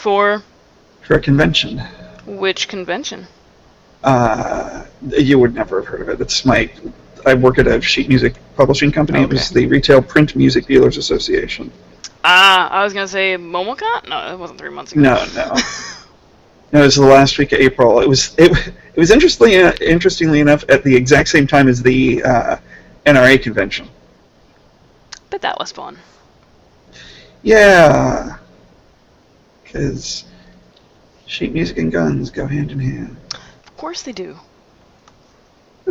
For a convention. which convention? You would never have heard of it. I work at a sheet music publishing company. Okay. It was the Retail Print Music Dealers Association. I was gonna say MomoCon? No, it wasn't 3 months ago. No. No, it was the last week of April. It was interestingly enough at the exact same time as the NRA convention. But that was fun. Yeah, because sheet music and guns go hand in hand. Of course they do.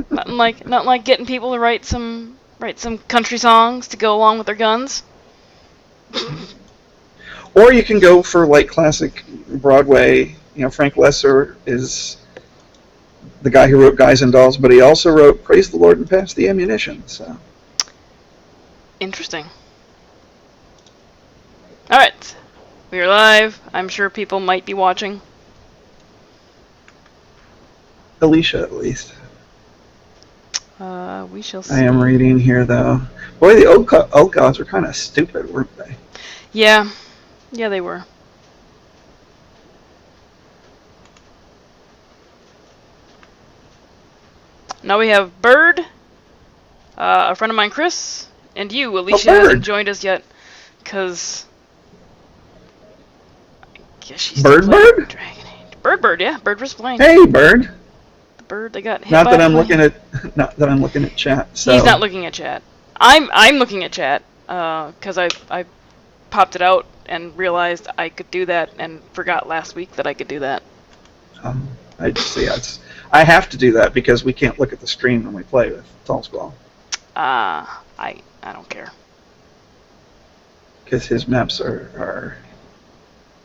not like getting people to write some country songs to go along with their guns. Or you can go for like classic Broadway. You know, Frank Lesser is the guy who wrote Guys and Dolls, but he also wrote Praise the Lord and Pass the Ammunition. So interesting. All right, we are live. I'm sure people might be watching. Alicia, at least. We shall see. I am reading here, though. Boy, the old gods were kind of stupid, weren't they? Yeah, they were. Now we have Bird, a friend of mine, Chris, and you. Alicia hasn't joined us yet, because I guess she's Bird. Dragon Age. Bird, yeah. Bird was playing. Hey, Bird. The bird, they got hit Not by that a I'm plane. looking at chat. So. He's not looking at chat. I'm looking at chat, because I popped it out and realized I could do that, and forgot last week that I could do that. I have to do that because we can't look at the screen when we play with Tall Squall. I don't care. Because his maps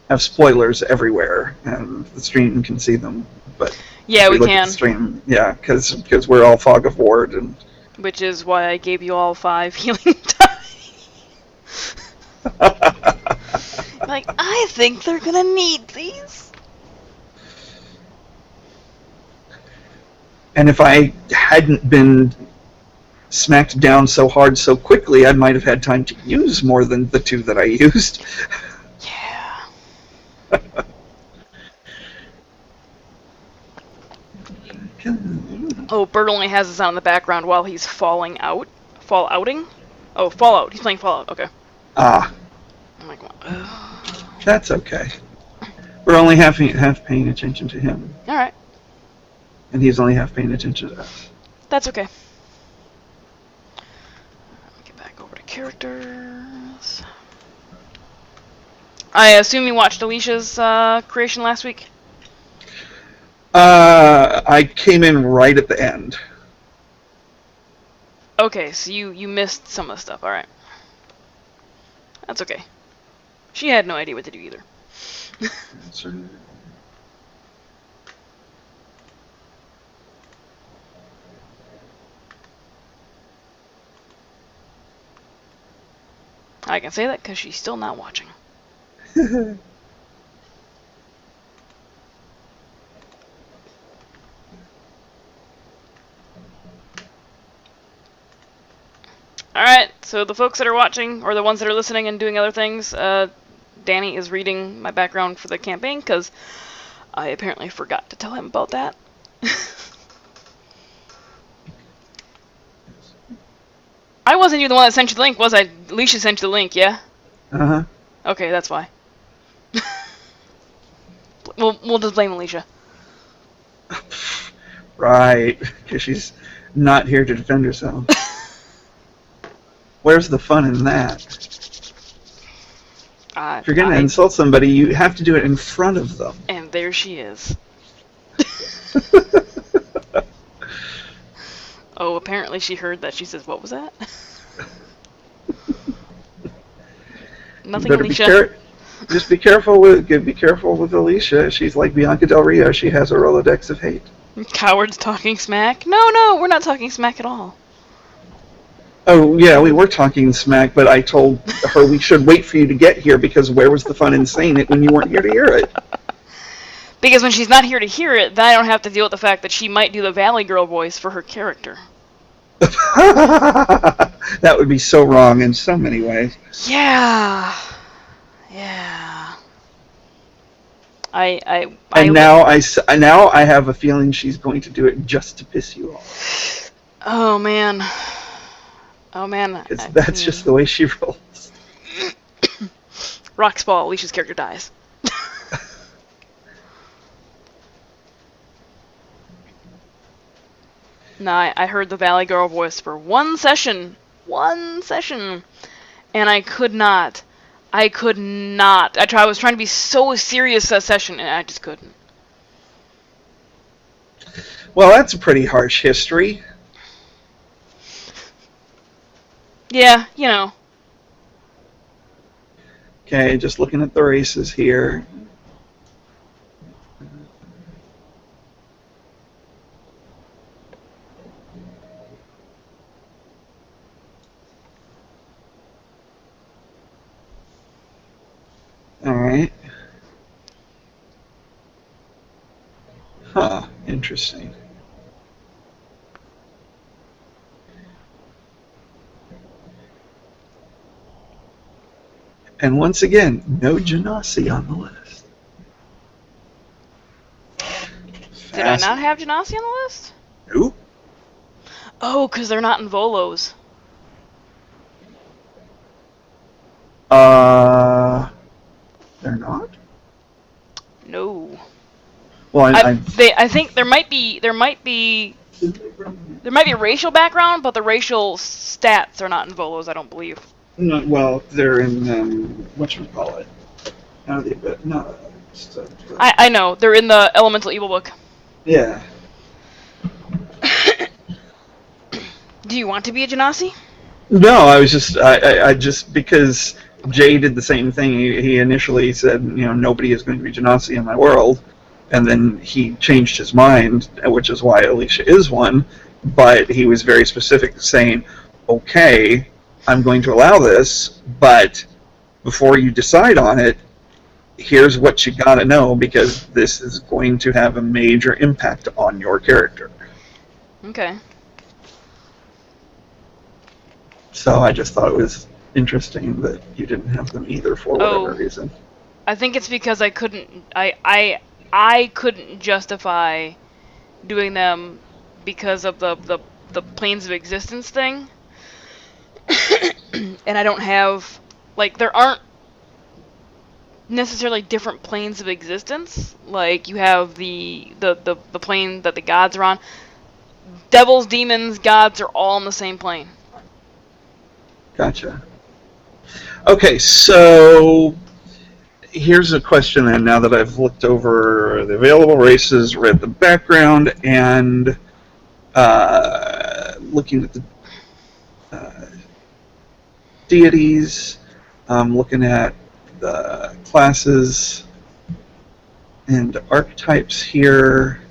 have spoilers everywhere, and the stream can see them. But yeah, we look can. At the stream, yeah, because we're all Fog of Ward, and which is why I gave you all 5 healing die. Like, I think they're gonna need these. And if I hadn't been smacked down so hard so quickly, I might have had time to use more than the 2 that I used. Yeah. Oh, Bert only has this on in the background while he's falling out. Fallouting? Oh, Fallout. He's playing Fallout. Okay. Ah. I'm like, that's okay. We're only half paying attention to him. Alright. And he's only half paying attention to us. That's okay. Get back over to characters. I assume you watched Alicia's creation last week? I came in right at the end. Okay, so you missed some of the stuff. Alright. That's okay. She had no idea what to do either. I can say that because she's still not watching. Alright, so the folks that are watching, or the ones that are listening and doing other things, Danny is reading my background for the campaign, because I apparently forgot to tell him about that. I wasn't you the one that sent you the link, was I? Alicia sent you the link, yeah? Uh-huh. Okay, that's why. We'll just blame Alicia. Right, because she's not here to defend herself. Where's the fun in that? If you're going to insult somebody, you have to do it in front of them. And there she is. Oh, apparently she heard that. She says, "What was that?" Nothing, Alicia. Just be careful with Alicia. She's like Bianca Del Rio. She has a Rolodex of hate. Cowards talking smack? No, we're not talking smack at all. Oh, yeah, we were talking smack, but I told her we should wait for you to get here because where was the fun in saying it when you weren't here to hear it? Because when she's not here to hear it, then I don't have to deal with the fact that she might do the Valley Girl voice for her character. That would be so wrong in so many ways. Yeah. And now I have a feeling she's going to do it just to piss you off. Oh man. Oh man. Because that's just the way she rolls. Rocks ball. Alicia's character dies. No, I heard the Valley Girl voice for one session, and I could not. I was trying to be so serious that session, and I just couldn't. Well, that's a pretty harsh history. Yeah, you know. Okay, just looking at the races here. All right. Huh, interesting. And once again, no Genasi on the list. Did I not have Genasi on the list? Nope. Oh, because they're not in Volos. They're not? No. Well, I think there might be racial background, but the racial stats are not in Volos, I don't believe. No, well, they're in whatchamacallit. No. I know, they're in the Elemental Evil book. Yeah. Do you want to be a Genasi? No, I was just I just because Jay did the same thing. He initially said, nobody is going to be Genasi in my world, and then he changed his mind, which is why Alicia is one. But he was very specific, saying, "Okay, I'm going to allow this, but before you decide on it, here's what you got to know because this is going to have a major impact on your character." Okay. So I just thought it was interesting that you didn't have them either for whatever reason. I think it's because I couldn't justify doing them because of the planes of existence thing. And I don't have there aren't necessarily different planes of existence. Like you have the plane that the gods are on. Devils, demons, gods are all on the same plane. Gotcha. Okay, so here's a question then, now that I've looked over the available races, read the background, and looking at the deities, looking at the classes and archetypes here.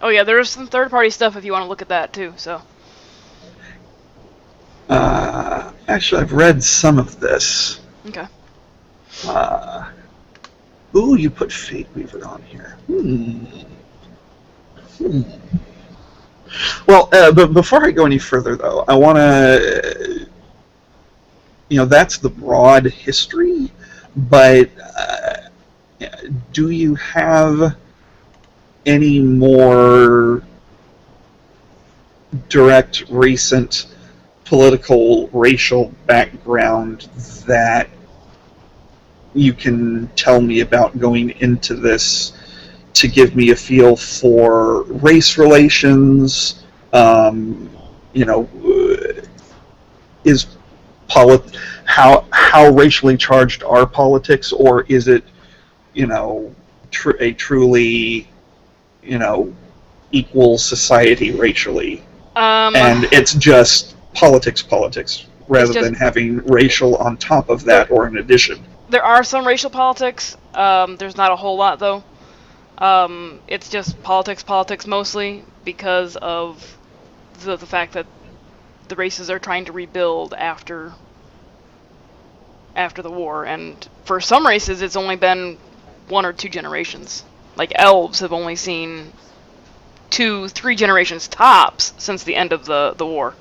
Oh yeah, there's some third-party stuff if you want to look at that too, so. Actually, I've read some of this. Okay. Ooh, you put Fate Weaver on here. Well, but before I go any further, though, I want to, that's the broad history, but do you have any more direct, recent political, racial background that you can tell me about going into this to give me a feel for race relations? Is how racially charged are politics, or is it, a truly, equal society racially, and it's just politics, rather than having racial on top of that or in addition? There are some racial politics. There's not a whole lot, though. It's just politics mostly, because of the fact that the races are trying to rebuild after the war, and for some races it's only been 1 or 2 generations. Like elves have only seen 2-3 generations tops since the end of the war.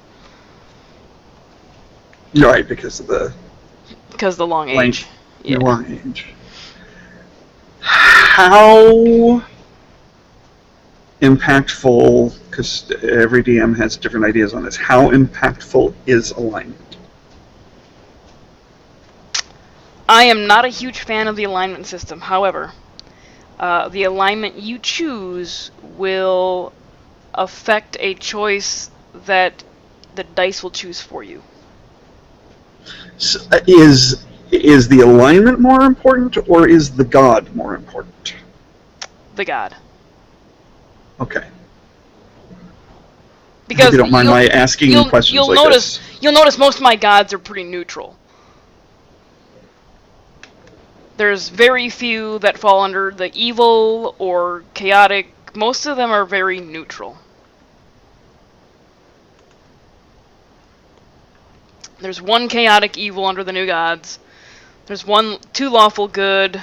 Right, because of the long age. Yeah. Long age. How impactful, because every DM has different ideas on this, how impactful is alignment? I am not a huge fan of the alignment system. However, the alignment you choose will affect a choice that the dice will choose for you. So, is the alignment more important, or is the god more important? The god. Okay. Because I hope you don't mind my asking questions like this. You'll notice most of my gods are pretty neutral. There's very few that fall under the evil or chaotic. Most of them are very neutral. There's one chaotic evil under the new gods. There's two lawful good.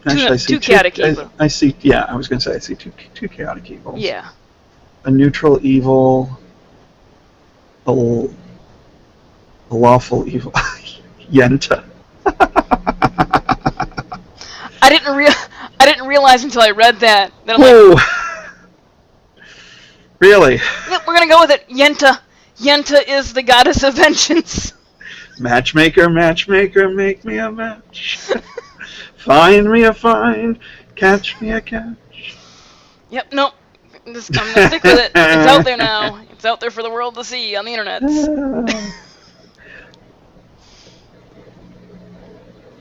Actually, I see two chaotic evil. I see. Yeah, I was going to say I see two chaotic evils. Yeah. A neutral evil, a lawful evil. Yenta. I didn't realize until I read that. I'm Whoa. like, Really? Yep, we're gonna go with it. Yenta. Yenta is the goddess of vengeance. Matchmaker, matchmaker, make me a match. Find me a find, catch me a catch. Yep, nope. I'm gonna stick with it. It's out there now. It's out there for the world to see on the internet.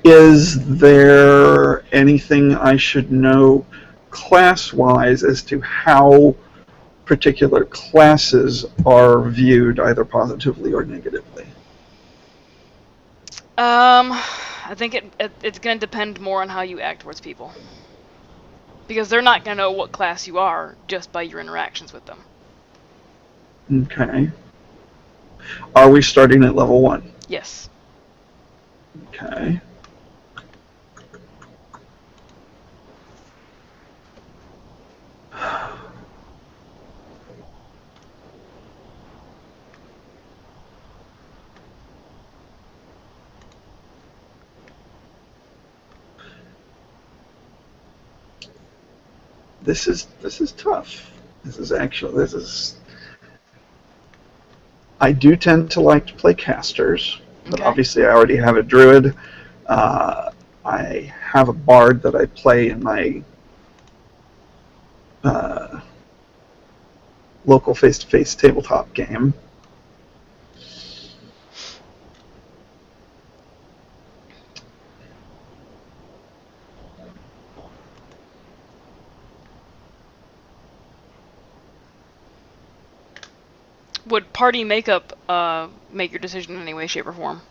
Is there anything I should know class-wise as to how particular classes are viewed either positively or negatively? I think it's gonna depend more on how you act towards people. Because they're not gonna know what class you are just by your interactions with them. Okay. Are we starting at level 1? Yes. Okay. This is tough. This is. I do tend to like to play casters, but obviously I already have a druid. I have a bard that I play in my local face-to-face tabletop game. Would party makeup make your decision in any way, shape, or form?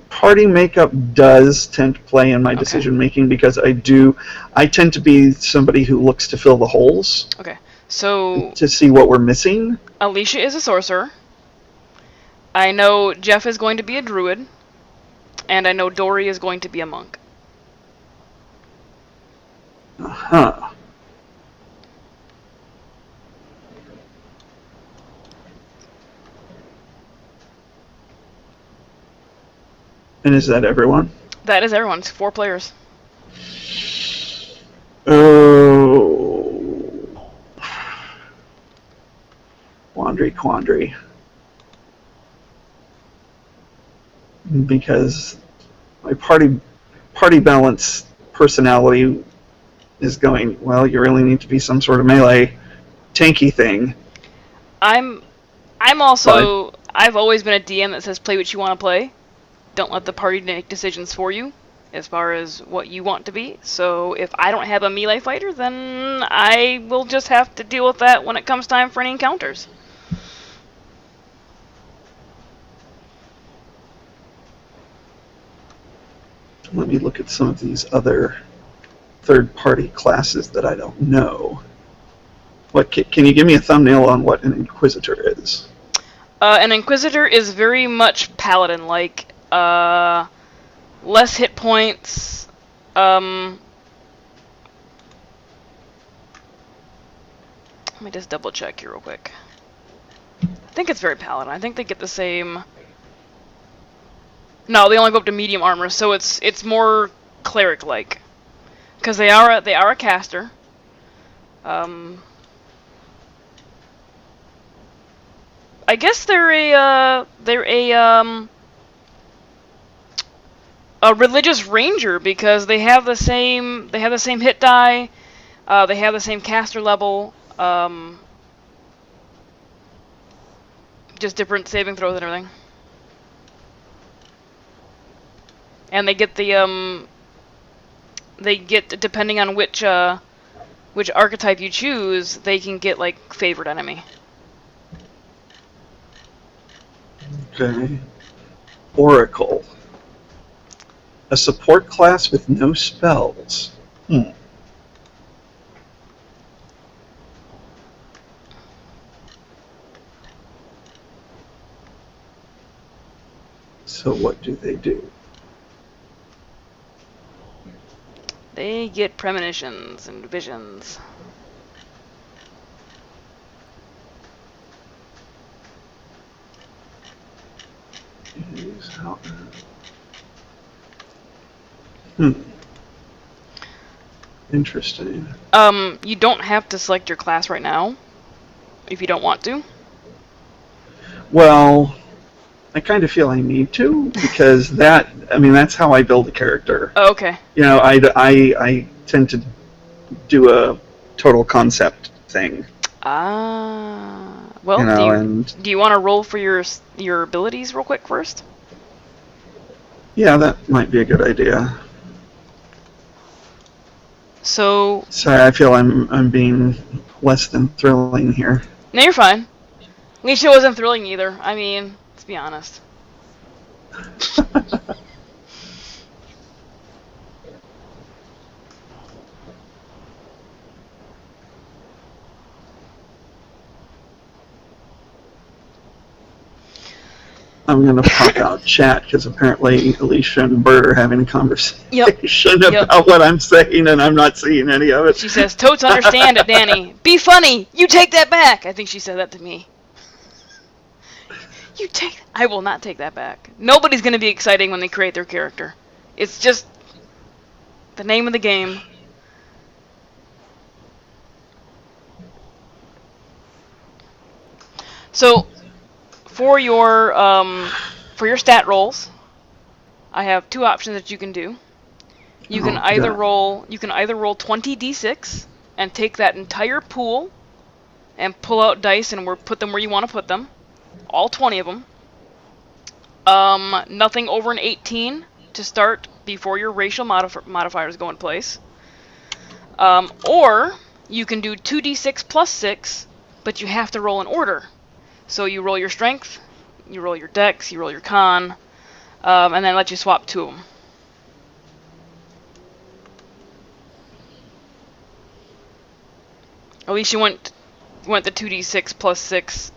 Party makeup does tend to play in my decision making because I tend to be somebody who looks to fill the holes. Okay, so to see what we're missing. Alicia is a sorcerer. I know Jeff is going to be a druid, and I know Dory is going to be a monk. Uh-huh. And is that everyone? That is everyone. It's 4 players. Oh. Quandary. Because my party balance personality is going, well, you really need to be some sort of melee tanky thing. I'm also, I've always been a DM that says play what you want to play. Don't let the party make decisions for you as far as what you want to be. So if I don't have a melee fighter, then I will just have to deal with that when it comes time for any encounters. Let me look at some of these other third-party classes that I don't know. What can you give me a thumbnail on what an Inquisitor is? An Inquisitor is very much Paladin-like. Less hit points. Let me just double check here real quick. I think it's very Paladin. I think they get the same. No, they only go up to medium armor, so it's more cleric-like. because they are a caster. Um, I guess a religious ranger because they have the same hit die. They have the same caster level. Just different saving throws and everything. And they get depending on which archetype you choose, they can get like favored enemy. Okay. Oracle. A support class with no spells. So what do they do? They get premonitions and visions. Interesting. You don't have to select your class right now, if you don't want to. Well, I kind of feel I need to because that's how I build a character. Oh, okay. You know, I tend to do a total concept thing. Well, You know, do you want to roll for your abilities real quick first? Yeah, that might be a good idea. So. Sorry, I feel I'm being less than thrilling here. No, you're fine. At least it wasn't thrilling either. I mean, let's be honest. I'm going to pop out chat because apparently Alicia and Bert are having a conversation about what I'm saying, and I'm not seeing any of it. She says, "Totes understand it, Danny. Be funny. You take that back." I think she said that to me. I will not take that back. Nobody's going to be exciting when they create their character. It's just the name of the game. So, for your stat rolls, I have two options that you can do. You can either roll 20d6 and take that entire pool and pull out dice and put them where you want to put them. All 20 of them. Nothing over an 18 to start before your racial modifiers go in place. Or you can do 2d6 plus 6, but you have to roll in order. So you roll your strength, you roll your dex, you roll your con, and then let you swap two of them. At least you went the 2d6 plus 6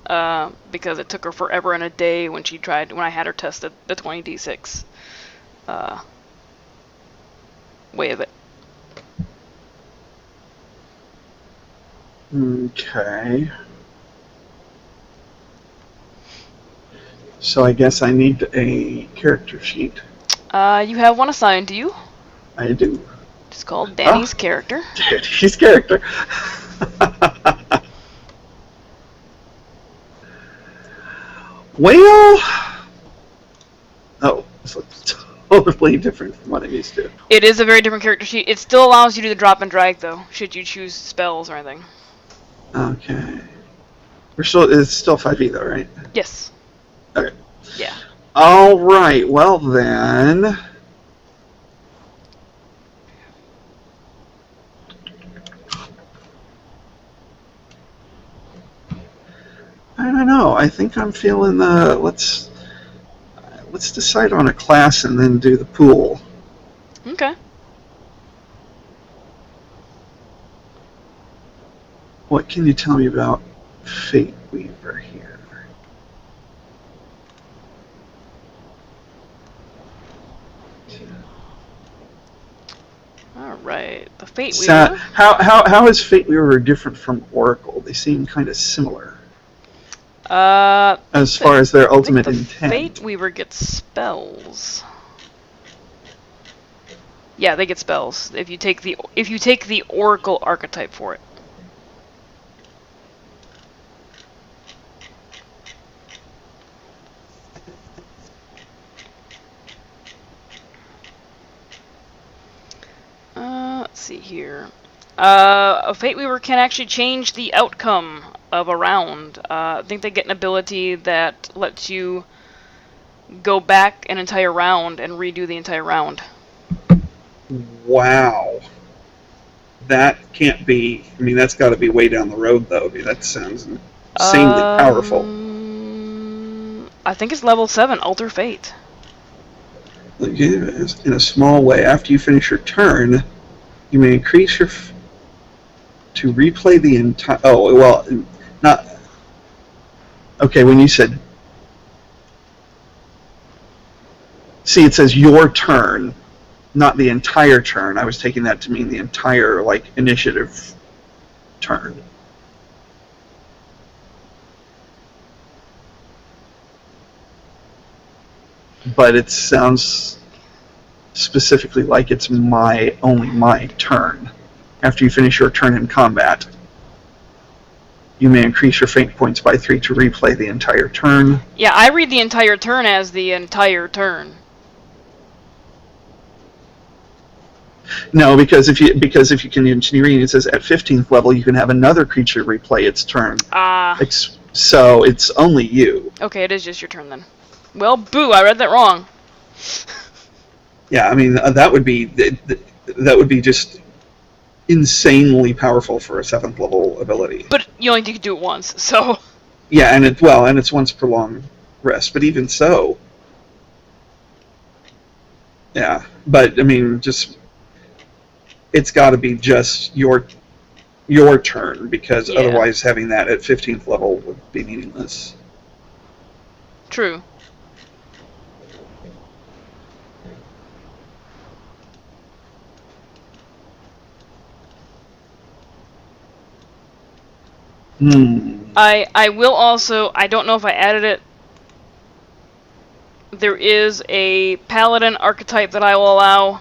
because it took her forever and a day when I had her test the 20d6 way of it. Okay. So I guess I need a character sheet. You have one assigned to you. I do. It's called Danny's character. Danny's character. Well, it's totally different from what I'm used to. It is a very different character sheet. It still allows you to do the drop and drag, though, should you choose spells or anything. Okay. It's still 5e, though, right? Yes. Okay. Yeah. All right. Well, then. I don't know. I think I'm feeling the let's decide on a class and then do the pool. Okay. What can you tell me about Fate Weaver here? All right. The Fate Weaver. How is Fate Weaver different from Oracle? They seem kind of similar. As far as their ultimate intent. Fate Weaver gets spells. Yeah, they get spells if you take the Oracle archetype for it. Let's see here. A Fate Weaver can actually change the outcome of a round. I think they get an ability that lets you go back an entire round and redo the entire round. Wow. That can't be. I mean, that's got to be way down the road, though. I mean, that sounds insanely powerful. I think it's level 7, Alter Fate. In a small way, after you finish your turn, you may increase your to replay the entire. Oh well, not. Okay, when you said, see, it says your turn, not the entire turn. I was taking that to mean the entire initiative turn. But it sounds specifically like it's only my turn. After you finish your turn in combat, you may increase your fate points by 3 to replay the entire turn. Yeah, I read the entire turn as the entire turn. No, because if you can continue reading, it says at 15th level you can have another creature replay its turn. So it's only you. Okay, it is just your turn then. Well, boo! I read that wrong. Yeah, I mean that would be just insanely powerful for a 7th level ability. But you only can do it once, so. Yeah, and it's once per long rest. But even so, yeah. But I mean, just it's got to be just your turn, because otherwise having that at 15th level would be meaningless. True. I will also, I don't know if I added it, there is a paladin archetype that I will allow.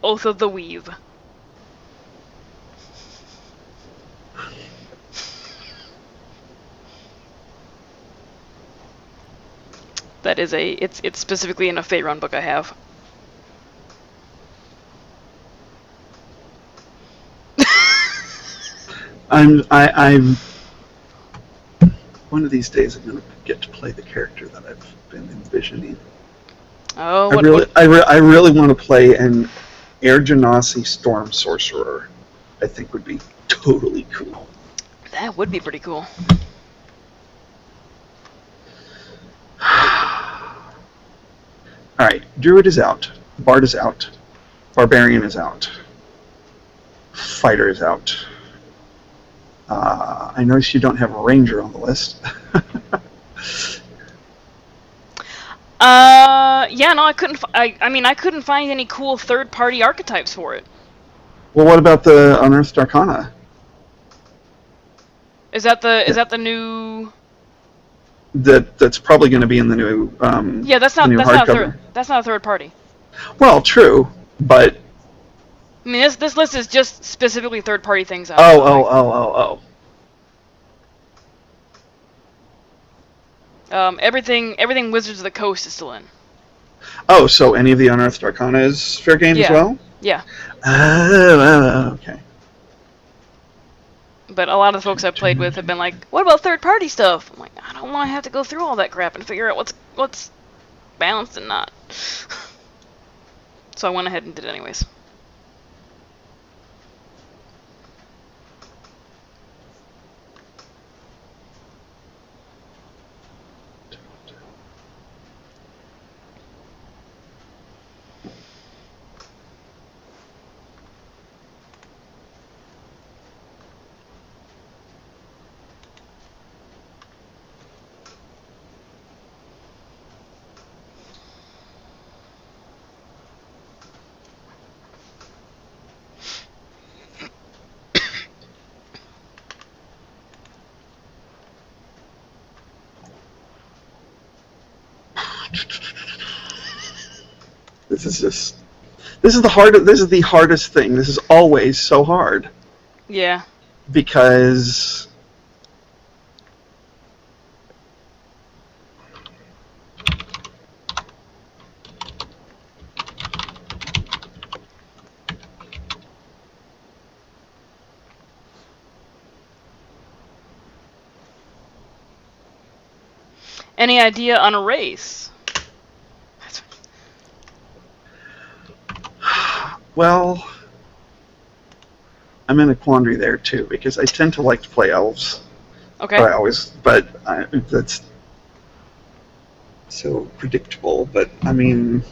Oath of the Weave. That is it's specifically in a Faerun book I have. I'm one of these days I'm going to get to play the character that I've been envisioning. Oh, I really want to play an Air Genasi Storm Sorcerer. I think would be totally cool. That would be pretty cool. Alright, Druid is out. Bard is out. Barbarian is out. Fighter is out. I notice you don't have a Ranger on the list. Yeah, no, I couldn't. I mean, I couldn't find any cool third-party archetypes for it. Well, what about the Unearthed Arcana? Is that the new? That's probably going to be in the new. Yeah, that's not a third party. Well, true, but. I mean, this list is just specifically third-party things. Oh. Everything Wizards of the Coast is still in. Oh, so any of the Unearthed Arcana is fair game as well? Yeah. Okay. But a lot of the folks I've played with have been like, "What about third-party stuff?" I'm like, I don't want to have to go through all that crap and figure out what's balanced and not. So I went ahead and did it anyways. This is the hardest thing. This is always so hard Yeah. because Any idea on a race? well, I'm in a quandary there too because I tend to like to play elves. Okay. That's so predictable. But I mean,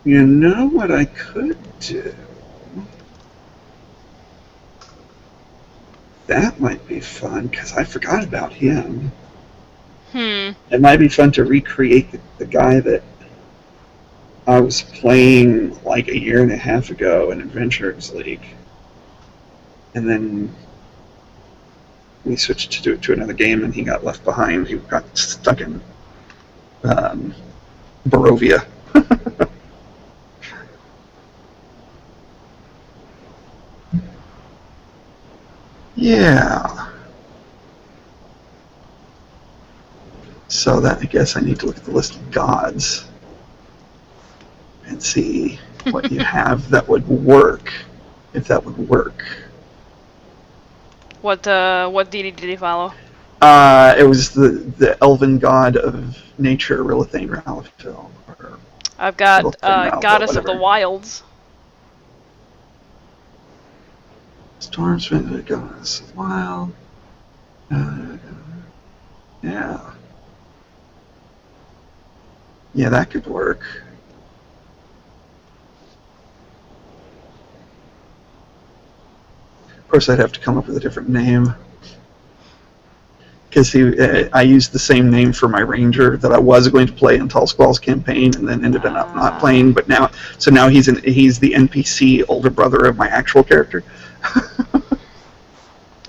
you know what I could do? That might be fun because I forgot about him. It might be fun to recreate the guy that I was playing like a year and a half ago in Adventurers League, and then we switched to another game, and he got left behind. He got stuck in Barovia. Yeah. So that I guess I need to look at the list of gods and see what you have that would work, if that would work. What deity did he follow? It was the elven god of nature, Rilithane Ralphil. I've got Goddess of the Wilds. Storm Goddess of the Wild. Yeah. Yeah, that could work. Of course, I'd have to come up with a different name. Because I used the same name for my ranger that I was going to play in Tall Squall's campaign, and then ended up not playing. But now he's the NPC older brother of my actual character.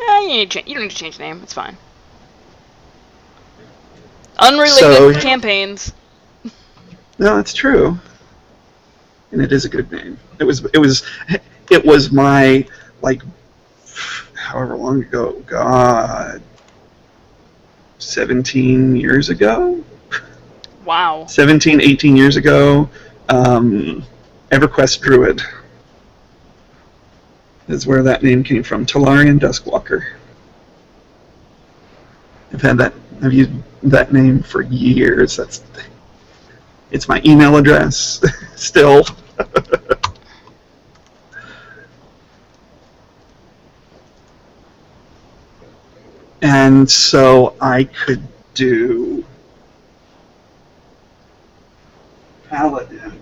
You don't need to change the name. It's fine. Unrelated campaigns. No, that's true, and it is a good name. It was my however long ago. God. 17 years ago? Wow. 17, 18 years ago. EverQuest Druid is where that name came from. Talarian Duskwalker. I've used that name for years. It's my email address still. And so I could do Paladin.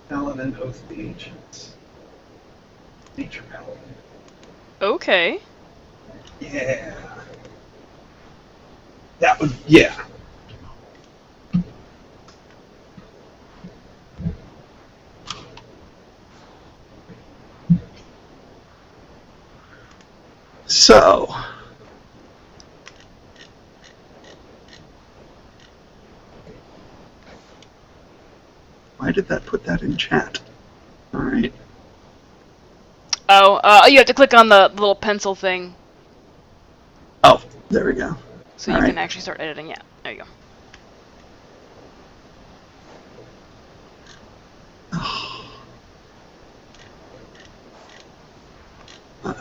Paladin, Oath of the Ancients. Nature Paladin. Okay. Yeah. That would, yeah. So, why did that put that in chat? All right. Oh, you have to click on the little pencil thing. Oh, there we go. So you can actually start editing. Yeah, there you go.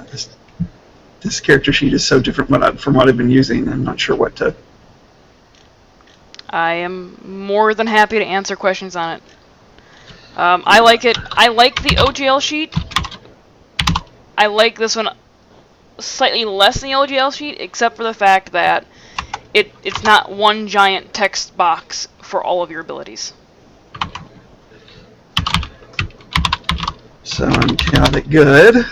This character sheet is so different from what I've been using. I'm not sure what to. I am more than happy to answer questions on it. I like it. I like the OGL sheet. I like this one slightly less than the OGL sheet, except for the fact that it's not one giant text box for all of your abilities. So I'm chaotic good.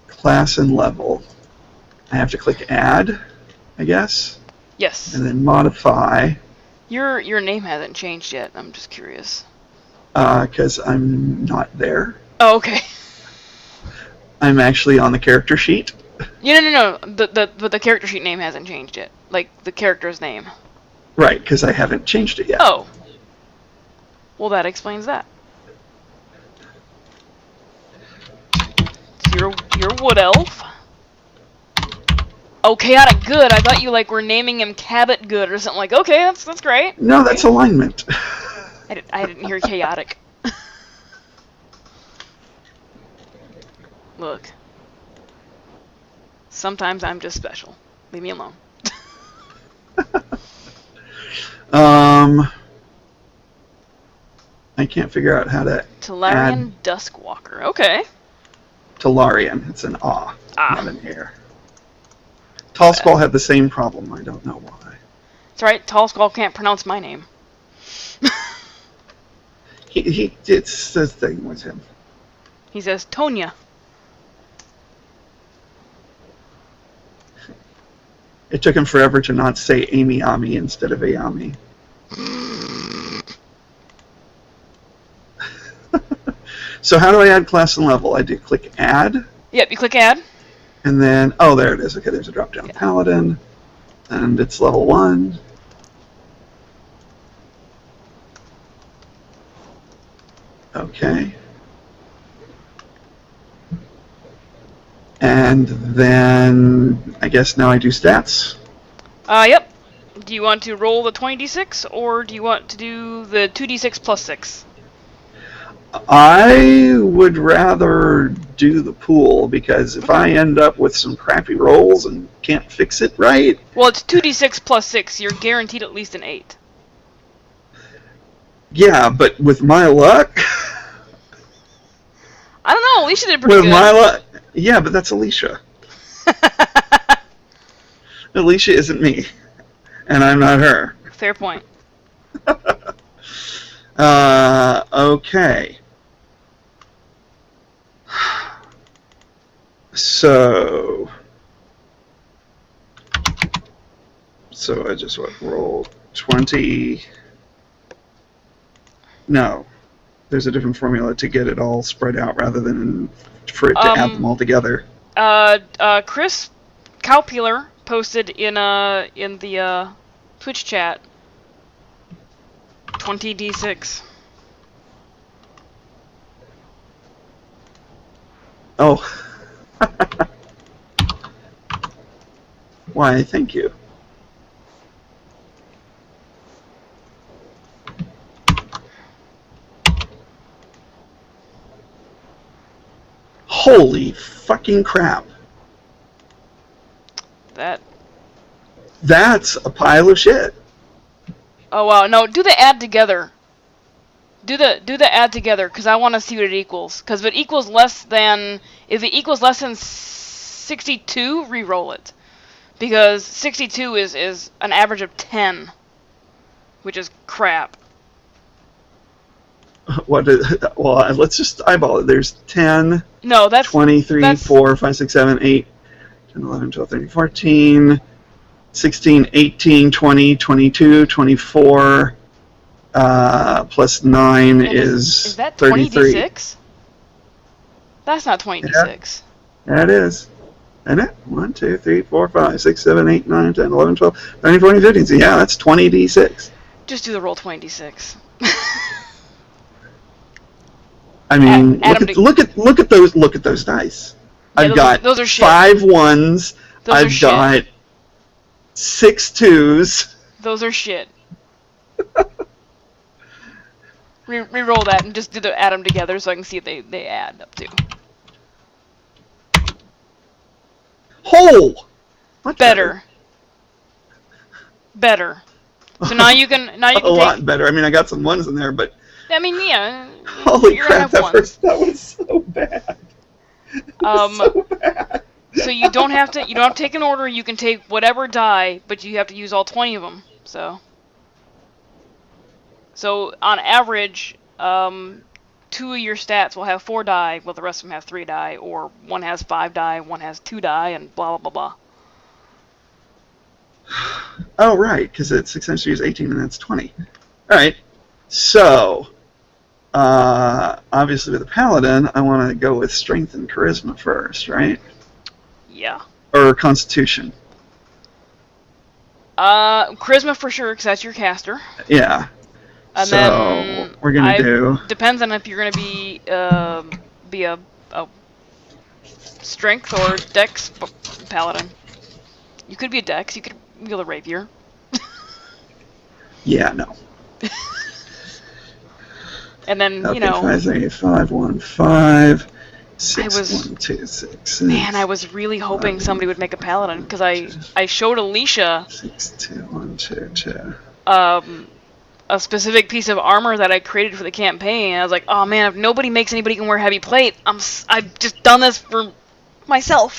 Class and level. I have to click add, I guess, Yes. and then modify. Your name hasn't changed yet. I'm just curious. Because I'm not there. Oh, okay. I'm actually on the character sheet. No. But the character sheet name hasn't changed yet. Like the character's name. Right, because I haven't changed it yet. Oh. Well, that explains that. So you're wood elf. Oh, chaotic good. I thought you like were naming him Cabot Good or something like. Okay, that's great. No, that's alignment. I didn't hear chaotic. Look. Sometimes I'm just special. Leave me alone. I can't figure out how to Talarian Duskwalker. Okay. Talarian. It's an ah, Ah. not an air. Tall Skull had the same problem. I don't know why. That's right. Tall Skull can't pronounce my name. It's the thing with him. He says Tonya. It took him forever to not say Amy Ami instead of Ayami. So how do I add class and level? I do click add. Yep, you click add. And then, oh, there it is. Okay, there's a drop down. Yeah. Paladin. And it's level 1. Okay. And then I guess now I do stats. Yep. Do you want to roll the 20d6 or do you want to do the 2d6 plus 6? I would rather do the pool because if I end up with some crappy rolls and can't fix it right. Well, it's 2d6 plus 6. You're guaranteed at least an 8. Yeah, but with my luck. I don't know. Alicia did pretty With good. my luck. Yeah, but that's Alicia. Alicia isn't me. And I'm not her. Fair point. Okay. So I just roll 20. No, there's a different formula to get it all spread out rather than for it to add them all together. Chris Cowpeeler posted in the Twitch chat 20d6. Oh. Why, thank you. Holy fucking crap. That's a pile of shit. Oh wow, no, do the add together. Do the add together, because I want to see what it equals. Because if it equals less than 62, re-roll it. Because 62 is an average of 10, which is crap. Well, let's just eyeball it. There's 10, No, that's 23, 4, 5, 6, 7, 8, 10, 11, 12, 13, 14, 16, 18, 20, 22, 24, plus 9 is that 33. 20d6? That's not 20d6. Yeah, it is. Isn't it? 1, 2, 3, 4, 5, 6, 7, 8, 9, 10, 11, 12, 13, 14, 15. So yeah, that's 20d6. Just do the roll 20d6. I mean, look at those dice. Yeah, I've got those are shit. 5 1s. I've got 6 2s. Those are shit. Re-roll that and just add them together so I can see if they add up to. Whole. Much better. So now you can a lot better. I mean, I got some 1s in there, but. I mean, yeah. Holy crap! That was so bad. So bad. So you don't have to take an order. You can take whatever die, but you have to use all 20 of them. So. So on average, 2 of your stats will have 4 die, while the rest of them have 3 die, or one has 5 die, one has 2 die, and blah blah blah blah. Oh, right, because it's 6 times 3 is 18, and that's 20. All right. So, obviously with a paladin, I want to go with strength and charisma first, right? Yeah. Or constitution. Charisma for sure, because that's your caster. Yeah. And so then we're gonna do. Depends on if you're gonna be a strength or dex paladin. You could be a dex. You could wield a rapier. Yeah, no. And then Okay, you know. 5, 3, 5, 1, 5, 6, I was, 1, 2, 6. Man, I was really hoping somebody would make a paladin because I showed Alicia 6, 2, 1, 2, 2. A specific piece of armor that I created for the campaign. And I was like, oh man, if nobody makes anybody can wear heavy plate, I've just done this for myself.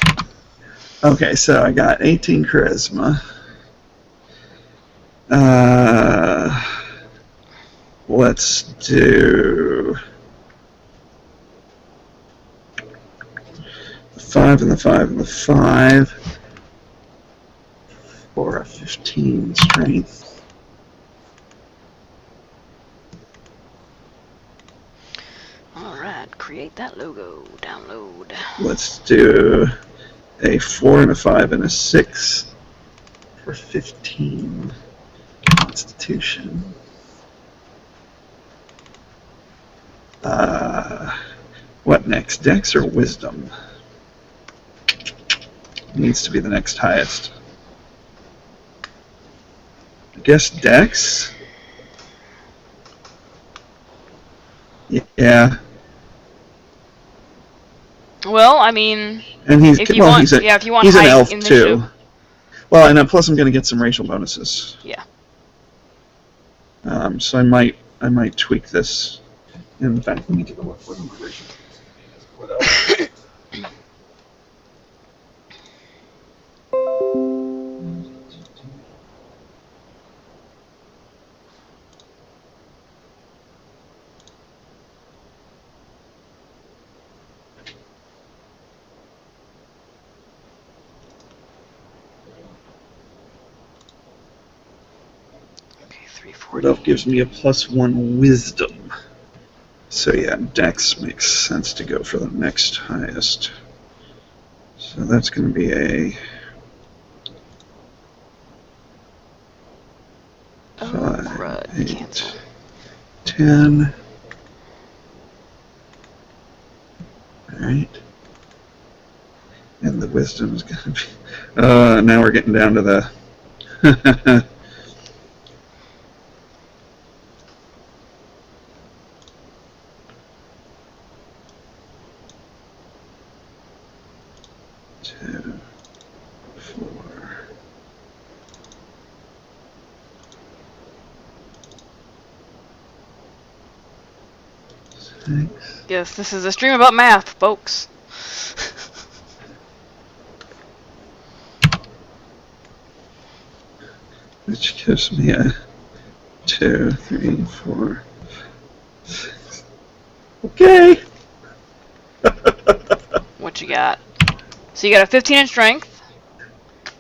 Okay, so I got 18 charisma. Let's do the 5 and the 5 and the 5 for a 15 strength. Alright, create that logo. Download. Let's do a 4 and a 5 and a 6 for 15 constitution. What next? Dex or wisdom? Needs to be the next highest. I guess Dex? Yeah. Well, I mean, And he's if you want he's an height elf initiative. too. Well, and plus I'm going to get some racial bonuses. Yeah. So I might tweak this. In fact, let me take a look. What are my racial bonuses? What else? Okay, What else gives me a +1 wisdom? So yeah, Dex makes sense to go for the next highest. So that's going to be a 5, 8, 10. Alright. And the wisdom is going to be... now we're getting down to the... 2, 4. Six. Yes, this is a stream about math, folks. Which gives me a 2, 3, 4, 6. Okay. What you got? So you got a 15 in strength,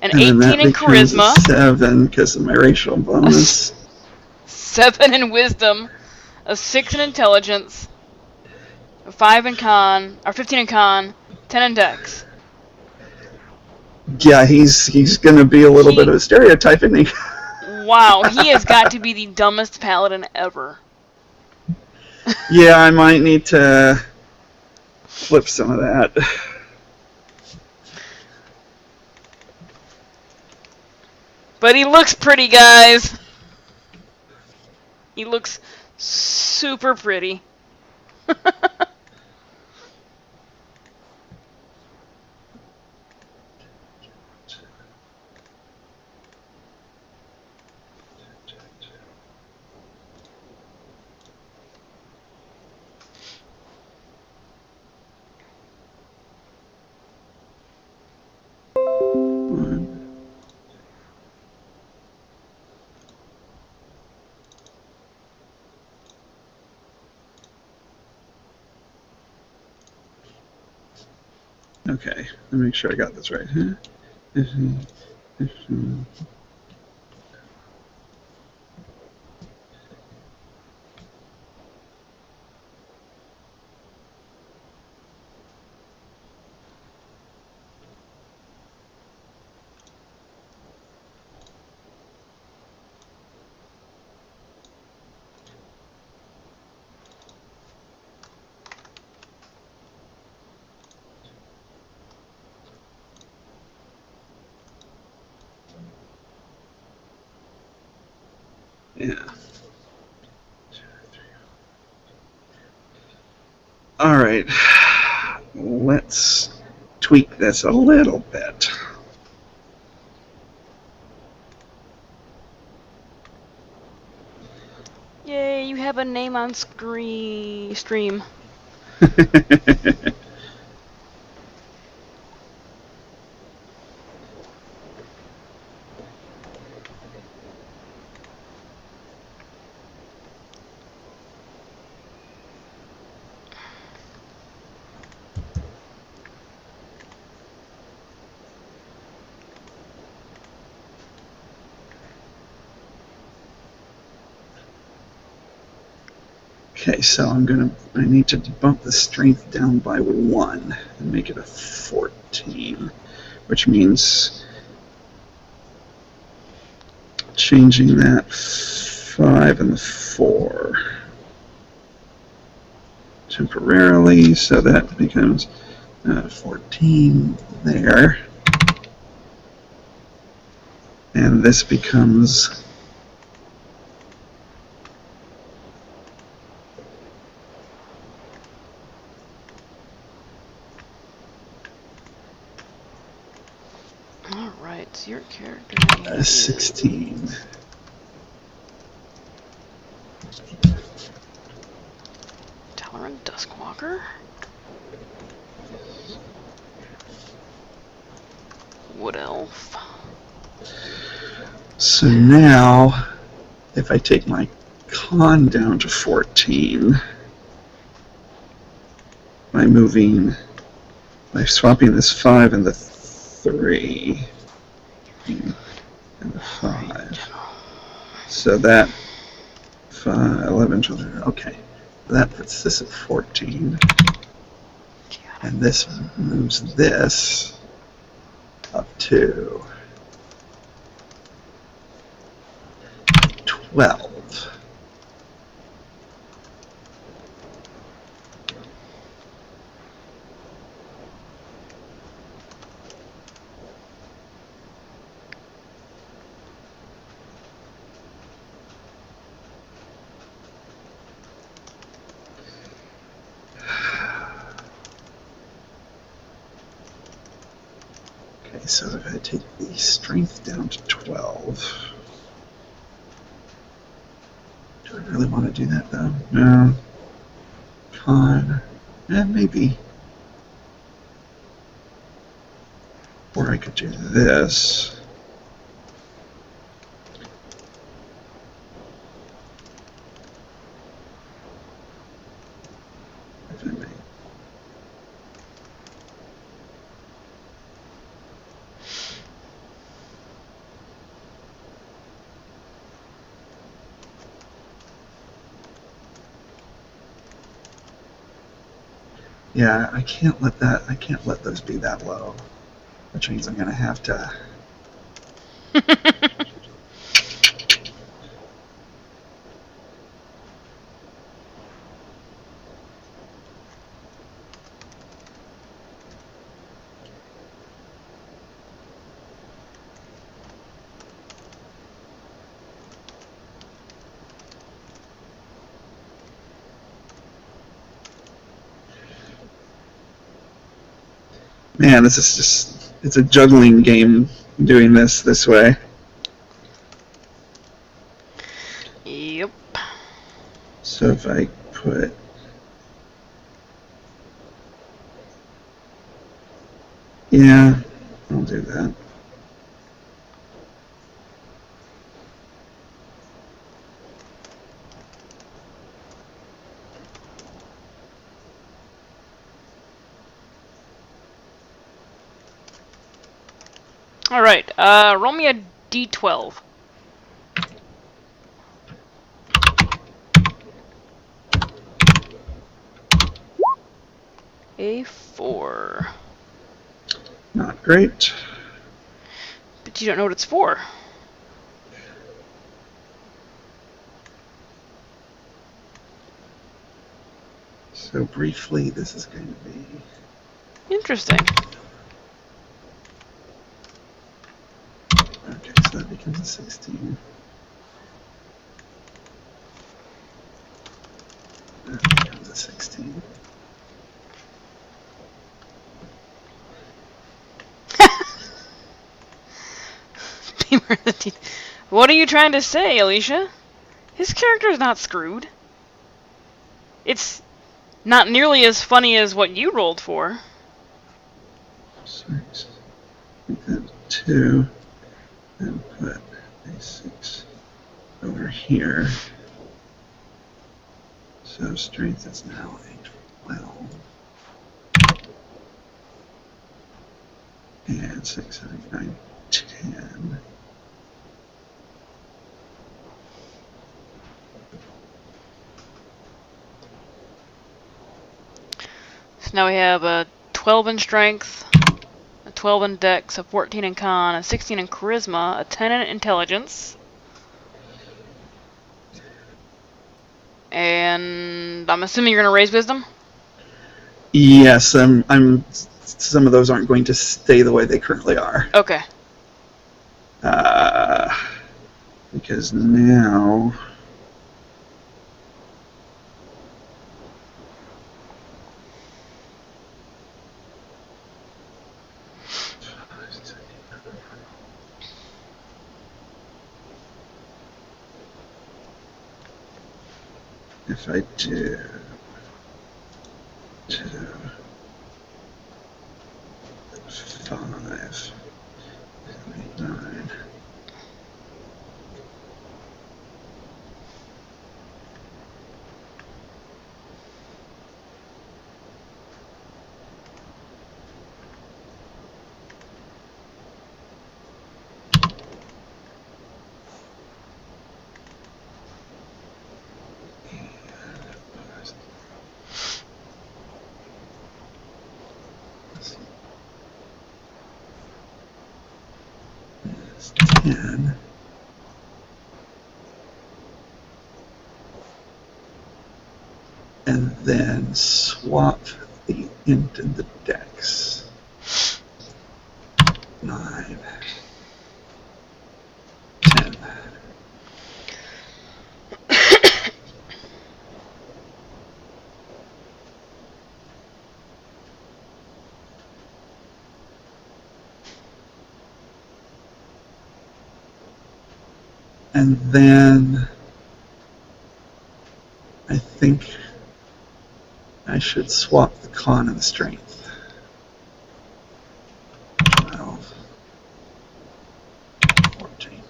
an And 18 in charisma, 7 because of my racial bonus. 7 in wisdom, a 6 in intelligence, a 5 in con, or 15 in con, 10 in dex. Yeah, he's gonna be a little bit of a stereotype, isn't he? Wow, he has got to be the dumbest paladin ever. Yeah, I might need to flip some of that. But he looks pretty, guys. He looks super pretty. Okay, let me make sure I got this right. Yeah. All right. Let's tweak this a little bit. Yay, you have a name on stream. Okay, so I need to bump the strength down by 1 and make it a 14, which means changing that 5 and the 4 temporarily, so that becomes 14 there. And this becomes Alright, so your character name a 16. is Tolerant Duskwalker? Wood Elf. So now, if I take my con down to 14 by swapping this 5 and the 3 and the 5. So that 5, 11, 12, okay. That puts this at 14. And this moves this up to 12. Okay, so if I take the strength down to 12, do I really want to do that though? No. Con, maybe. Or I could do this. If I may. Yeah, I can't let those be that low. Which means I'm gonna have to. Man, it's a juggling game doing this way. Yep. So if I put. Yeah, I'll do that. Alright, roll me a d12. A 4. Not great. But you don't know what it's for. So briefly, this is going to be... Interesting. Okay, so that becomes a 16. That becomes a 16. What are you trying to say, Alicia? His character's not screwed. It's not nearly as funny as what you rolled for. 6. Make that 2. And put a 6 over here. So strength is now a 12. And 6, 7, 8, 9, 10. So now we have a 12 in strength, a 12 in dex, a 14 in con, a 16 in charisma, a 10 in intelligence. And I'm assuming you're going to raise wisdom? Yes, some of those aren't going to stay the way they currently are. Okay. Because now... If I do 2, 5, 8, 9. It's 10. And then swap the int and the dex. 9. 10. And then I think I should swap the con and the strength. 12, 14.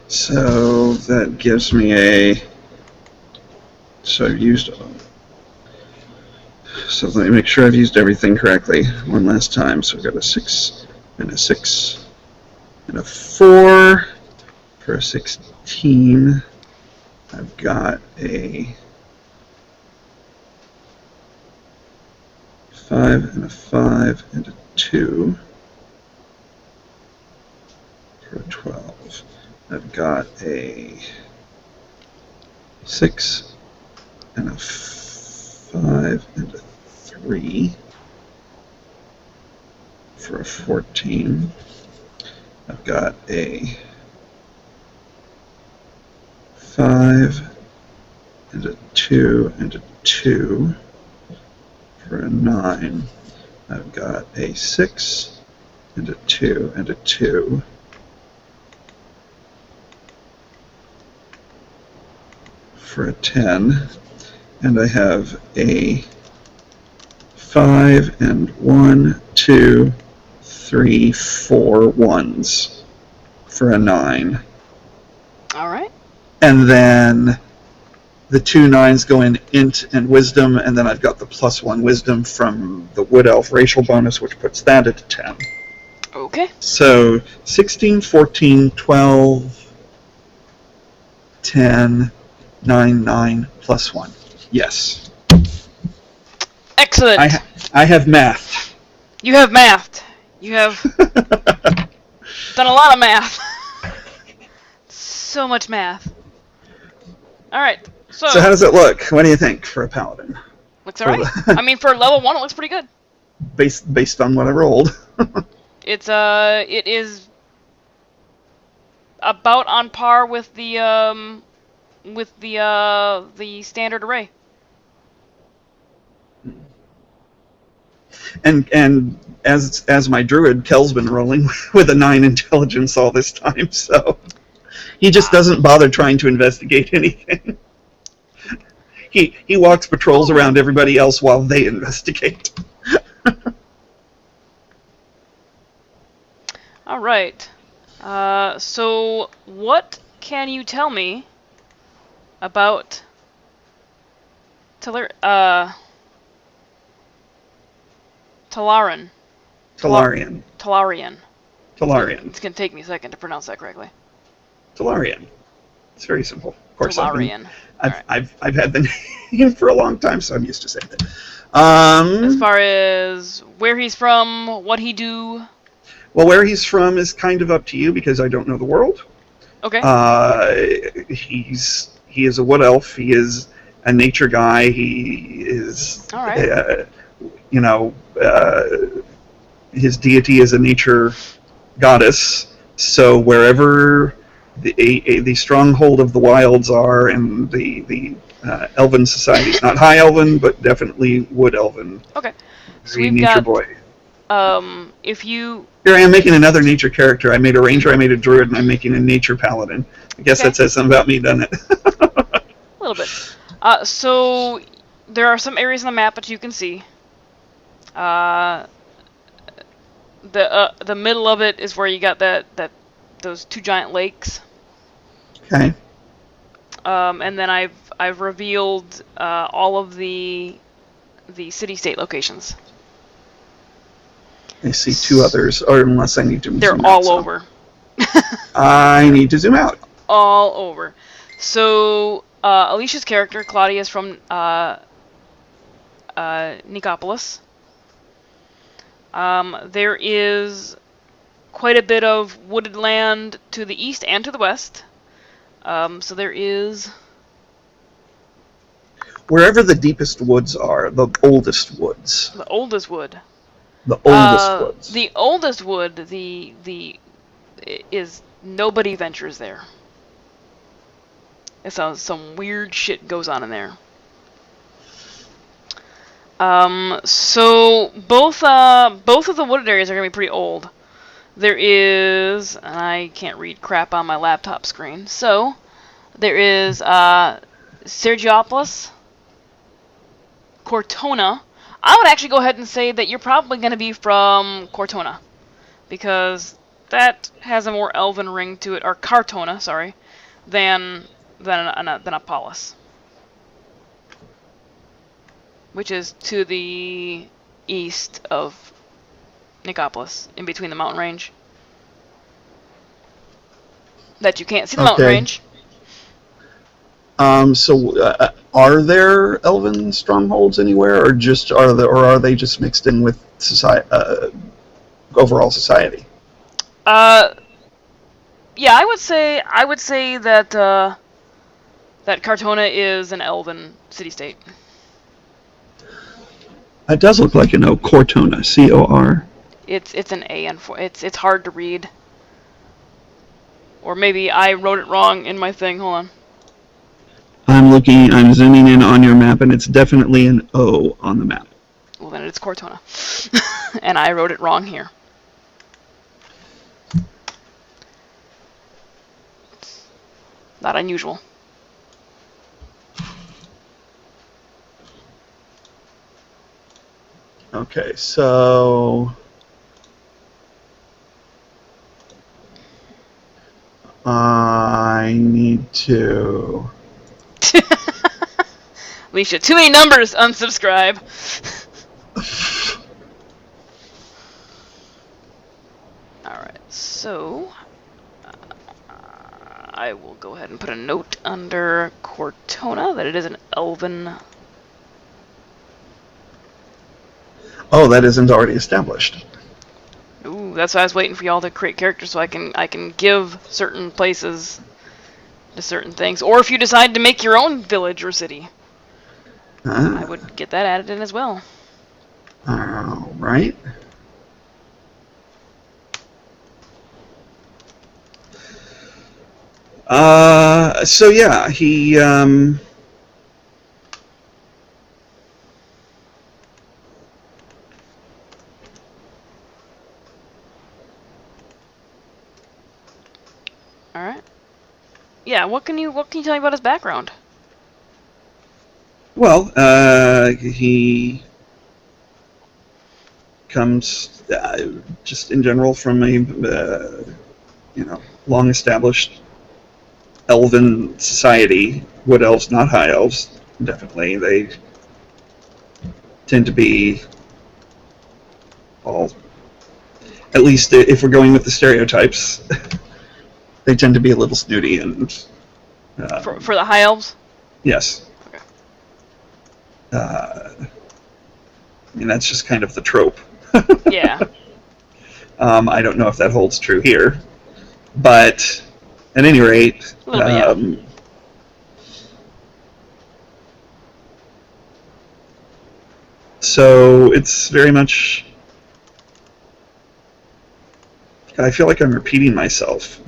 So that gives me a... So I've used... So let me make sure I've used everything correctly one last time. So I've got a 6 and a 6 and a 4 for a 16. I've got a 5 and a 5 and a 2 for a 12. I've got a 6 and a 5 and a 3 for a 14. I've got a 5 and a 2 and a 2 for a 9. I've got a 6 and a 2 and a 2 for a 10. And I have a 5 and 1, 2, 3, 4 ones for a 9. All right. And then the 2 9s go in int and wisdom, and then I've got the +1 wisdom from the wood elf racial bonus, which puts that at 10. Okay. So 16, 14, 12, 10, 9, 9, +1. Yes. Excellent. I have mathed. You have mathed. You have done a lot of math. So much math. All right. So So how does it look? What do you think for a paladin? looks all right. I mean, for level 1, it looks pretty good. Based on what I rolled. It is about on par with the standard array. And as my druid, Kel's been rolling with a 9 intelligence all this time, so he just doesn't bother trying to investigate anything. He walks patrols around everybody else while they investigate. All right. So what can you tell me about Talarian? Talarian. It's gonna take me a second to pronounce that correctly. Talarian. It's very simple. Of course, Talarian. I've had the name for a long time, so I'm used to saying it. As far as where he's from, what he do. Well, where he's from is kind of up to you because I don't know the world. Okay. He is a wood elf. He is a nature guy. He is, all right. His deity is a nature goddess. So wherever the stronghold of the wilds are, and the elven societies, not high elven, but definitely wood elven. Okay. So Very we've nature got, boy. if you... Here I am making another nature character. I made a ranger, I made a druid, and I'm making a nature paladin. I guess that says something about me, doesn't it? A little bit. So there are some areas on the map that you can see. The middle of it is where you got those 2 giant lakes. Okay. And then I've revealed all of the city-state locations. I see 2 others, or unless I need to They're zoom all out, over. I need to zoom out. All over. So Alicia's character, Claudia, is from Nicopolis. There is quite a bit of wooded land to the east and to the west. So there is... Wherever the deepest woods are, the oldest woods. The oldest wood. The oldest woods. The oldest wood, is nobody ventures there. It sounds some weird shit goes on in there. So both of the wooded areas are gonna be pretty old. There is, and I can't read crap on my laptop screen. So there is Sergiopolis, Cortona. I would actually go ahead and say that you're probably going to be from Cortona, because that has a more elven ring to it, or Cartona, sorry, than Apollos, which is to the east of Nicopolis, in between the mountain range. That you can't see the mountain range. So are there elven strongholds anywhere, or are they just mixed in with overall society? Yeah, I would say that that Cartona is an elven city-state. It does look like Cortona, C-O-R. It's an A, and it's hard to read. Or maybe I wrote it wrong in my thing. Hold on. I'm zooming in on your map, and it's definitely an O on the map. Well, then it's Cortona. And I wrote it wrong here. It's not unusual. Okay, so 2. Alicia, too many numbers. Unsubscribe. Alright, so I will go ahead and put a note under Cortona that it is an elven. Oh, that isn't already established. Ooh, that's why I was waiting for y'all to create characters so I can give certain places to certain things. Or if you decide to make your own village or city, I would get that added in as well. All right. So yeah, he All right. Yeah. What can you tell me about his background? well, he comes just in general from a long established elven society. Wood elves, not high elves. Definitely, they tend to be all. At least if we're going with the stereotypes, they tend to be a little snooty and. For the high elves? Yes. Okay. I mean, that's just kind of the trope. Yeah. I don't know if that holds true here, but at any rate, A little bit, yeah. So it's very much. I feel like I'm repeating myself.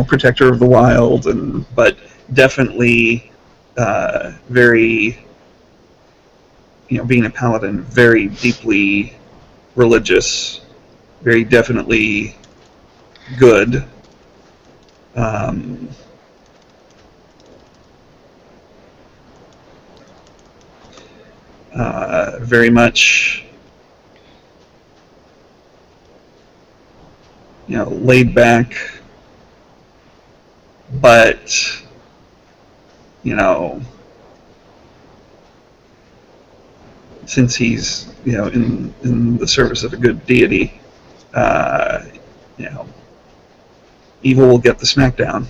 Protector of the wild, but definitely very, being a paladin, very deeply religious, very definitely good. Very much, laid back, but, since he's, in the service of a good deity, evil will get the smackdown.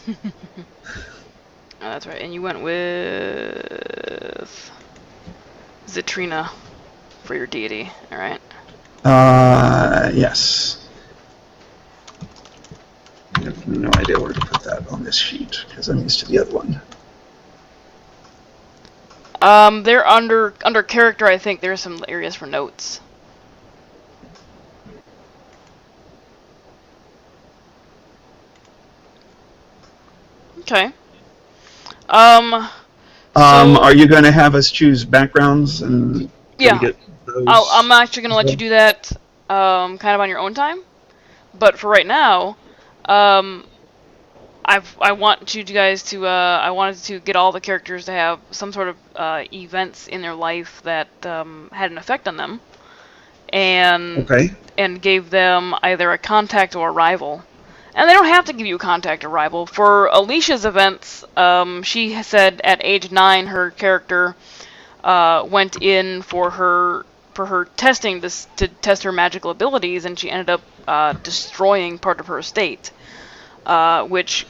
Oh, that's right. And you went with Zitrina for your deity, all right? Yes. I have no idea where to put that on this sheet because I'm used to the other one. They're under character. I think there's some areas for notes. Okay. Are you going to have us choose backgrounds and yeah? get those? I'm actually going to let you do that, kind of on your own time. But for right now, I want you guys to I wanted to get all the characters to have some sort of events in their life that had an effect on them, and gave them either a contact or a rival. And they don't have to give you a contact or rival. For Alicia's events, she said at age 9 her character went in for her testing to test her magical abilities, and she ended up destroying part of her estate, which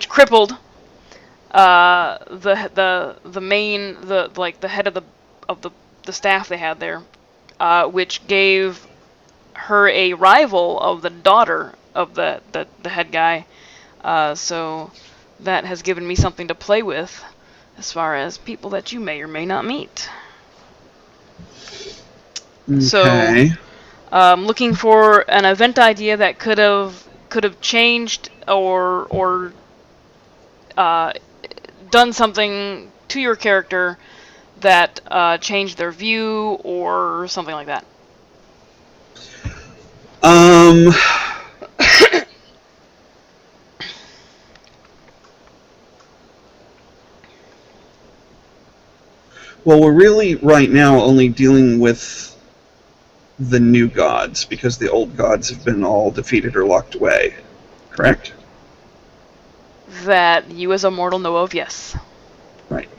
crippled the head of the staff they had there, which gave her a rival of the daughter of the head guy. So that has given me something to play with as far as people that you may or may not meet. Okay. So looking for an event idea that could have changed or done something to your character that changed their view or something like that. Well, we're really right now only dealing with the new gods because the old gods have been all defeated or locked away, correct? That you as a mortal know of, yes. Right.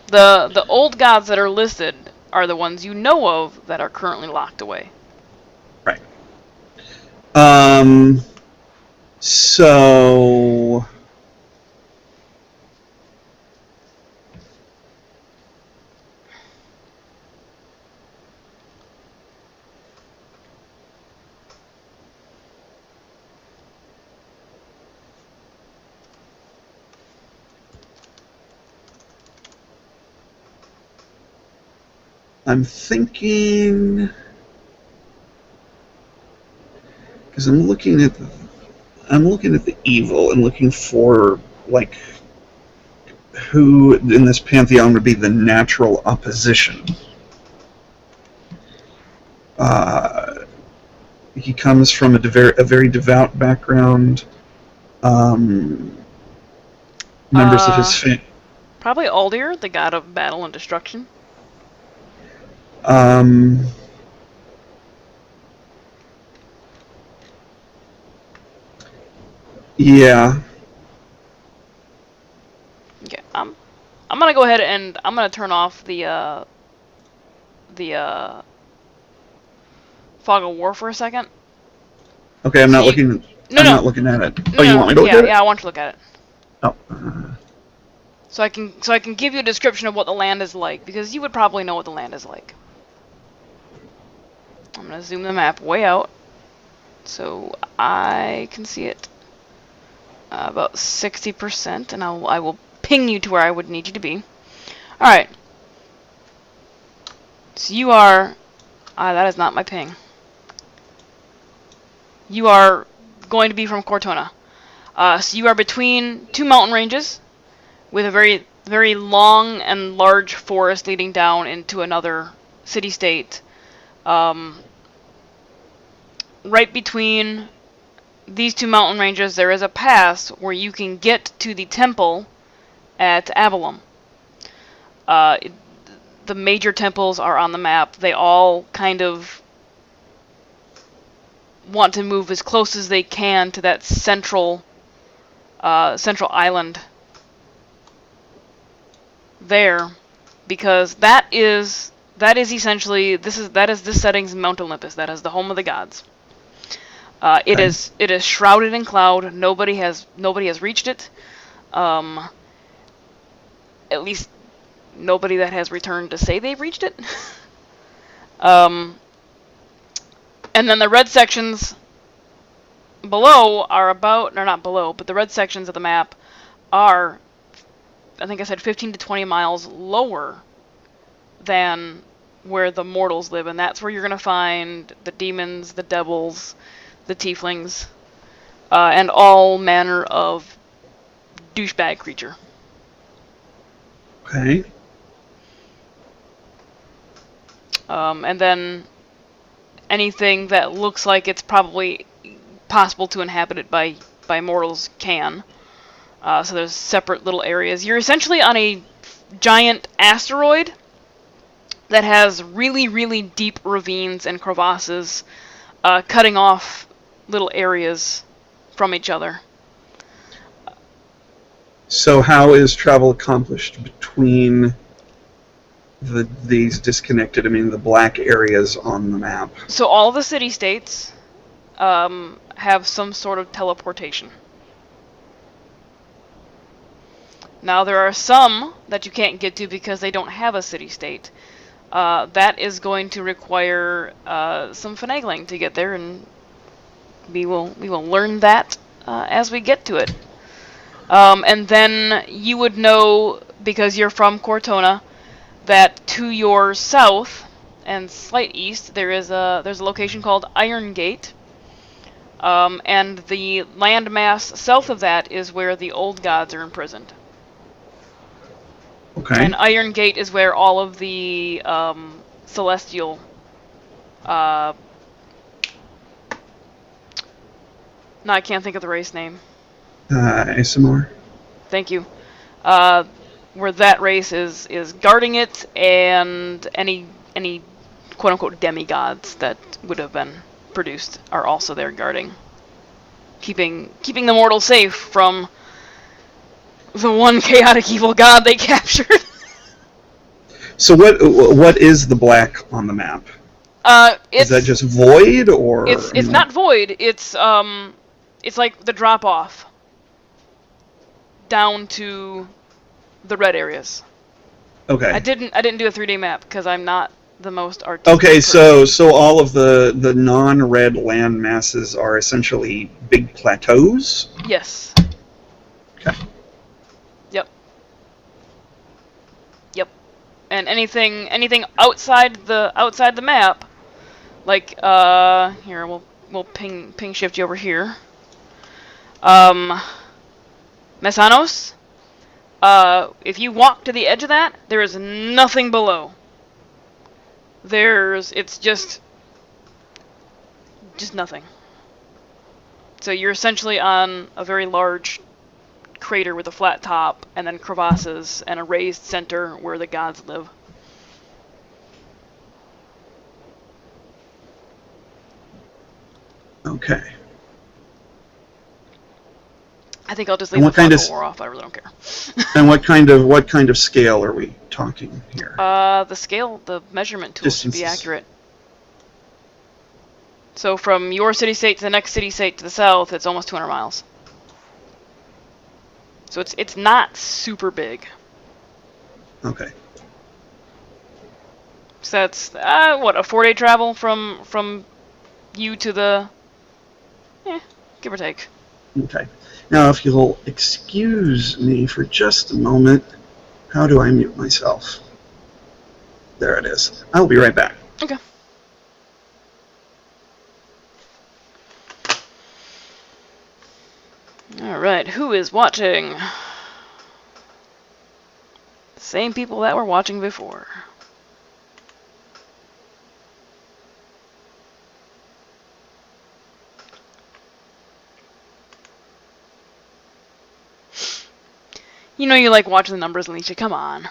The old gods that are listed are the ones you know of that are currently locked away. Right. So I'm thinking, because I'm looking at the evil and looking for like who in this pantheon would be the natural opposition. He comes from a very devout background. Members of his family. Probably Aldir, the god of battle and destruction. Yeah. Okay, I'm gonna go ahead and I'm gonna turn off the fog of war for a second. Okay, I'm not looking. No, I'm not looking at it. No, you want me to look at it? Yeah, I want to look at it. Oh. So I can give you a description of what the land is like, because you would probably know what the land is like. I'm gonna zoom the map way out so I can see it. About 60%, and I will ping you to where I would need you to be. All right. So you are. That is not my ping. You are going to be from Cortona. So you are between two mountain ranges, with a very long and large forest leading down into another city-state. Right between these two mountain ranges, there is a pass where you can get to the temple at Avalon. The major temples are on the map. They all kind of want to move as close as they can to that central island there, because that is essentially this setting's Mount Olympus. That is the home of the gods. It is shrouded in cloud. Nobody has reached it. At least nobody that has returned to say they've reached it. And then the red sections below are about, or not below, but the red sections of the map are, I think I said 15 to 20 miles lower than where the mortals live, and that's where you're going to find the demons, the devils, the tieflings, and all manner of douchebag creature. Okay. And then anything that looks like it's probably possible to inhabit it by mortals can. So there's separate little areas. You're essentially on a giant asteroid that has really, really deep ravines and crevasses, cutting off little areas from each other. So how is travel accomplished between these disconnected, the black areas on the map? So all the city-states have some sort of teleportation. Now there are some that you can't get to because they don't have a city-state. That is going to require some finagling to get there, and we will learn that as we get to it. And then you would know, because you're from Cortona, that to your south and slight east there's a location called Iron Gate, and the landmass south of that is where the old gods are imprisoned. Okay. And Iron Gate is where all of the celestial no, I can't think of the race name. ASMR. Thank you. Where that race is guarding it, and any quote unquote demigods that would have been produced are also there guarding, keeping the mortals safe from the one chaotic evil god they captured. So what is the black on the map? Is that It's just void, or it's not void. It's like the drop off down to the red areas. Okay. I didn't do a 3D map because I'm not the most artistic. Okay, person. so all of the non-red land masses are essentially big plateaus. Yes. Okay. Yep. Yep. And anything outside the map, like here we'll ping shift you over here. Mesanos. If you walk to the edge of that, there is nothing below. It's just nothing. So you're essentially on a very large crater with a flat top, and then crevasses and a raised center where the gods live. Okay. I think I'll just leave the fog of war off. I really don't care. And what kind of scale are we talking here? The measurement tool should be accurate. So from your city-state to the next city-state to the south, it's almost 200 miles. So it's not super big. Okay. So that's a 4-day travel from you to the, give or take. Okay. Now, if you'll excuse me for just a moment, how do I mute myself? There it is. I'll be right back. Okay. Alright, who is watching? The same people that were watching before. You know you like watching the numbers, Alicia. Come on.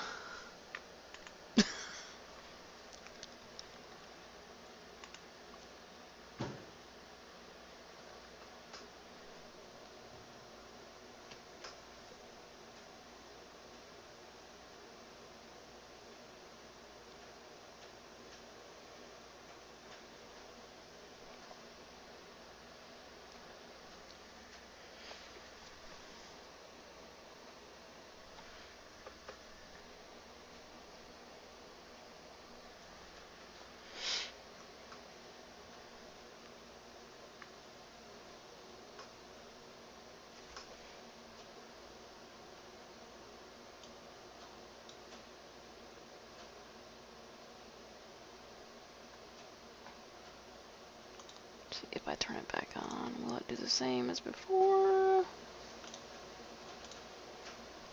See if I turn it back on, will it do the same as before?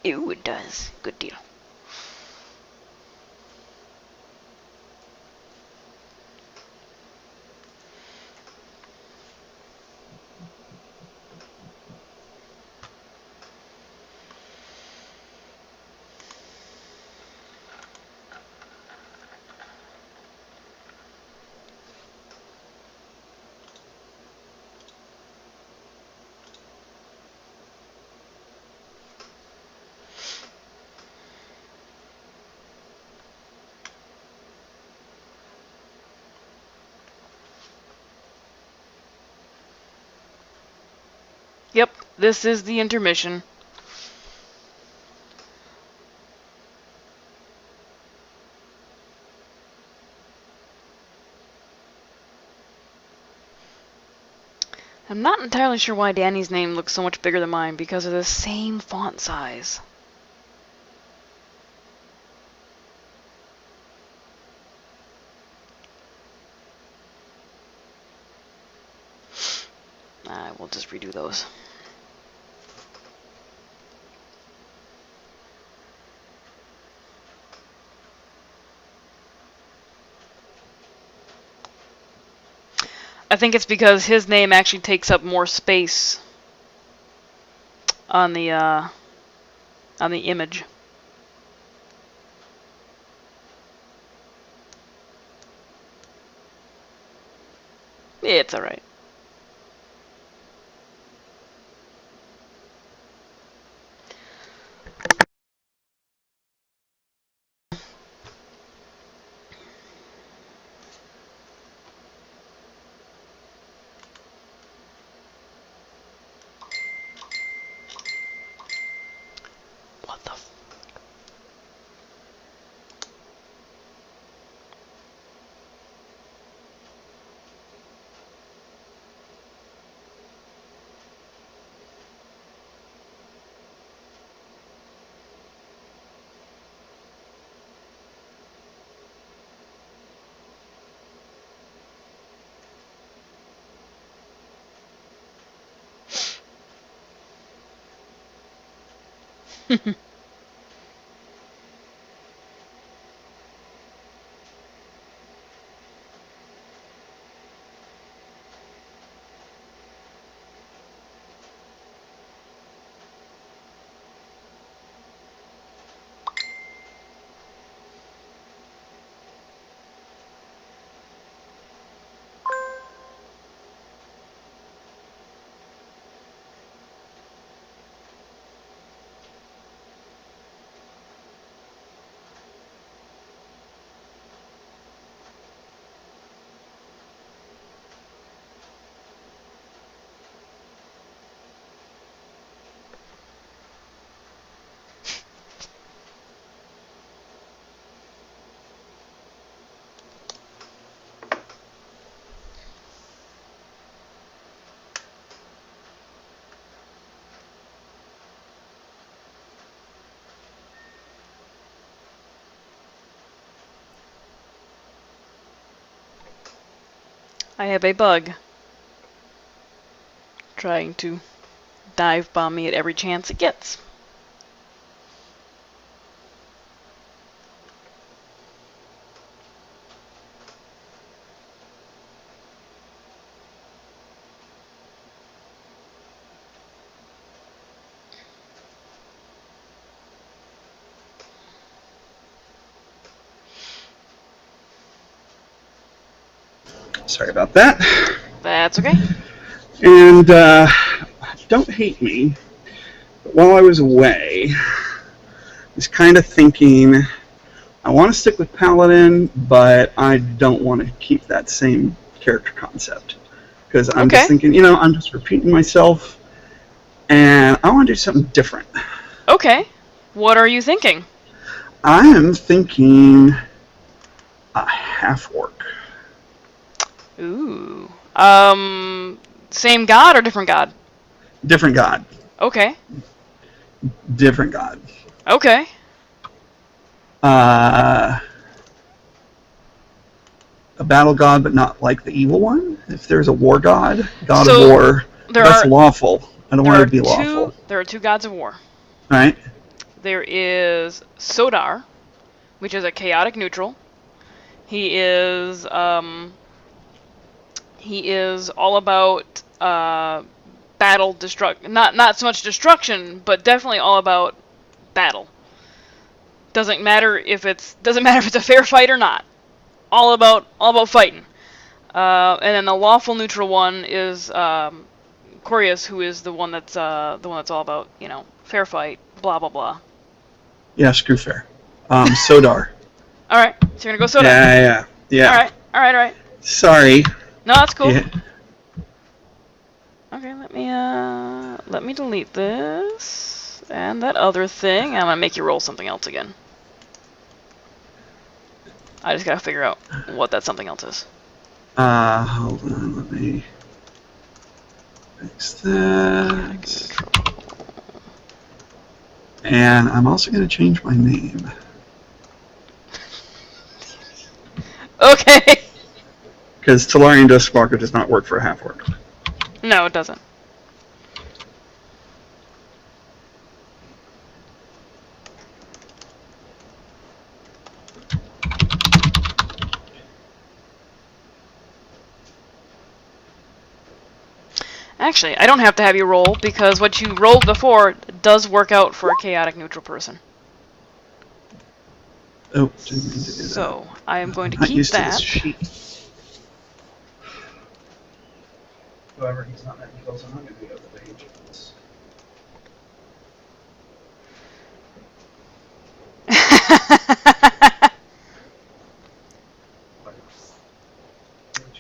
Ew, it does. Good deal. Yep, this is the intermission. I'm not entirely sure why Danny's name looks so much bigger than mine, because of the same font size. We'll just redo those. I think it's because his name actually takes up more space on the image. It's alright. I have a bug trying to dive bomb me at every chance it gets. Sorry about that. That's okay. And don't hate me, but while I was away, I was kind of thinking I want to stick with Paladin, but I don't want to keep that same character concept. Because I'm just thinking, I'm just repeating myself, and I want to do something different. Okay. What are you thinking? I am thinking a half-orc. Ooh. Same god or different god? Different god. Okay. Different god. Okay. A battle god, but not like the evil one. If there's a war god, god of war, that's lawful. I don't want it to be lawful. There are two gods of war. Right? There is Sodar, which is a chaotic neutral. He is all about battle not so much destruction, but definitely all about battle. Doesn't matter if it's a fair fight or not. All about fighting. And then the lawful neutral one is Corius, who is the one that's all about fair fight, blah blah blah. Yeah, screw fair. Sodar. All right, so you're gonna go Sodar. Yeah. All right. Sorry. No, that's cool. Yeah. Okay, let me delete this and that other thing. I'm gonna make you roll something else again. I just gotta figure out what that something else is. Hold on, let me fix that. And I'm also going to change my name. Okay. Because Talarian Duskmarker does not work for a half-orc. No, it doesn't. Actually, I don't have to have you roll, because what you rolled before does work out for a chaotic neutral person. Oh, didn't mean to do that. So, I am going to I'm keep used that. To this sheet. However, he's not letting me go, so I'm going to go to the page.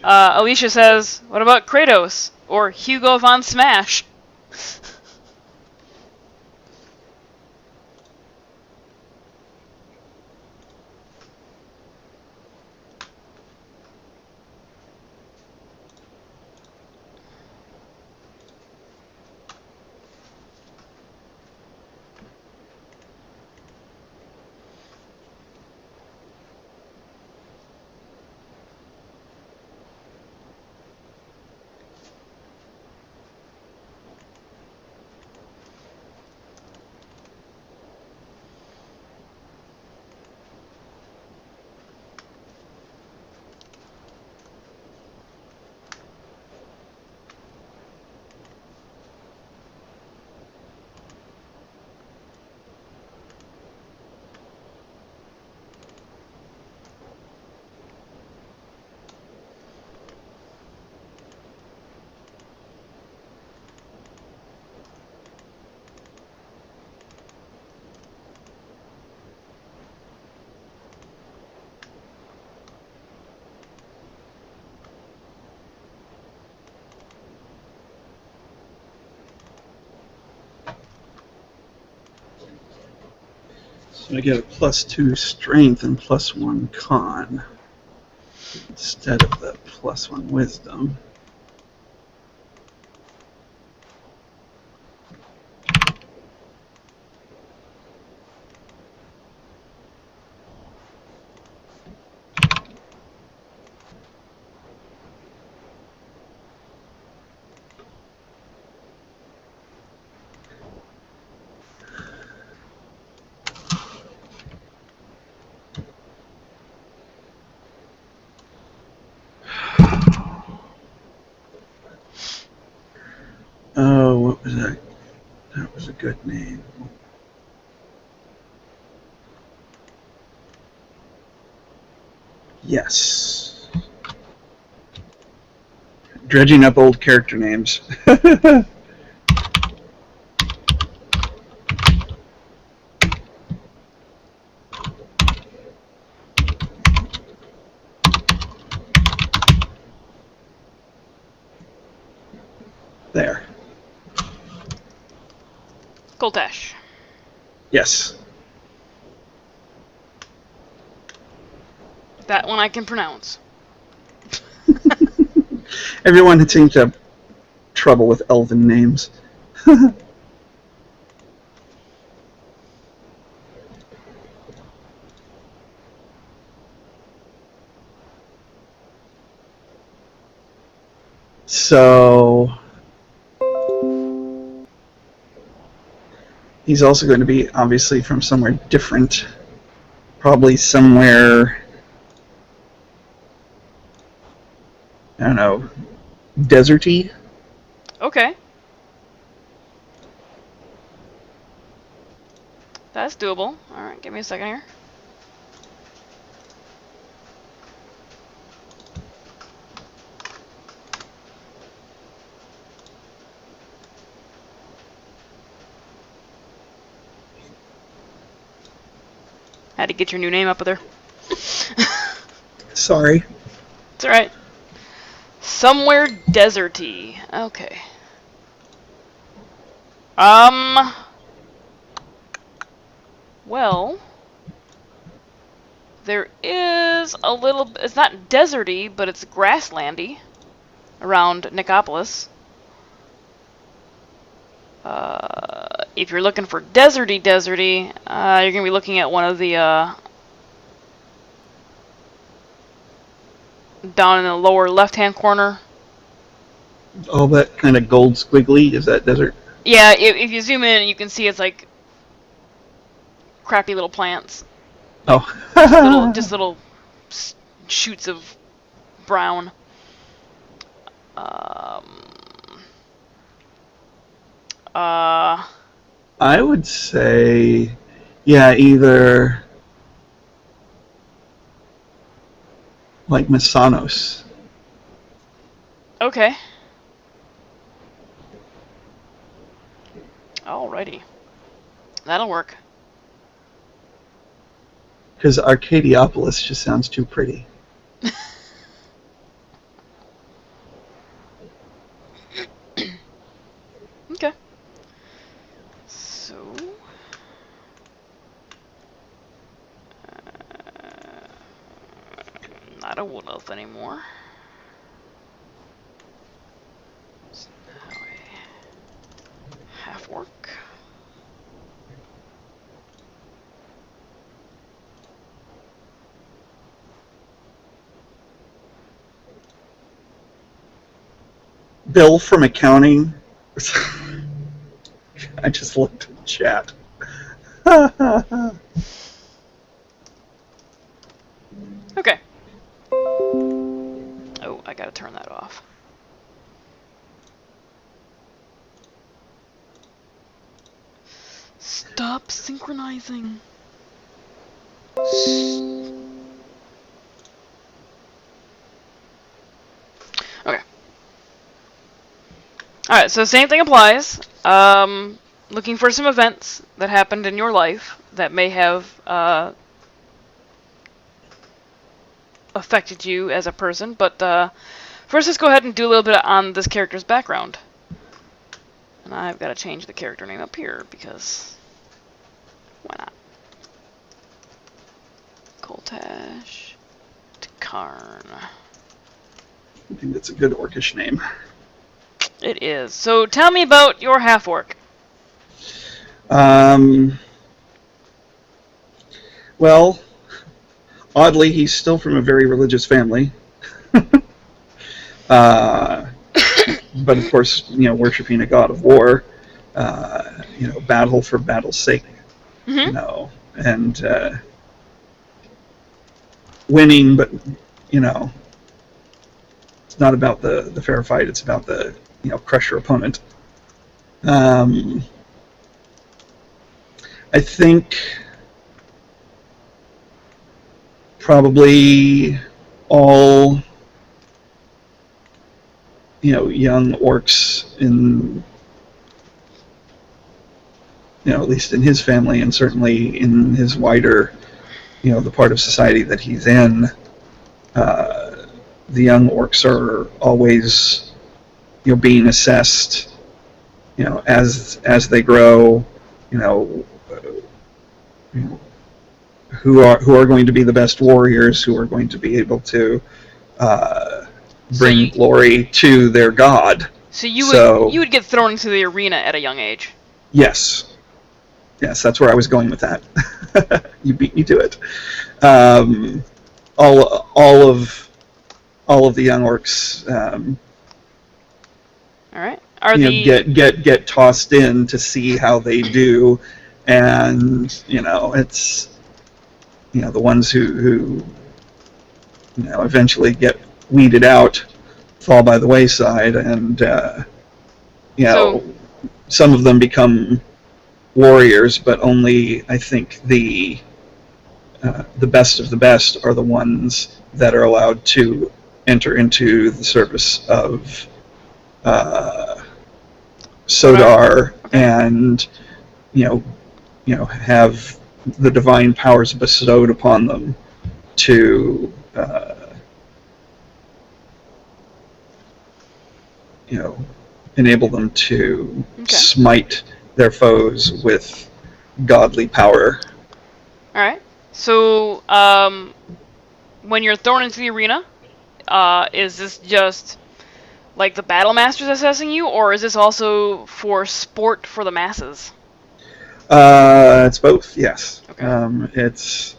Alicia says, what about Kratos? Or Hugo von Smash? So I get a +2 strength and +1 con instead of the +1 wisdom. Oh, what was that? That was a good name. Yes. Dredging up old character names. There. Koltash. Yes. That one I can pronounce. Everyone seems to have trouble with elven names. So he's also going to be obviously from somewhere different. Probably somewhere, I don't know, deserty. Okay. That's doable. Alright, give me a second here. Had to get your new name up there. Sorry. It's alright. Somewhere deserty. Okay. Well, there is a little. It's not deserty, but it's grasslandy around Nicopolis. If you're looking for deserty, you're gonna be looking at one of the down in the lower left-hand corner. All that kind of gold squiggly, is that desert? Yeah, if you zoom in, you can see it's like crappy little plants. Oh. Just little shoots of brown. I would say, yeah, either like Misanos. Okay. Alrighty. That'll work. Because Arcadiopolis just sounds too pretty. Okay. So... not a wood elf anymore. So now a half orc. Bill from accounting. I just looked at the chat. Okay. Oh, I gotta turn that off. Stop synchronizing. Okay. Alright, so same thing applies. Looking for some events that happened in your life that may have affected you as a person, but first let's go ahead and do a little bit on this character's background. And I've got to change the character name up here because why not? Koltash Karn. I think that's a good orcish name. It is. So tell me about your half-orc. Well, oddly, he's still from a very religious family. But of course, worshiping a god of war, battle for battle's sake, and winning, but, it's not about the fair fight, it's about the, crush your opponent. I think probably all young orcs in at least in his family and certainly in his wider the part of society that he's in, the young orcs are always being assessed as they grow, who are going to be the best warriors, who are going to be able to bring glory to their god. So you would get thrown into the arena at a young age. Yes, that's where I was going with that. You beat me to it. All of the young orcs. All right. Get tossed in to see how they do, and it's the ones who eventually get weeded out, fall by the wayside, and some of them become warriors, but only I think the best of the best are the ones that are allowed to enter into the service of Sodar, and have the divine powers bestowed upon them to enable them to smite their foes with godly power. All right. So when you're thrown into the arena, is this just like the battle masters assessing you, or is this also for sport for the masses? It's both, yes. Okay. It's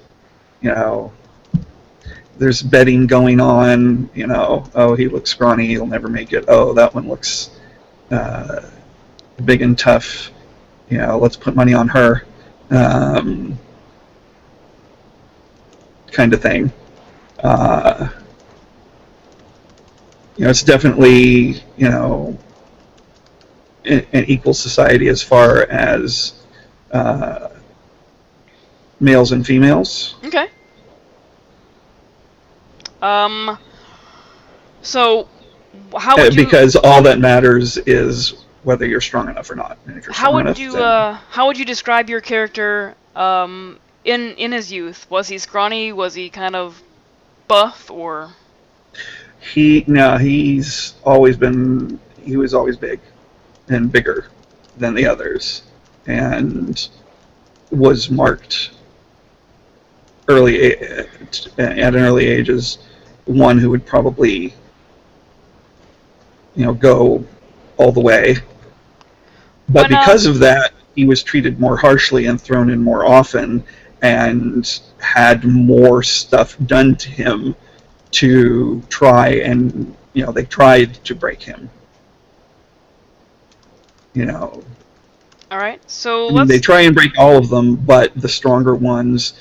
there's betting going on. Oh, he looks scrawny, he'll never make it. Oh, that one looks big and tough. Let's put money on her. Kind of thing. It's definitely an equal society as far as males and females. Okay. So how would you? Because all that matters is whether you're strong enough or not. And if you're strong enough, how would you describe your character in his youth? Was he scrawny? Was he kind of buff, or? He was always big and bigger than the others, and was marked at an early age as one who would probably go all the way. But because of that, he was treated more harshly and thrown in more often, and had more stuff done to him to try and they tried to break him. All right, so they try and break all of them, but the stronger ones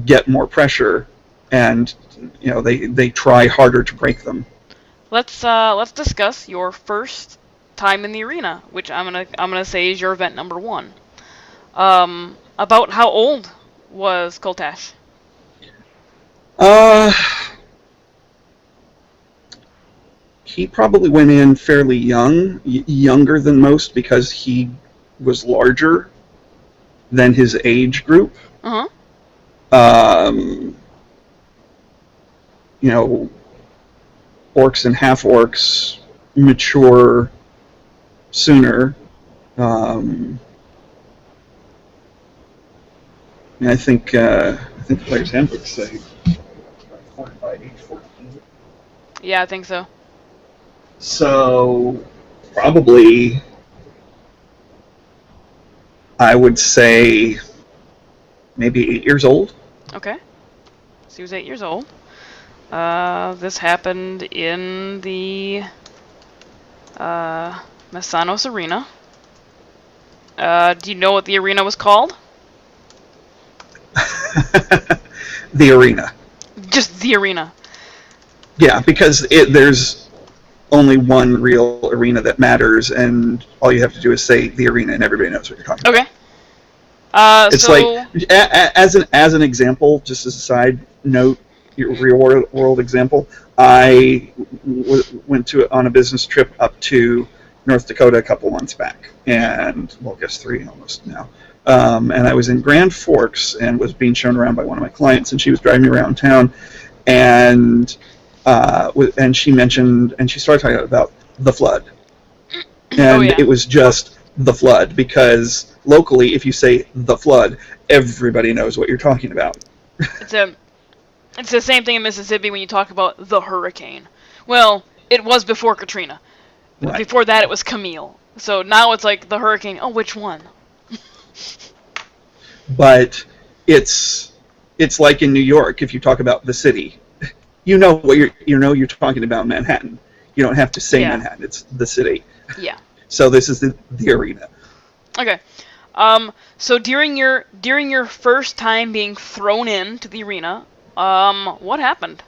get more pressure, and they try harder to break them. Let's discuss your first time in the arena, which I'm gonna say is your event number 1. About how old was Koltash? He probably went in fairly young, younger than most, because he was larger than his age group. Uh-huh. Orcs and half-orcs mature sooner. And I think the player's handbooks say by age 14. Yeah, I think so. So probably I would say maybe 8 years old. Okay. So he was 8 years old. This happened in the Massanos Arena. Do you know what the arena was called? The arena. Just the arena. Yeah, because there's only one real arena that matters, and all you have to do is say the arena, and everybody knows what you're talking about. Okay. It's like as an example, just as a side note, your real world example. I went on a business trip up to North Dakota a couple months back, and well, I guess 3 almost now. And I was in Grand Forks and was being shown around by one of my clients, and she was driving me around town, and she mentioned, and she started talking about the flood, Oh and yeah. it was just the flood, because locally, if you say the flood, everybody knows what you're talking about. It's the same thing in Mississippi when you talk about the hurricane. Well, it was before Katrina. Right. Before that, it was Camille. So now it's like the hurricane. Oh, which one? But it's like in New York, if you talk about the city, you know what you're talking about Manhattan. You don't have to say Yeah. Manhattan. It's the city. Yeah. So this is the arena. Okay. So during your first time being thrown into the arena, what happened?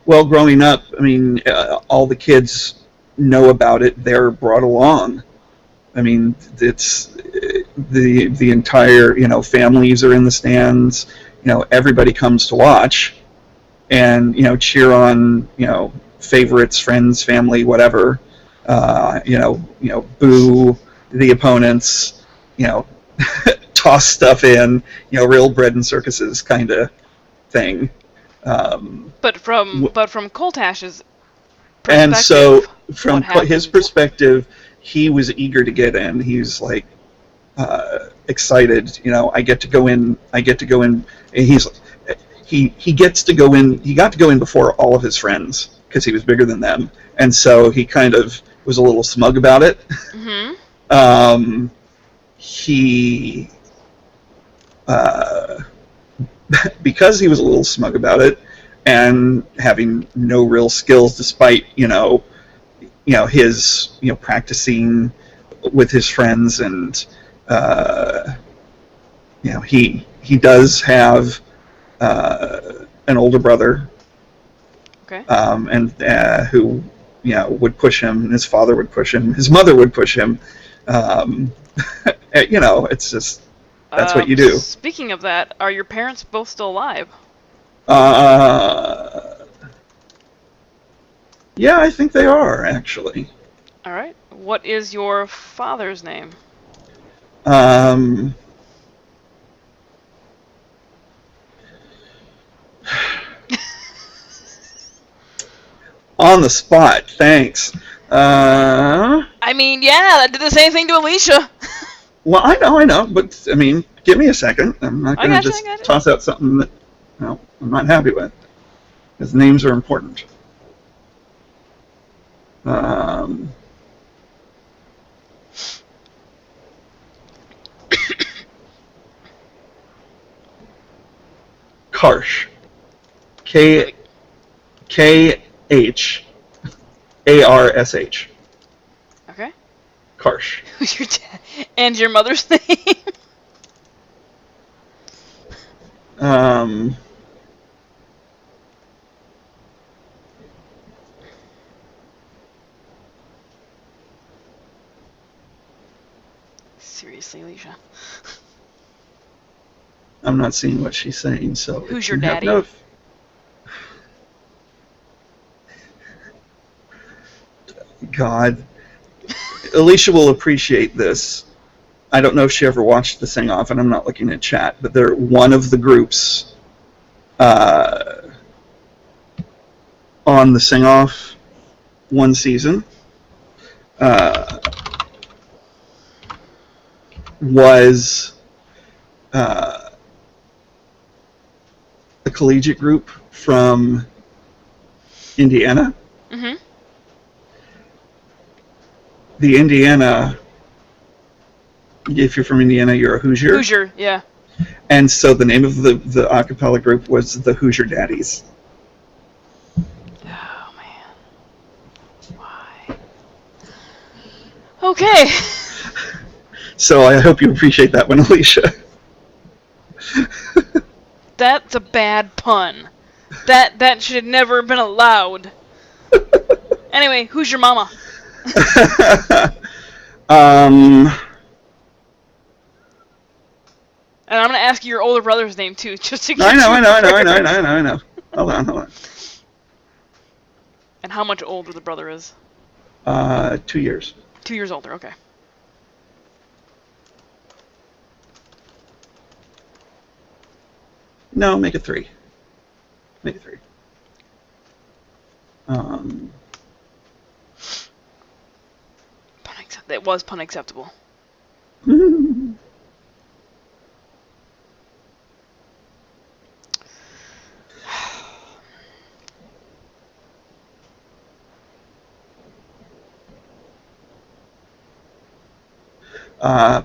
Well, growing up, I mean, all the kids know about it. They're brought along. I mean, it's the entire, families are in the stands. Everybody comes to watch and, cheer on, favorites, friends, family, whatever. Boo the opponents, you know, toss stuff in, real bread and circuses kind of thing. But from Coltash's And perspective, so, what from his happened? perspective, he was eager to get in. He's like excited. I get to go in. I get to go in. And he gets to go in. He got to go in before all of his friends because he was bigger than them, and so he kind of was a little smug about it. Mm-hmm. He uh, because he was a little smug about it and having no real skills, despite his practicing with his friends, and he does have an older brother, Okay. and who would push him, and his father would push him, his mother would push him. It's just that's what you do. Speaking of that, are your parents both still alive? Yeah, I think they are actually. All right. What is your father's name? Um, on the spot, thanks. I mean, yeah, I did the same thing to Alicia. Well, I know, but I mean, give me a second. I'm not I going to gotcha, just I gotcha. toss out something that I'm not happy with, because names are important. Karsh. Kharsh. Okay. Karsh. Who's your dad? And your mother's name? Um, Seriously, Alicia. I'm not seeing what she's saying, so Who's if your you have daddy? God. Alicia will appreciate this. I don't know if she ever watched the Sing Off, and I'm not looking at chat, but they're one of the groups on the Sing Off one season. was uh, a collegiate group from Indiana. Mm-hmm. The Indiana, if you're from Indiana, you're a Hoosier. Hoosier, yeah. And so the name of the a cappella group was the Hoosier Daddies. Oh, man. Why? Okay. So I hope you appreciate that one, Alicia. That's a bad pun. That should have never been allowed. Anyway, who's your mama? um, And I'm gonna ask you your older brother's name too, just to get I know. Hold on. And how much older the brother is? 2 years. 2 years older, okay. No, make it 3. Make it 3. It was pun acceptable.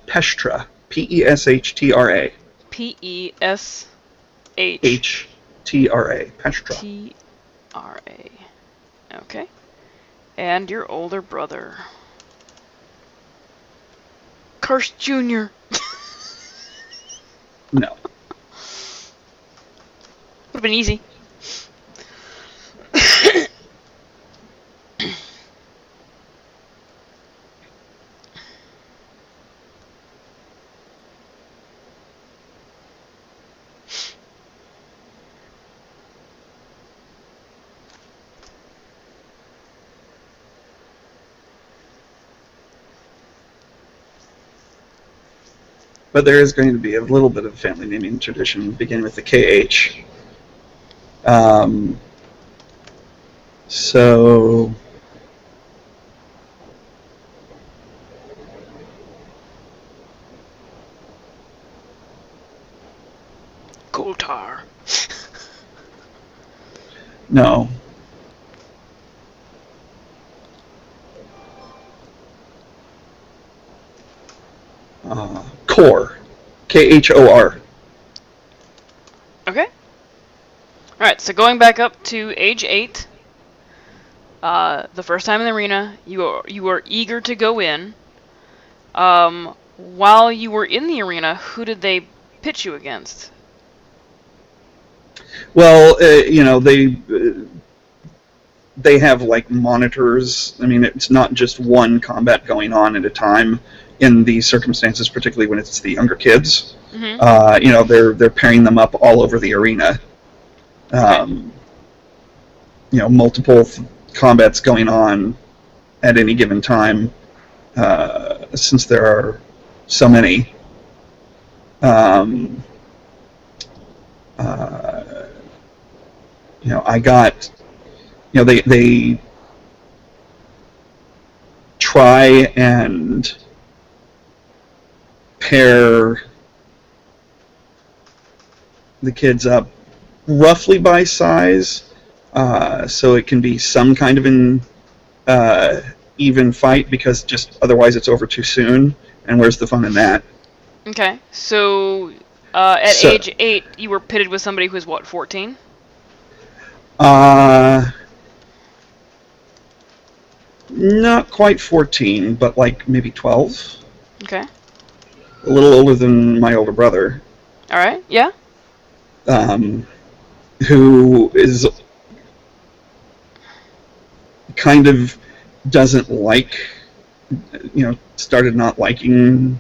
Pestra. P-E-S-H-T-R-A. P-E-S-H... H-T-R-A. Pestra. T-R-A. Okay. And your older brother. Karst Jr. No. Would've been easy. But there is going to be a little bit of family naming tradition, beginning with the KH. So... Goltar. No. Khor. K-H-O-R. Okay. Alright, so going back up to age 8, the first time in the arena, you were eager to go in. While you were in the arena, who did they pitch you against? Well, they have like monitors. I mean, it's not just one combat going on at a time in these circumstances, particularly when it's the younger kids. Mm-hmm. They're pairing them up all over the arena. Okay. Multiple combats going on at any given time, since there are so many. I got, they try and pair the kids up roughly by size, so it can be some kind of an even fight, because just otherwise it's over too soon, and where's the fun in that? Okay, so at age 8, you were pitted with somebody who was what, 14? Not quite 14, but like maybe 12. Okay. A little older than my older brother. Alright, yeah. Who is kind of doesn't like, started not liking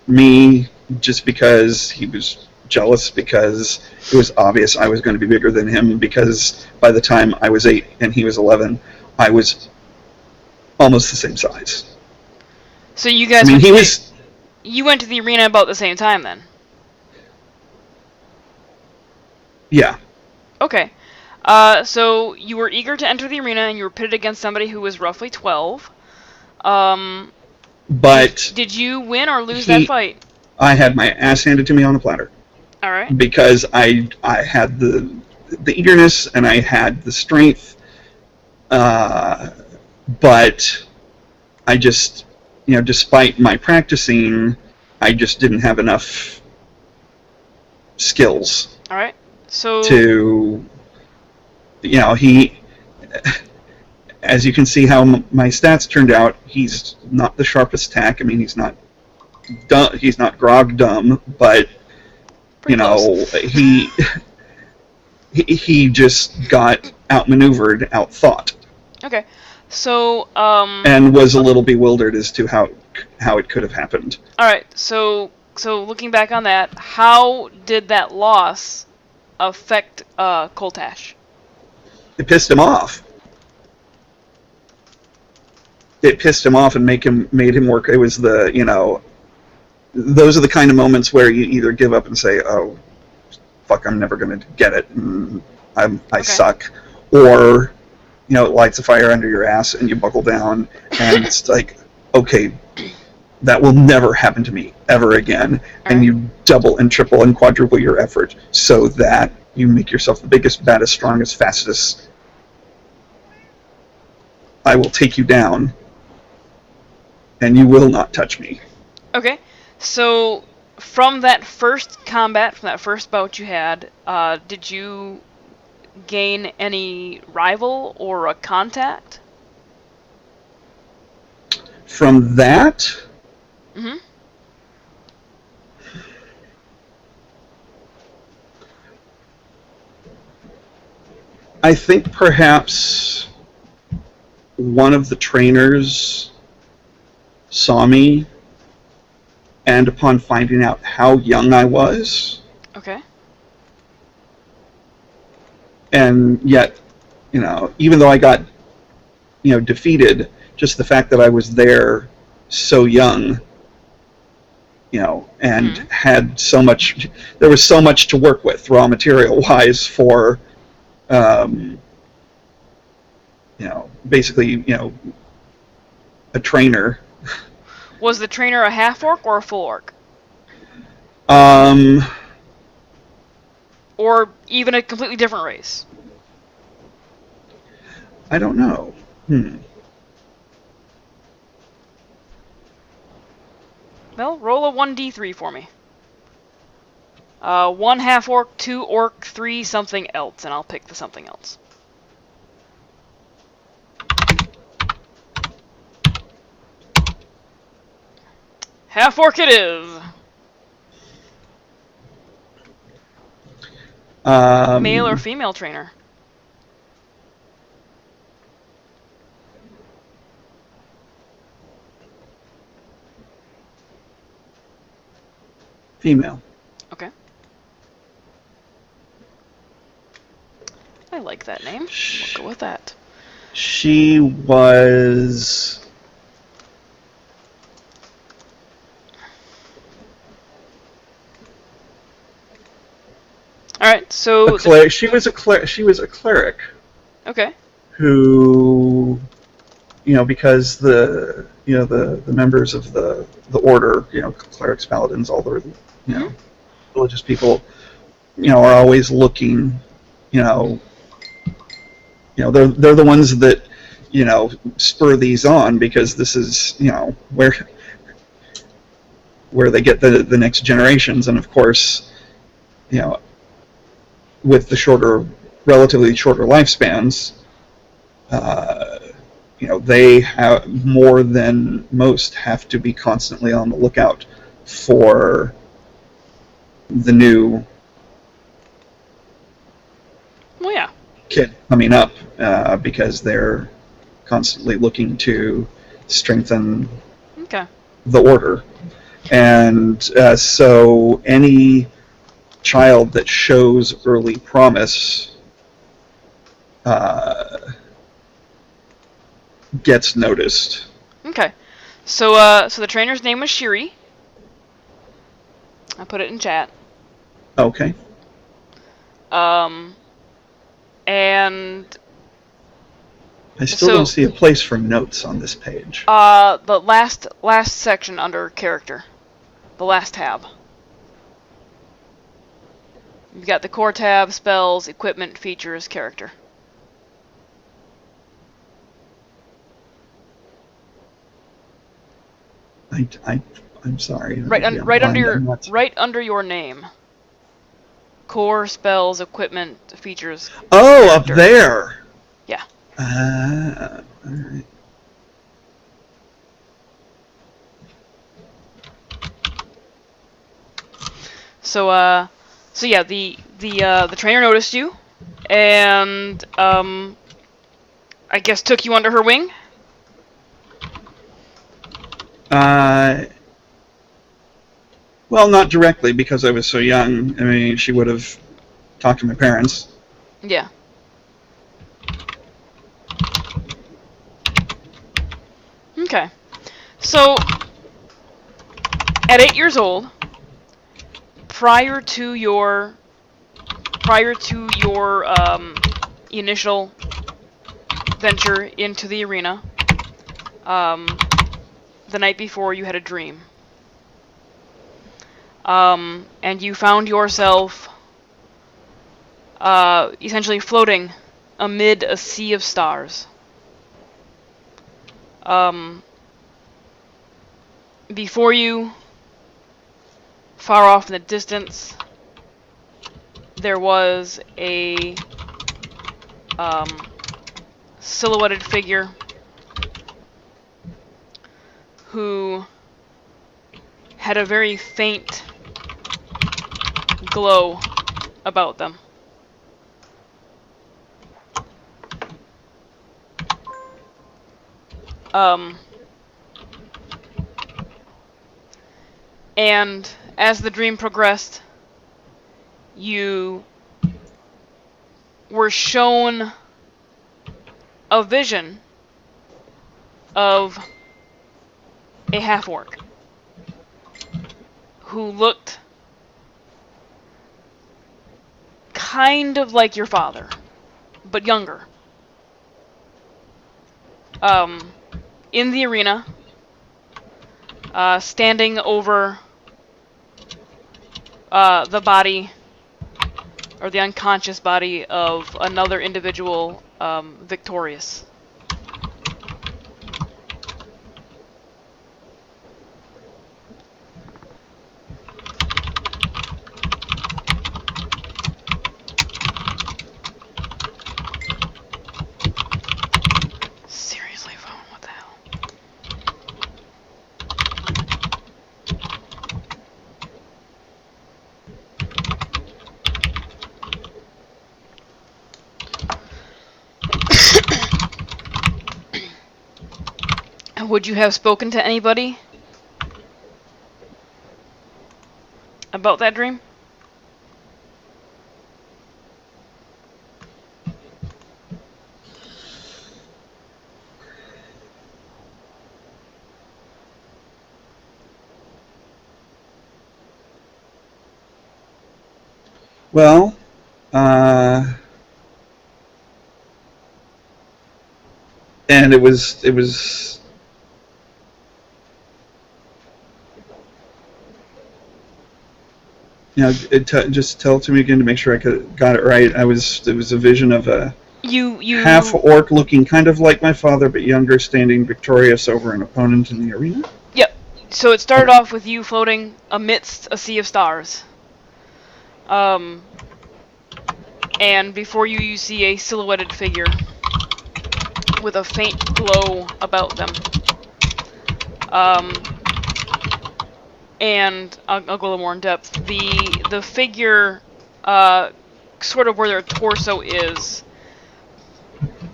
me just because he was jealous, because it was obvious I was going to be bigger than him, because by the time I was 8 and he was 11, I was almost the same size. So you guys you went to the arena about the same time then? Yeah. Okay. So you were eager to enter the arena and you were pitted against somebody who was roughly 12. But Did you win or lose that fight? I had my ass handed to me on a platter. All right. Because I had the eagerness and I had the strength, but I just, despite my practicing, I just didn't have enough skills. All right. So to, he, as you can see how my stats turned out, he's not the sharpest tack. I mean, he's not dumb, he's not grog dumb, but he he just got outmaneuvered, outthought. Okay. So and was a little bewildered as to how it could have happened. All right. So looking back on that, how did that loss affect Koltash? It pissed him off. It pissed him off and made him work. It was those are the kind of moments where you either give up and say, "Oh, fuck, I'm never going to get it, and I suck," or it lights a fire under your ass and you buckle down, and it's like, okay, that will never happen to me ever again, and you double and triple and quadruple your effort so that you make yourself the biggest, baddest, strongest, fastest. I will take you down, and you will not touch me. Okay. So, from that first combat, from that first bout you had, did you gain any rival or a contact? From that? Mm-hmm. I think perhaps one of the trainers saw me, and upon finding out how young I was, okay, and yet, even though I got, defeated, just the fact that I was there so young, and had so much, there was so much to work with, raw material-wise, for, basically, a trainer. Was the trainer a half-orc or a full-orc? Or even a completely different race? I don't know. Well, roll a 1d3 for me. 1 half-orc, 2 orc, 3 something else, and I'll pick the something else. Half-orc it is! Male or female trainer? Female. Okay. I like that name. We'll go with that. She was... All right, so she was a cleric. Okay. Who, because the members of the order, clerics, paladins, all the religious people, are always looking, they're the ones that spur these on, because this is where they get the next generations, and of course, with the relatively shorter lifespans, they have, more than most, have to be constantly on the lookout for the new kid coming up, because they're constantly looking to strengthen the order. And so any child that shows early promise gets noticed. Okay. So the trainer's name was Shiri. I put it in chat. Okay. And I still So, don't see a place for notes on this page. the last section under character, the last tab. You've got the core tab, spells, equipment, features, character. I'm sorry. Right, Maybe I'm right blind. right under your name. Core, spells, equipment, features. Oh, character. Up there. Yeah. All right. So yeah, the trainer noticed you, and I guess took you under her wing. Well, not directly because I was so young. I mean, she would have talked to my parents. Yeah. Okay. So, at 8 years old, prior to your initial venture into the arena, the night before you had a dream. And you found yourself essentially floating amid a sea of stars. Before you, far off in the distance, there was a silhouetted figure who had a very faint glow about them. And as the dream progressed, you were shown a vision of a half-orc who looked kind of like your father, but younger. In the arena, standing over the body, or the unconscious body of another individual, victorious. Seriously, phone, what the hell? Would you have spoken to anybody about that dream? Well, and it was just tell it to me again to make sure I got it right. It was a vision of a half orc looking kind of like my father but younger, standing victorious over an opponent in the arena. Yep. So it started off with you floating amidst a sea of stars. And before you, you see a silhouetted figure with a faint glow about them. And I'll go a little more in depth. The figure, sort of where their torso is,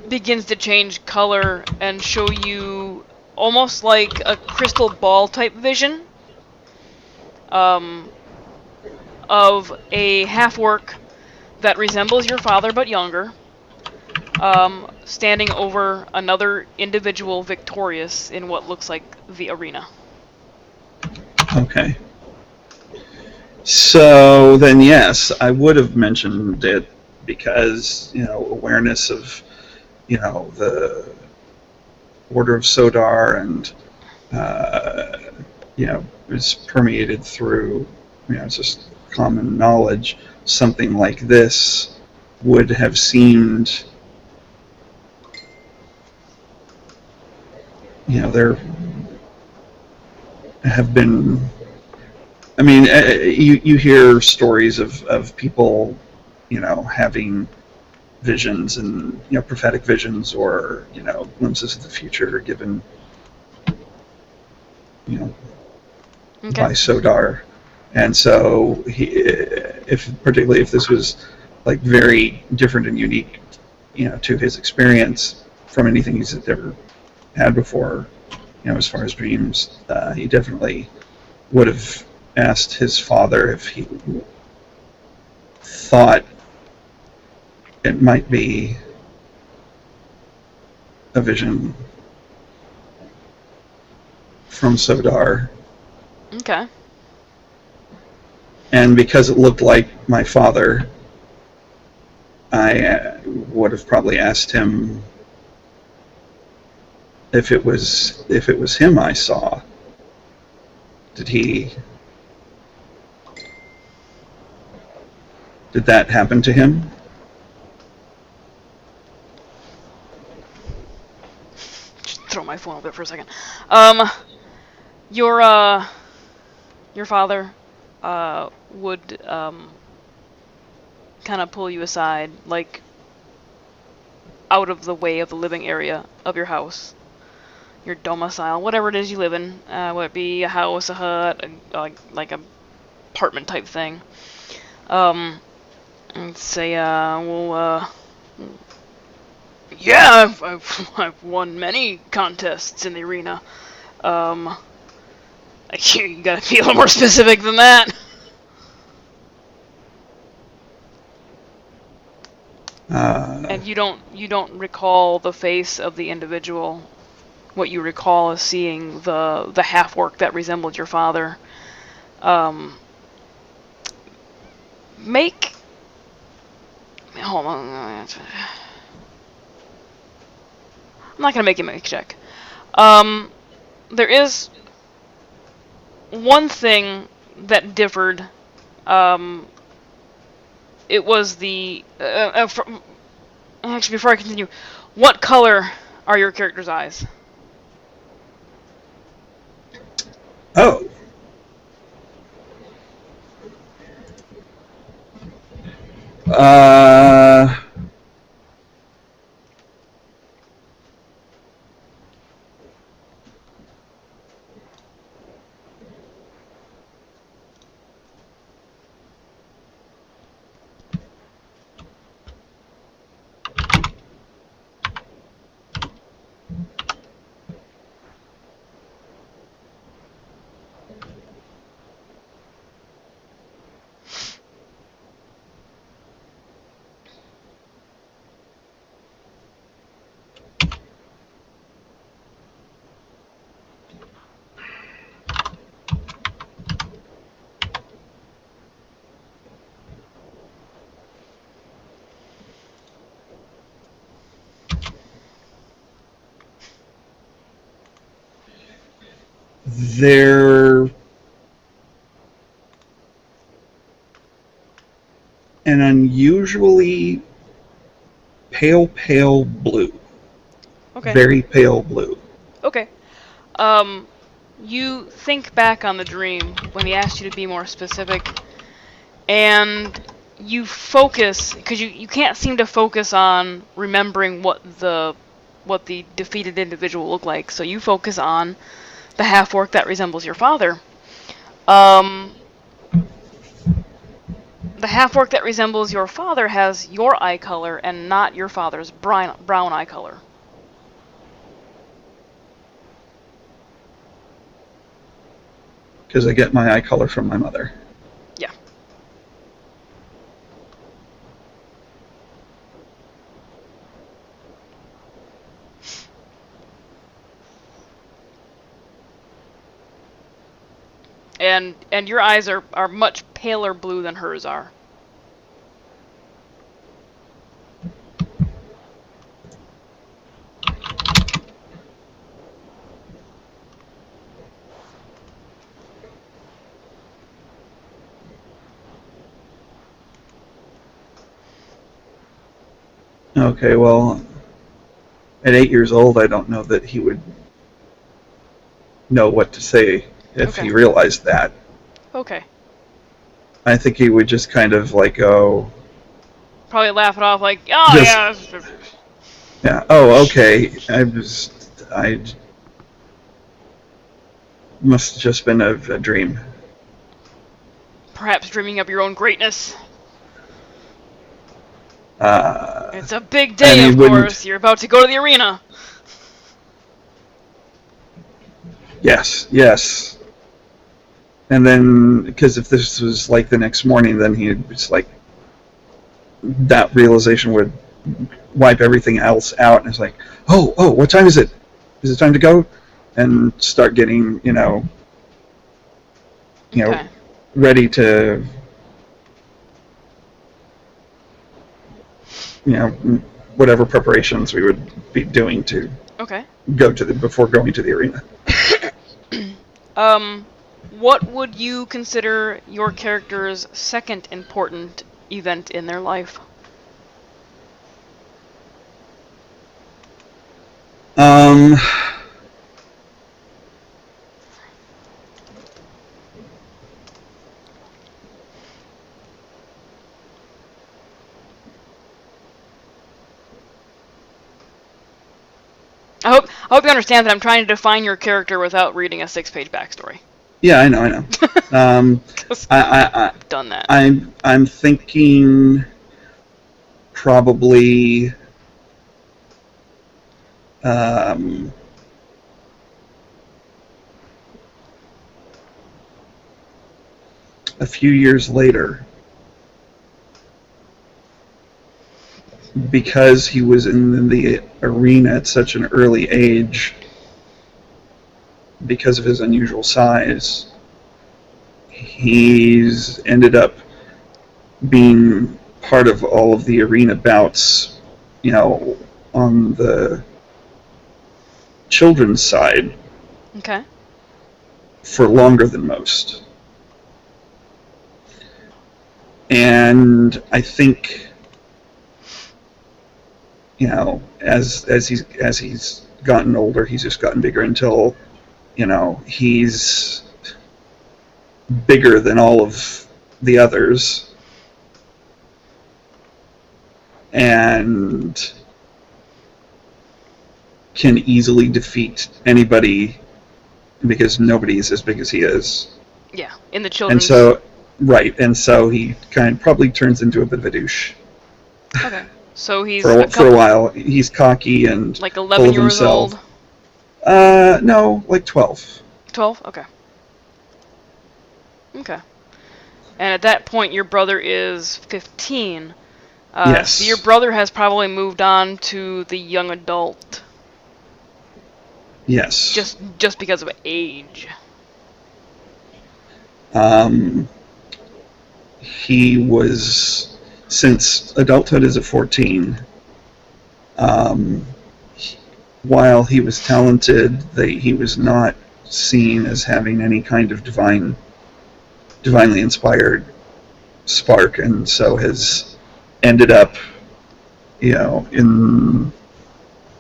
begins to change color and show you almost like a crystal ball type vision of a half-orc that resembles your father but younger, standing over another individual victorious in what looks like the arena. Okay. So then, yes, I would have mentioned it because, awareness of the Order of Sodar, and is permeated through, it's just common knowledge. Something like this would have seemed, there have been. I mean, you hear stories of people, having visions and prophetic visions, or glimpses of the future given, Okay. by Sodar. And so particularly if this was like very different and unique, to his experience from anything he's ever had before, as far as dreams, he definitely would have asked his father if he thought it might be a vision from Sodar. Okay. And because it looked like my father, I would have probably asked him if it was him I saw. Did that happen to him? Just throw my phone over there for a second. Your father would kind of pull you aside, like out of the way of the living area of your house, your domicile, whatever it is you live in, whether it be a house, a hut, like a apartment type thing. And say, well, yeah, I've won many contests in the arena. You gotta be a little more specific than that. And you don't recall the face of the individual. What you recall is seeing the half-orc that resembled your father. Hold on. I'm not gonna make you make a check. There is one thing that differed. It was the actually, before I continue, what color are your character's eyes? Oh. They're an unusually pale blue. Okay. Very pale blue. Okay. You think back on the dream when he asked you to be more specific, and you focus, because you can't seem to focus on remembering what the defeated individual looked like, so you focus on the half-orc that resembles your father. The half-orc that resembles your father has your eye color and not your father's brown eye color. Because I get my eye color from my mother. Yeah. And your eyes are much paler blue than hers are. Okay, well, at 8 years old, I don't know that he would know what to say if Okay. he realized that. Okay. I think he would just kind of like go, Probably laugh it off like, oh just yeah. yeah. Oh, okay. I must have just been a dream. Perhaps dreaming of your own greatness. Uh, It's a big and day, he of wouldn't. course. You're about to go to the arena. Yes, yes. And then, because if this was like the next morning, then he'd just like that realization would wipe everything else out, and it's like, oh, what time is it? Is it time to go? And start getting, Okay. ready to, whatever preparations we would be doing to Okay. go to before going to the arena. What would you consider your character's second important event in their life? Um, I hope you understand that I'm trying to define your character without reading a 6-page backstory. yeah, I know. I've done that. I'm thinking probably um, a few years later, because he was in the arena at such an early age, because of his unusual size, he's ended up being part of all of the arena bouts, on the children's side Okay. for longer than most. And I think, as he's gotten older, he's just gotten bigger until, he's bigger than all of the others, and can easily defeat anybody because nobody is as big as he is. Yeah, in the And children's. so, right, and so he kind of probably turns into a bit of a douche. Okay. So he's For a while, he's cocky and like full 11 of years himself. old. No, like 12. 12? Okay. Okay. And at that point, your brother is 15. Yes. So your brother has probably moved on to the young adult. Yes. Just because of age. He was, since adulthood is at 14, while he was talented, he was not seen as having any kind of divinely inspired spark, and so has ended up, in,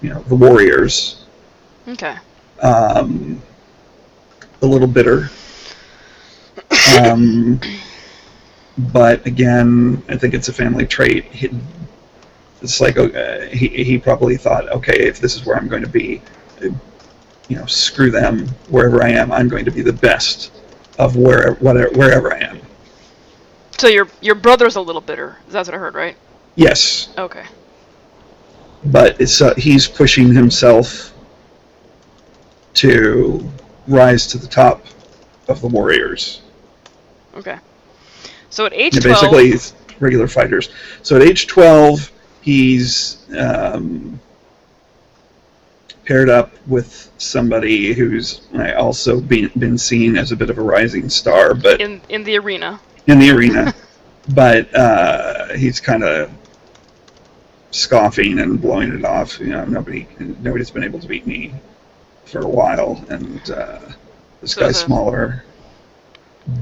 the Warriors. Okay. A little bitter. But again, I think it's a family trait. It's like he probably thought, okay, if this is where I'm going to be, screw them. Wherever I am, I'm going to be the best of wherever I am. So your brother's a little bitter. That's what I heard, right? Yes. Okay. But he's pushing himself to rise to the top of the Warriors. Okay. So at age 12... Basically, it's regular fighters. So at age 12, he's paired up with somebody who's also been seen as a bit of a rising star, but in the arena. In the arena, but he's kind of scoffing and blowing it off. Nobody's been able to beat me for a while, and this So guy's it's smaller.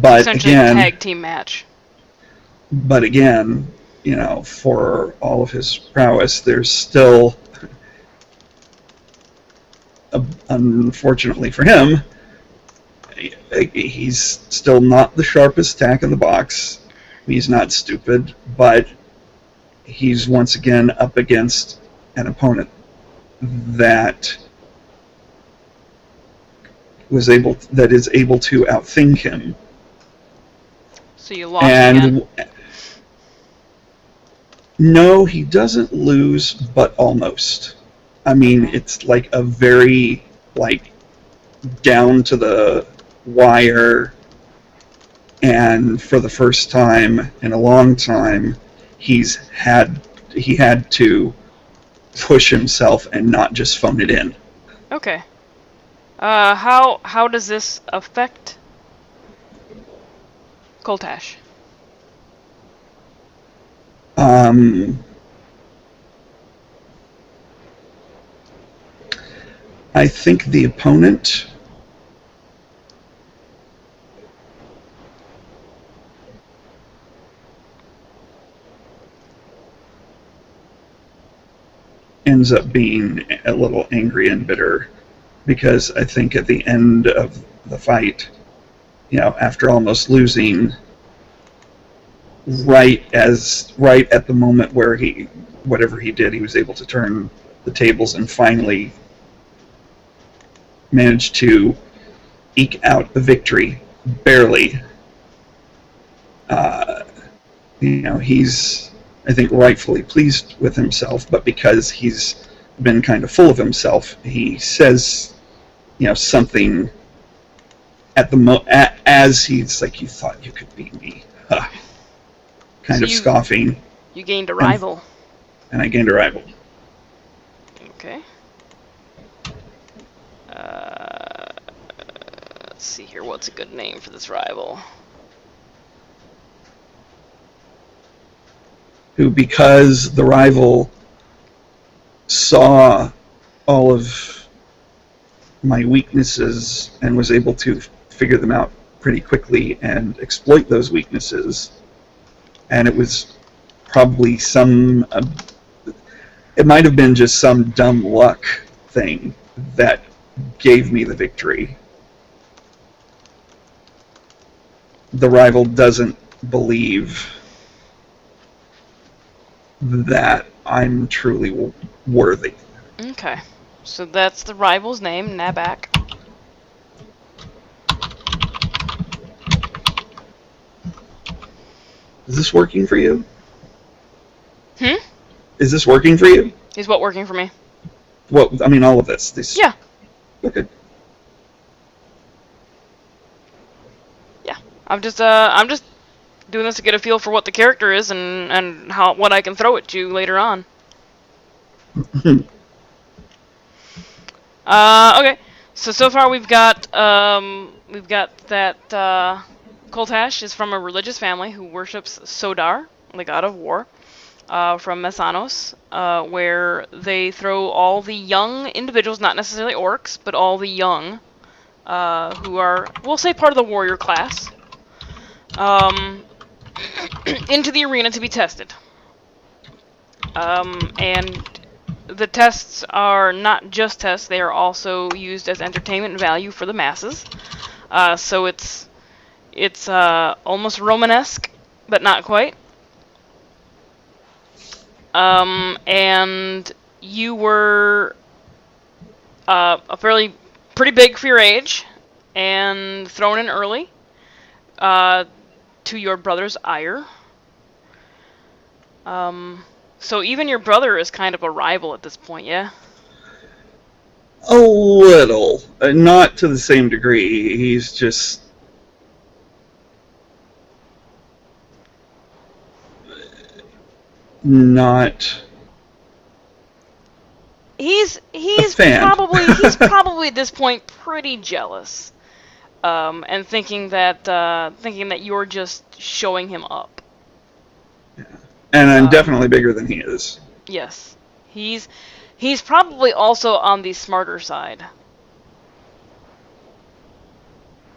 But essentially again, a tag team match. But again, for all of his prowess, there's still, unfortunately for him, he's still not the sharpest tack in the box. He's not stupid, but he's once again up against an opponent that is able to outthink him. So you lost again? No, he doesn't lose, but almost. I mean, it's like a very, down to the wire, and for the first time in a long time, he had to push himself and not just phone it in. Okay. How does this affect Koltash? I think the opponent ends up being a little angry and bitter, because I think at the end of the fight, after almost losing, right at the moment where whatever he did, he was able to turn the tables and finally managed to eke out the victory, barely. He's, I think, rightfully pleased with himself, but because he's been kind of full of himself, he says, something as he's like, "You thought you could beat me," kind of scoffing. You gained a rival. And I gained a rival. Okay. Let's see here. What's a good name for this rival? Who, because the rival saw all of my weaknesses and was able to figure them out pretty quickly and exploit those weaknesses, and it was probably it might have been just some dumb luck thing that gave me the victory. The rival doesn't believe that I'm truly worthy. Okay. So that's the rival's name, Nabak. Is this working for you? Hmm? Is this working for you? Is what working for me? Well, I mean, all of this. Yeah. Okay. Yeah. I'm just doing this to get a feel for what the character is and what I can throw at you later on. Okay. So far we've got that Koltash is from a religious family who worships Sodar, the god of war, from Messanos, where they throw all the young individuals, not necessarily orcs, but all the young, who are, we'll say, part of the warrior class, into the arena to be tested. And the tests are not just tests, they are also used as entertainment value for the masses. So it's almost Romanesque, but not quite. And you were pretty big for your age, and thrown in early to your brother's ire. So even your brother is kind of a rival at this point, yeah? A little. Not to the same degree. He's just... not... He's probably at this point pretty jealous, and thinking that you're just showing him up. Yeah. And I'm definitely bigger than he is. Yes, he's probably also on the smarter side.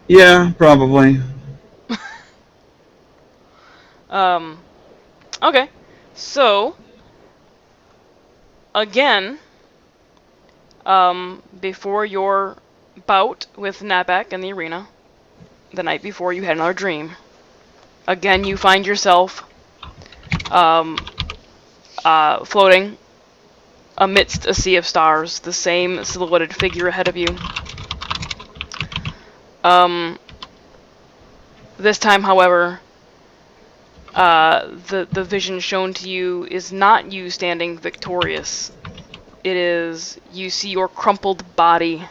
Yeah, probably. Okay. So, again, before your bout with Nabak in the arena, the night before you had another dream. Again, you find yourself floating amidst a sea of stars, the same silhouetted figure ahead of you. This time, however, the vision shown to you is not you standing victorious. It is you see your crumpled body,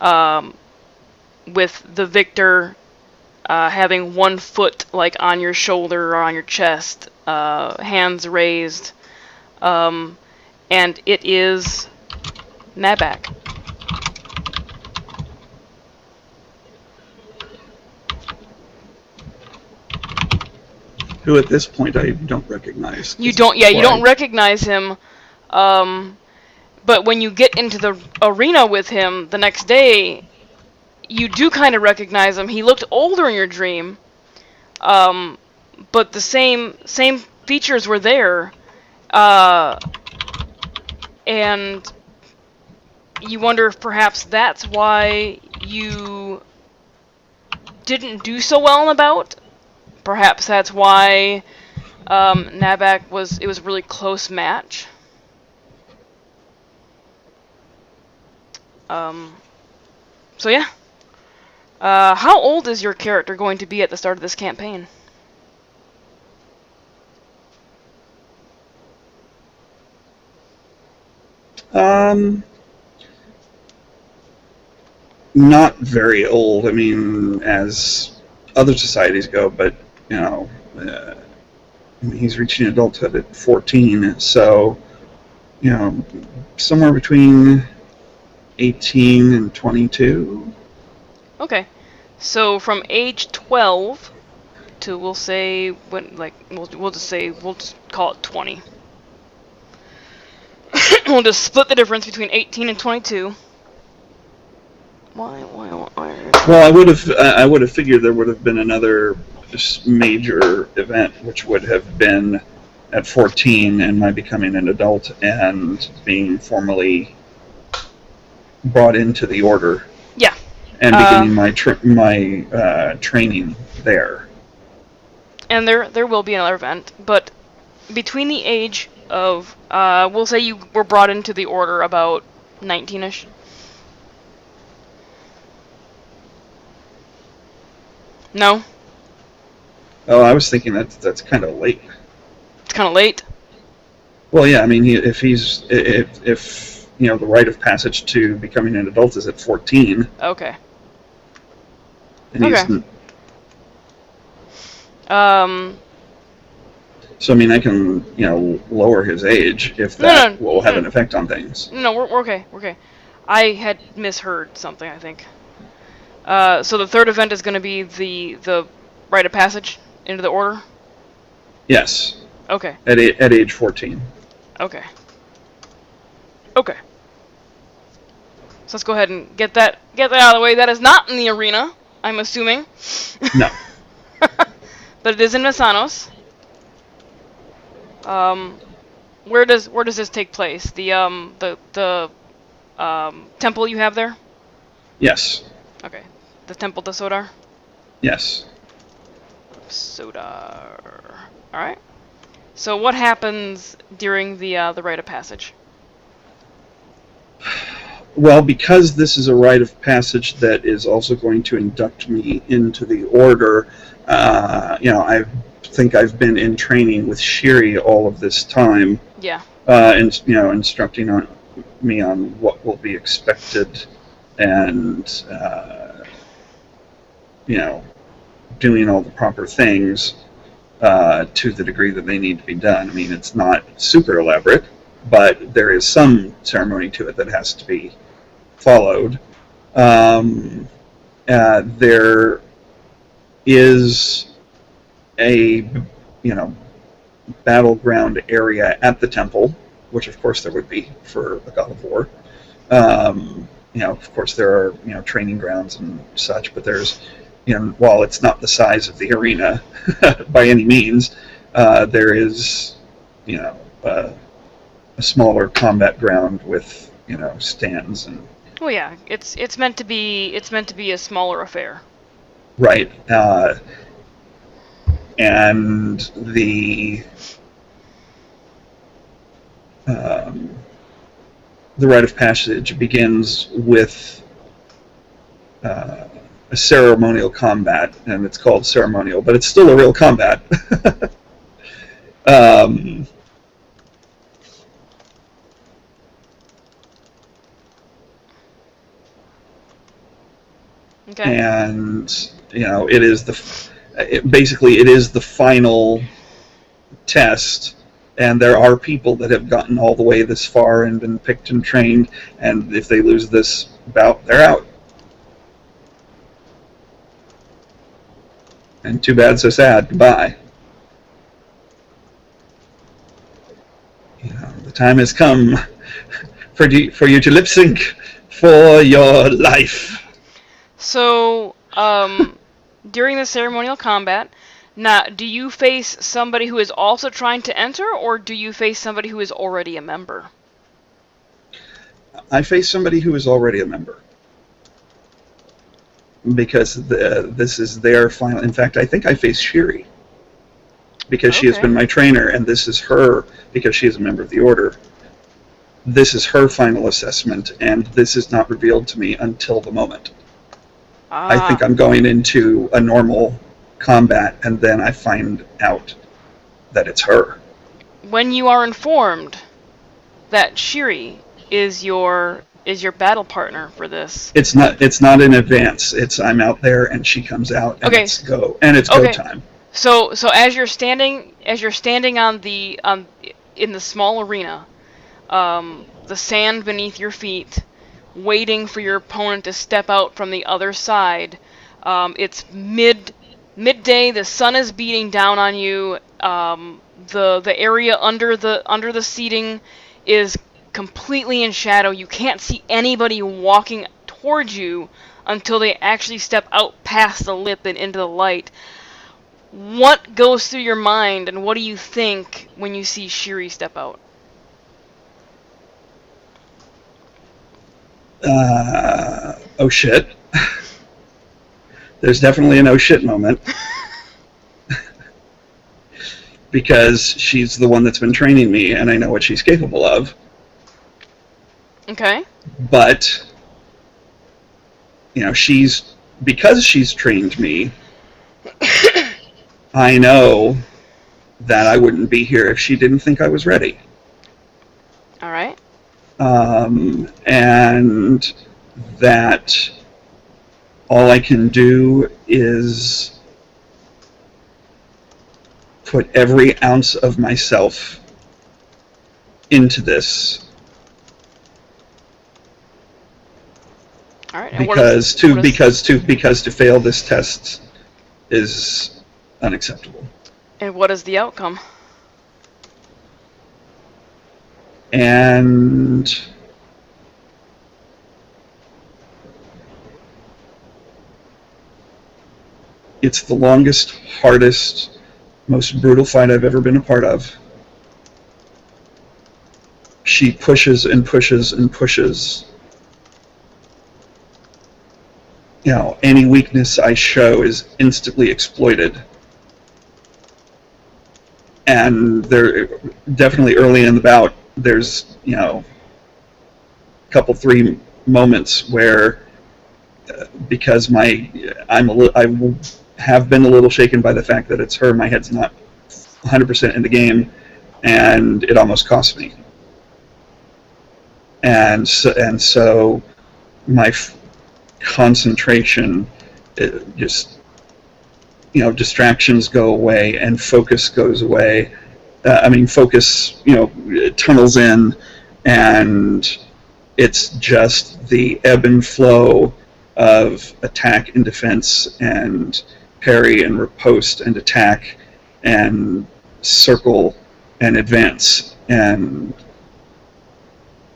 with the victor having one foot like on your shoulder or on your chest, hands raised, and it is Nabak. Who at this point I don't recognize. You don't recognize him, but when you get into the arena with him the next day, you do kind of recognize him. He looked older in your dream, but the same features were there, and you wonder if perhaps that's why you didn't do so well in the bout. Perhaps that's why Nabak it was a really close match. So yeah. How old is your character going to be at the start of this campaign? Not very old. I mean, as other societies go, but you know, he's reaching adulthood at 14, so you know, somewhere between 18 and 22. Okay, so from age 12 to we'll say we'll just call it 20. We'll just split the difference between 18 and 22. Why? Well, I would have figured there would have been another major event, which would have been at 14 and my becoming an adult and being formally brought into the order. Yeah. And beginning my training there. And there will be another event, but between the age of we'll say you were brought into the order about 19ish. No? Oh, I was thinking that's kind of late. It's kind of late? Well, yeah, I mean, if you know, the rite of passage to becoming an adult is at 14. Okay. And okay. So, I mean, I can, you know, lower his age if that will have an effect on things. No, we're okay. We're okay. I had misheard something, I think. So the third event is going to be the rite of passage into the order? Yes. Okay. At age 14. Okay. Okay. So let's go ahead and get that out of the way. That is not in the arena, I'm assuming. No. But it is in Mesanos. Where does this take place? The temple you have there? Yes. Okay. The Temple de Sodar? Yes. Sodar. Alright. So what happens during the rite of passage? Well, because this is a rite of passage that is also going to induct me into the order, you know, I think I've been in training with Shiri all of this time. Yeah. And you know, instructing me on what will be expected, and you know, doing all the proper things to the degree that they need to be done. I mean, it's not super elaborate, but there is some ceremony to it that has to be followed. There is a, you know, battleground area at the temple, which of course there would be for a god of war. You know, of course there are, you know, training grounds and such, but there's, you know, while it's not the size of the arena by any means, there is, you know, a smaller combat ground with, you know, stands and Well, yeah, it's meant to be a smaller affair. right, and um, the rite of passage begins with a ceremonial combat, and it's called ceremonial, but it's still a real combat. um, Okay. and you know, basically it is the final test, and there are people that have gotten all the way this far and been picked and trained, and if they lose this bout, they're out. And too bad, so sad. Goodbye. You know, the time has come for you to lip sync for your life. So, during the ceremonial combat, now, do you face somebody who is also trying to enter, or do you face somebody who is already a member? I face somebody who is already a member because this is their final. In fact, I think I face Shiri because she has been my trainer, and this is her because she is a member of the Order. This is her final assessment, and this is not revealed to me until the moment. I think I'm going into a normal combat, and then I find out that it's her. When you are informed that Shiri is your battle partner for this, it's not in advance. It's I'm out there, and she comes out, and it's go time. So as you're standing on the in the small arena, the sand beneath your feet, waiting for your opponent to step out from the other side. It's midday. The sun is beating down on you. The area under the seating is completely in shadow. You can't see anybody walking towards you until they actually step out past the lip and into the light. What goes through your mind, and what do you think when you see Shiri step out? Oh shit. There's definitely an oh shit moment. Because she's the one that's been training me, and I know what she's capable of. Okay. But, you know, because she's trained me, I know that I wouldn't be here if she didn't think I was ready. All right. And that all I can do is put every ounce of myself into this. All right. Because to fail this test is unacceptable. And what is the outcome? And it's the longest, hardest, most brutal fight I've ever been a part of. She pushes and pushes and pushes. You know, any weakness I show is instantly exploited. And there, definitely early in the bout, there's, you know, a couple, 3 moments where, because I have been a little shaken by the fact that it's her, my head's not 100% in the game, and it almost cost me. And so my concentration, just, you know, distractions go away and focus goes away. Focus, you know, tunnels in, and it's just the ebb and flow of attack and defense and parry and riposte and attack and circle and advance and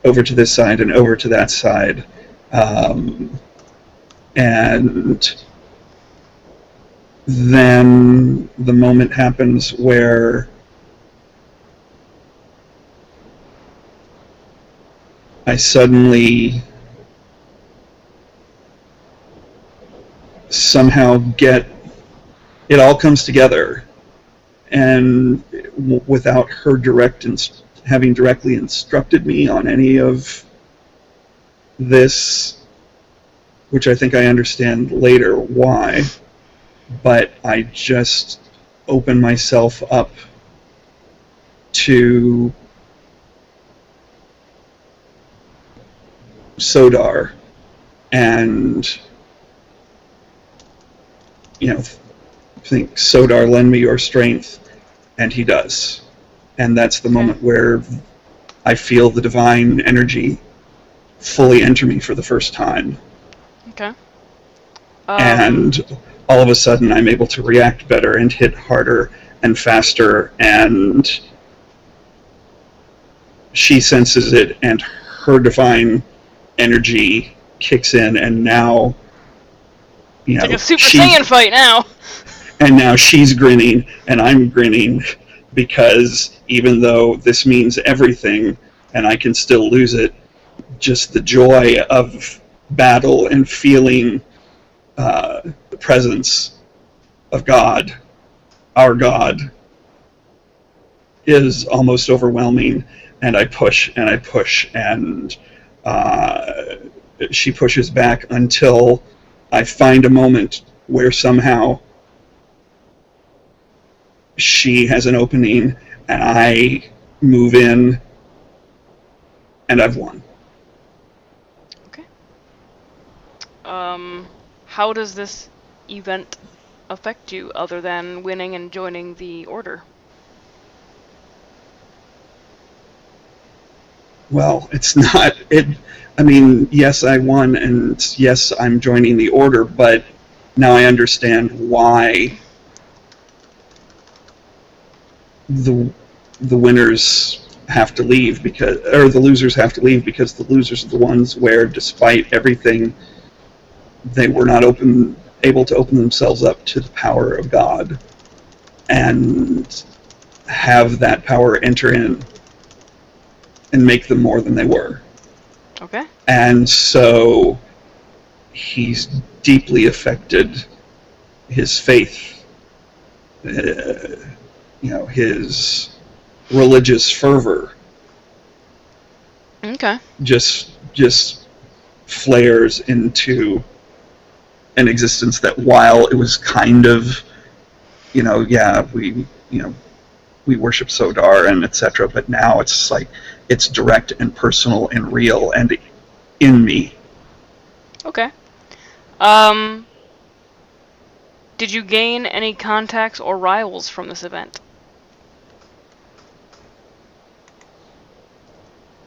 over to this side and over to that side. And then the moment happens where I suddenly somehow get it all comes together, and without her having directly instructed me on any of this, which I think I understand later why, but I just open myself up to Sodar and, think, Sodar, lend me your strength, and he does. And that's the moment where I feel the divine energy fully enter me for the first time. Okay. And all of a sudden I'm able to react better and hit harder and faster, and she senses it, and her divine energy kicks in, and now, it's like a Super Saiyan fight now. And now she's grinning, and I'm grinning, because even though this means everything, and I can still lose it, just the joy of battle and feeling the presence of God, our God, is almost overwhelming. And I push and I push, and she pushes back until I find a moment where somehow she has an opening, and I move in, and I've won. Okay. How does this event affect you, other than winning and joining the Order? Well, it's not it. I mean, yes, I won, and yes, I'm joining the Order, but now I understand why the winners have to leave, or the losers have to leave, because the losers are the ones where, despite everything, they were not able to open themselves up to the power of God and have that power enter in and make them more than they were. Okay. And so he's deeply affected, his faith, his religious fervor. Okay. Just flares into an existence that, while it was kind of, we worship Sodar and etc., but now it's like it's direct and personal and real and in me. Okay. Did you gain any contacts or rivals from this event?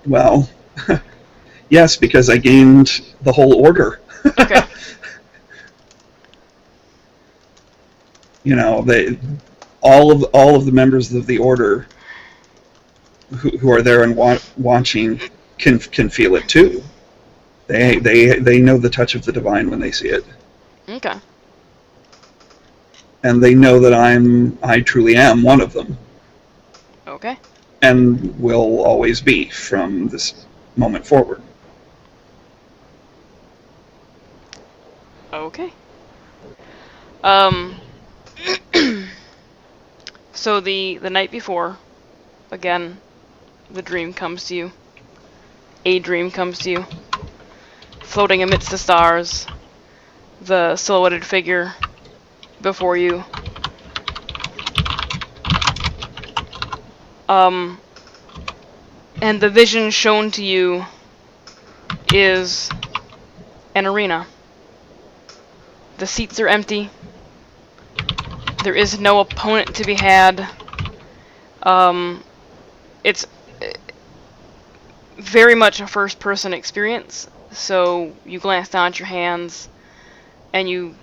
Well, yes, because I gained the whole Order. Okay. All of the members of the Order who are there and watching can feel it too. They know the touch of the divine when they see it. Okay. And they know that I truly am one of them. Okay. And will always be from this moment forward. Okay. So the night before, again, the dream comes to you. A dream comes to you. Floating amidst the stars, the silhouetted figure before you. And the vision shown to you is an arena. The seats are empty. There is no opponent to be had. It's very much a first-person experience. So you glance down at your hands, and you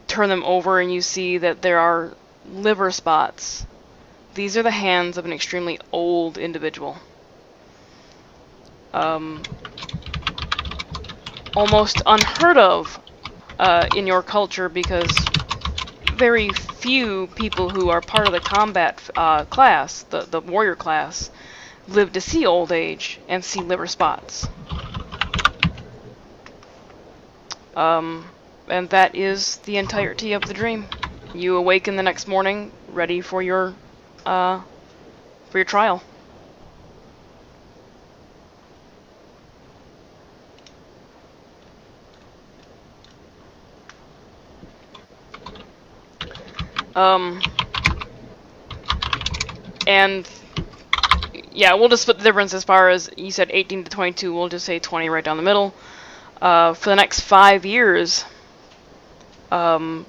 turn them over, and you see that there are liver spots. These are the hands of an extremely old individual. Almost unheard of in your culture, because very few people who are part of the combat class, the warrior class, live to see old age and see liver spots. And that is the entirety of the dream. You awaken the next morning, ready for your trial. And yeah, we'll just split the difference as far as you said 18 to 22. We'll just say 20 right down the middle. For the next 5 years, from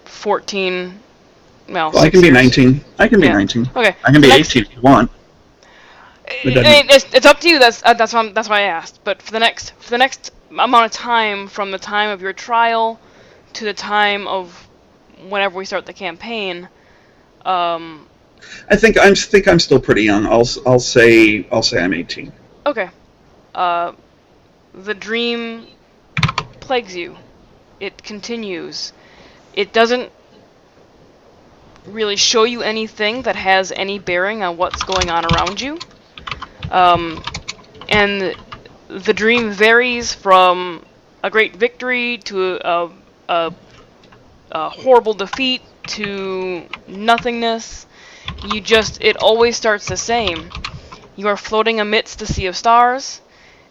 14, well, I can be 19. I can be 19. Okay. I can be 18 if you want. It's up to you. That's why I asked. But for the next amount of time, from the time of your trial to the time of whenever we start the campaign, I think I'm still pretty young. I'll say I'm 18. Okay. The dream plagues you. It continues. It doesn't really show you anything that has any bearing on what's going on around you. And the dream varies from a great victory to a horrible defeat to nothingness. It always starts the same. You are floating amidst the sea of stars.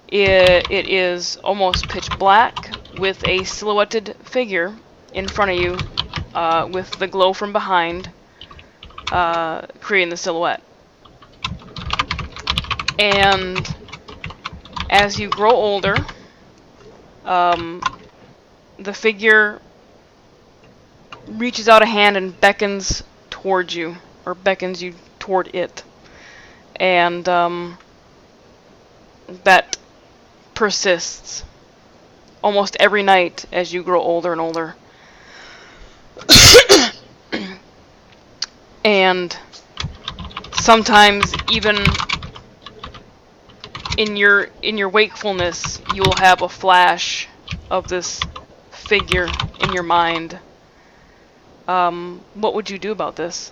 It is almost pitch black with a silhouetted figure in front of you, with the glow from behind, creating the silhouette. And as you grow older, the figure reaches out a hand and beckons towards you, or beckons you toward it. And that persists almost every night as you grow older and older. And sometimes even in your wakefulness, you'll have a flash of this figure in your mind. What would you do about this?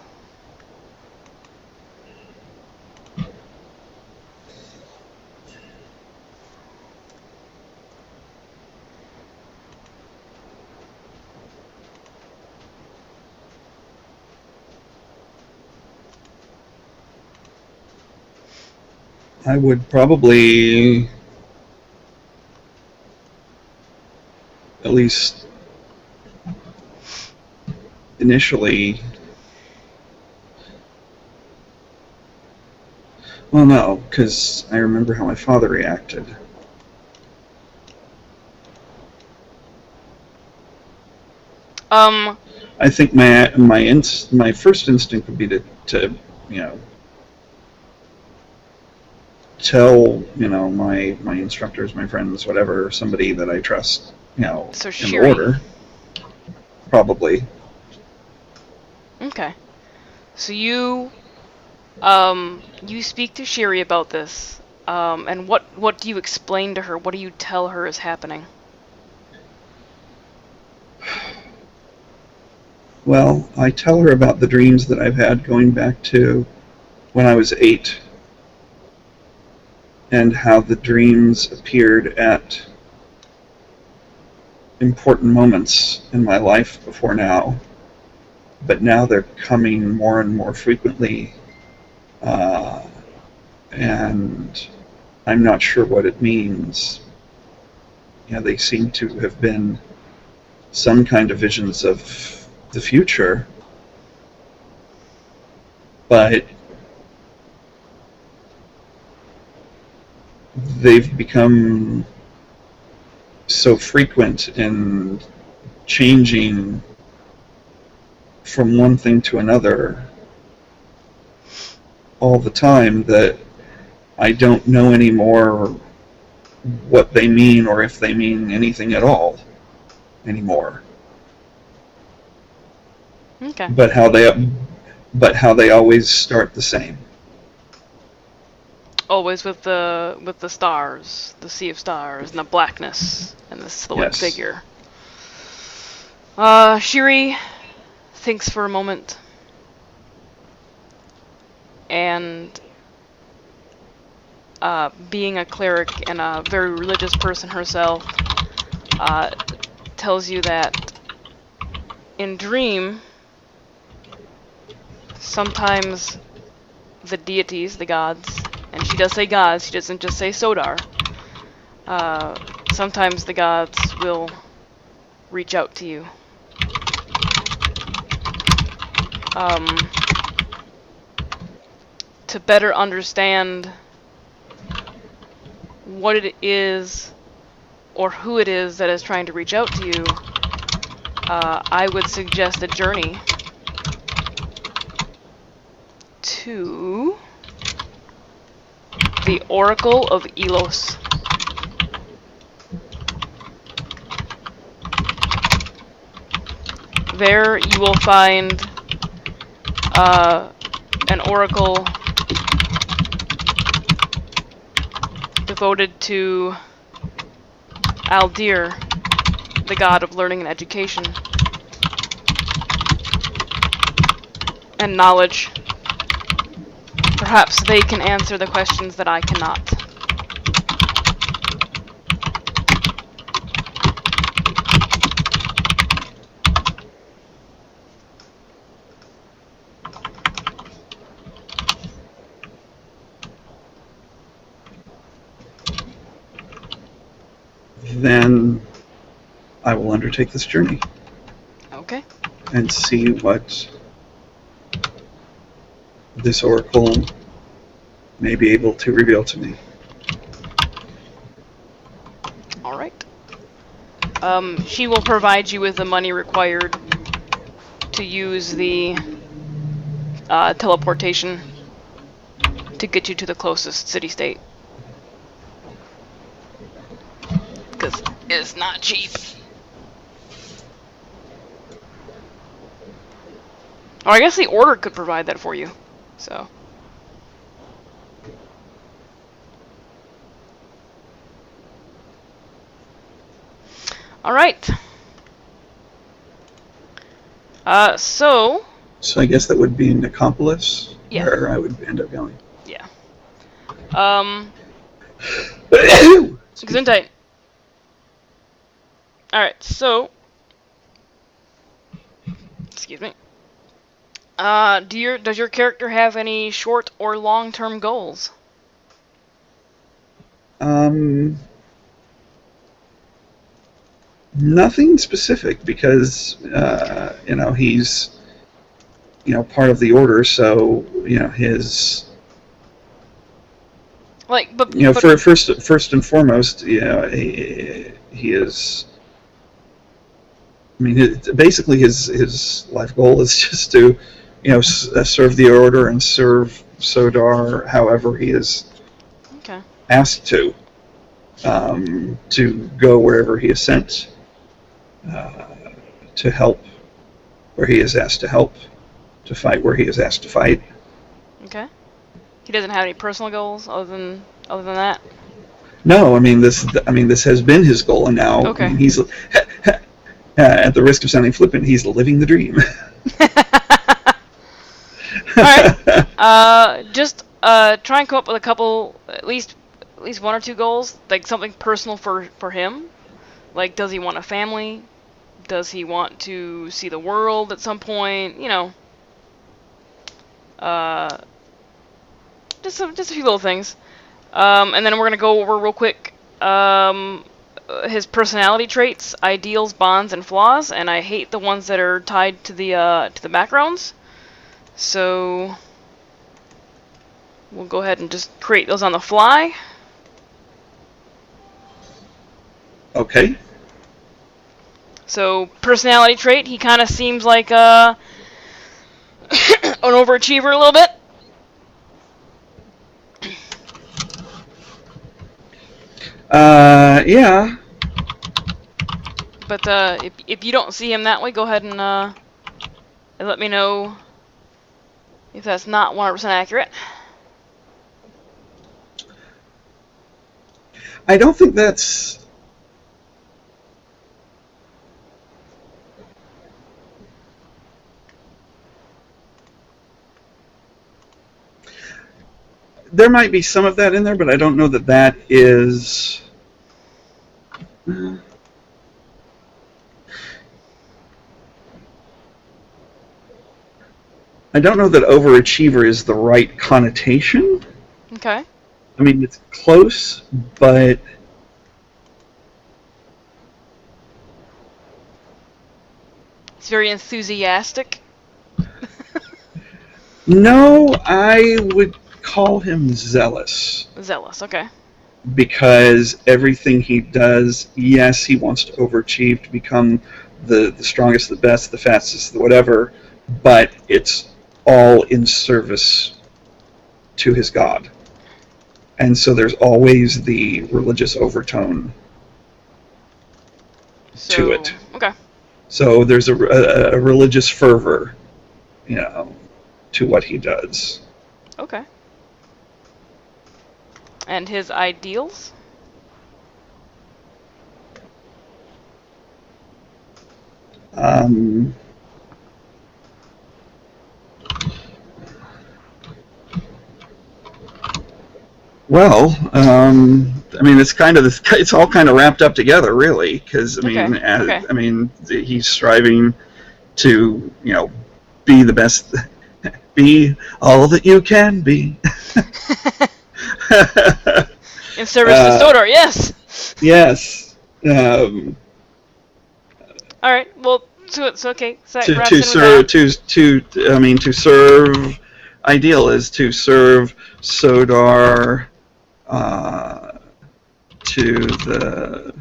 I would probably, at least initially, well, no, because I remember how my father reacted. I think my first instinct would be to tell my instructors, my friends, whatever, somebody that I trust, So in Shiri. order, probably. Okay. So you speak to Shiri about this, and what do you explain to her? What do you tell her is happening? Well, I tell her about the dreams that I've had going back to when I was 8, and how the dreams appeared at important moments in my life before now, but now they're coming more and more frequently, and I'm not sure what it means. They seem to have been some kind of visions of the future, but they've become so frequent in changing from one thing to another all the time that I don't know anymore what they mean, or if they mean anything at all anymore. Okay. But how they always start the same. Always with the stars, the sea of stars, and the blackness, and the silhouette Yes. figure. Shiri thinks for a moment and, being a cleric and a very religious person herself, tells you that in Dream, sometimes the deities, the gods, and she does say gods, she doesn't just say Sodar, sometimes the gods will reach out to you. To better understand what it is or who it is that is trying to reach out to you, I would suggest a journey to the Oracle of Elos. There you will find an oracle devoted to Aldir, the god of learning and education, and knowledge. Perhaps they can answer the questions that I cannot. Then I will undertake this journey Okay. and see what this oracle may be able to reveal to me. Alright. She will provide you with the money required to use the teleportation to get you to the closest city-state. Because it's not cheap. Or I guess the Order could provide that for you. So. Alright. So I guess that would be Nicopolis, yeah. where I would end up going. Yeah. Excuse me. Gesundheit. Alright, so excuse me. Does your character have any short or long-term goals? Nothing specific, because he's part of the order, so his first and foremost, he is. I mean, basically his life goal is just to serve the order and serve Sodar however he is asked to go wherever he is sent, to help where he is asked to help, to fight where he is asked to fight. Okay. He doesn't have any personal goals other than that? No, I mean this has been his goal, and now okay. He's at the risk of sounding flippant, he's living the dream. Alright. Just try and come up with a couple, at least one or two goals, like something personal for him. Like, does he want a family? Does he want to see the world at some point? Just a few little things. And then we're gonna go over real quick his personality traits, ideals, bonds, and flaws. And I hate the ones that are tied to the backgrounds. So we'll go ahead and just create those on the fly. Okay. So, personality trait, he kind of seems like an overachiever a little bit. Yeah. But if you don't see him that way, go ahead and let me know if that's not 100% accurate. I don't think that's... there might be some of that in there, but I don't know that that is. I don't know that overachiever is the right connotation. Okay. I mean, it's close, but It's very enthusiastic. no, I would call him zealous. Zealous. Okay. Because everything he does, yes, he wants to overachieve to become the strongest, the best, the fastest, the whatever, but it's all in service to his God. And so there's always the religious overtone to it. Okay. So there's a religious fervor, to what he does. Okay. And his ideals? Well, I mean, it's all kind of wrapped up together, really, because I mean, he's striving to, be the best, be all that you can be. In service to Sodor, yes. Yes. All right. Well, so okay. So to serve. Ideal is to serve Sodar to the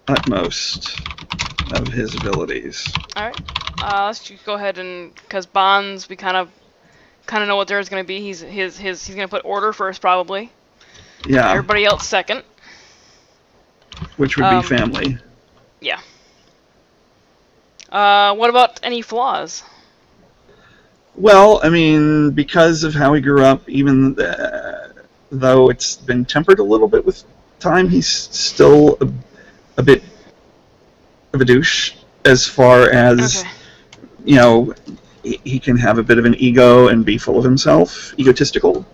utmost of his abilities. All right. Let's just go ahead and because bonds, we kind of know what theirs is going to be. He's going to put order first, probably. Yeah. Everybody else second. Which would be family. Yeah. What about any flaws? Well, I mean, because of how he grew up, even though it's been tempered a little bit with time, he's still a bit of a douche as far as, he can have a bit of an ego and be full of himself, egotistical.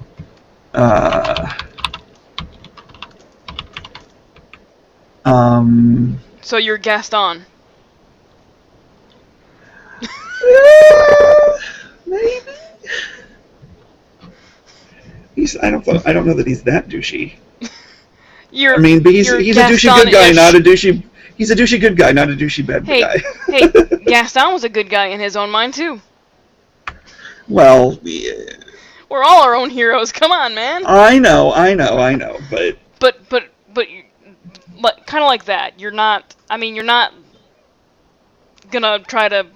So you're Gaston. Maybe. I don't know that he's that douchey. But he's a douchey good guy, not a douchey. He's a douchey good guy, not a douchey bad guy. Hey, Gaston was a good guy in his own mind too. Well, yeah. We're all our own heroes. Come on, man. I know, but kind of like that. You're not. I mean, you're not gonna try to,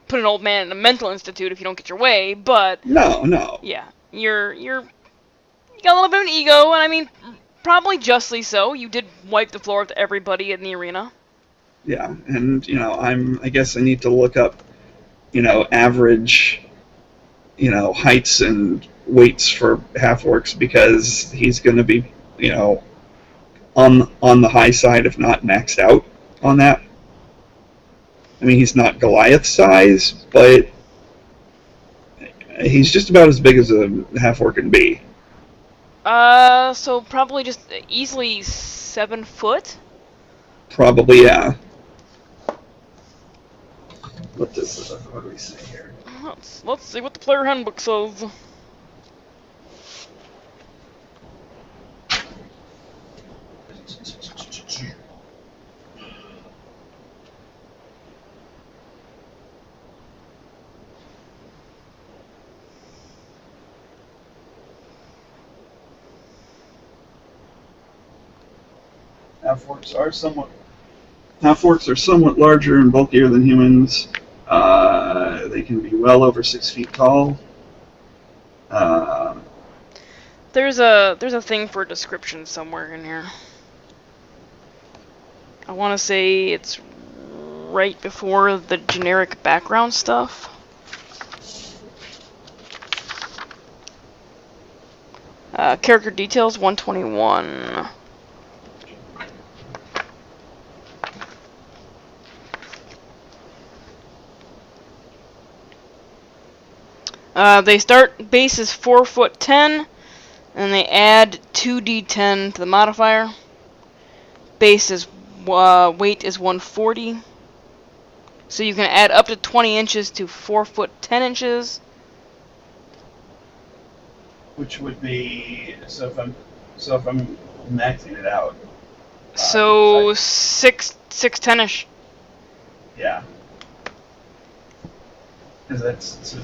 put an old man in a mental institute if you don't get your way. But no. Yeah, you got a little bit of an ego, and I mean, probably justly so. You did wipe the floor with everybody in the arena. Yeah, and I guess I need to look up, average, heights and weights for half orcs because he's going to be, on the high side, if not maxed out on that. I mean, he's not Goliath size, but he's just about as big as a half orc can be. So probably just easily 7 foot? Probably, yeah. What do we say here? Let's see what the player handbook says. Half-orcs are somewhat larger and bulkier than humans. They can be well over 6 feet tall. There's a thing for description somewhere in here. I want to say it's right before the generic background stuff. Character details 121. They start base is 4'10", and they add 2d10 to the modifier. Base is weight is 140. So you can add up to 20 inches to 4'10". Which would be so if I'm maxing it out. So 6'10"ish. Yeah. Because that's so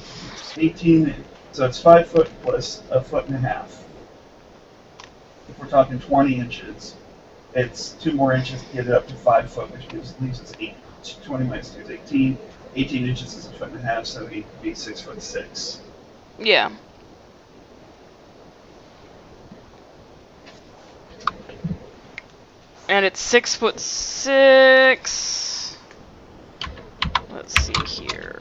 18. So it's 5 foot plus a foot and a half. If we're talking 20 inches, it's 2 more inches to get it up to 5 foot, which leaves us 8. 20 minus 2 is 18. 18 inches is a foot and a half, so he'd be 6'6". Yeah. And it's 6'6". Let's see here.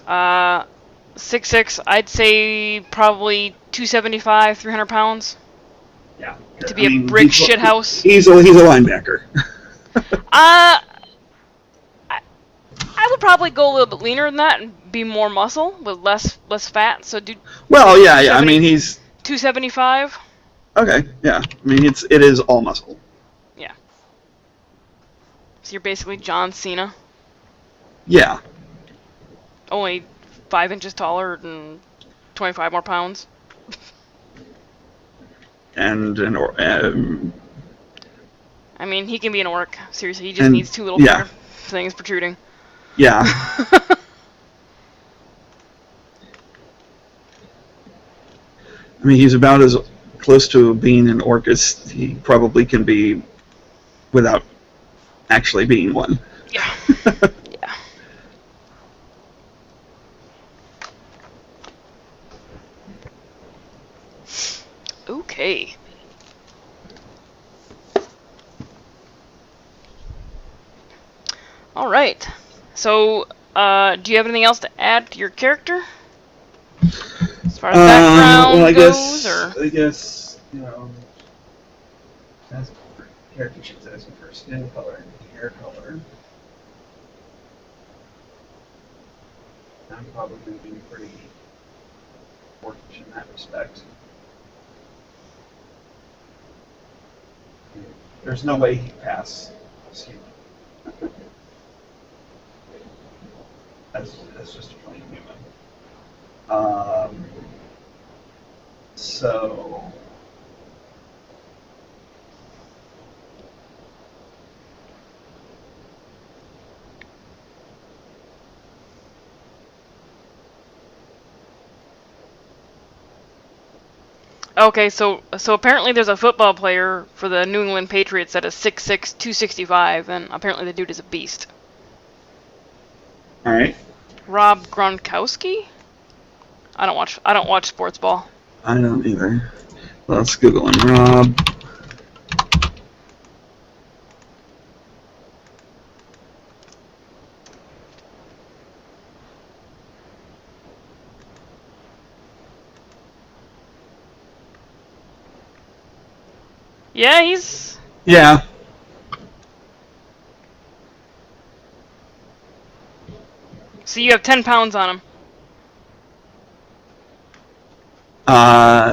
Uh, 6'6". I'd say probably 275, 300 pounds. Yeah. To be a brick shit house. He's a linebacker. I would probably go a little bit leaner than that and be more muscle with less fat. So do. Well, yeah. I mean, he's 275. okay. Yeah. I mean, it is all muscle. Yeah. So you're basically John Cena. Yeah. Only 5 inches taller and 25 more pounds. And I mean, he can be an orc. Seriously, he just needs 2 little finger things protruding. Yeah. I mean, he's about as close to being an orc as he probably can be without actually being one. Yeah. Yeah. Okay. All right. So, do you have anything else to add to your character? As far as background goes, or? I guess, as for character sheets, asking for skin color and hair color. I'm probably going to be pretty orcish in that respect. There's no way he'd pass skin. That's just a plain human. So Okay, so apparently there's a football player for the New England Patriots that is 6'6", 265, and apparently the dude is a beast. all right. Rob Gronkowski? I don't watch sports ball. I don't either. Let's Google him. Rob. Yeah, he's... Yeah. So you have 10 pounds on him.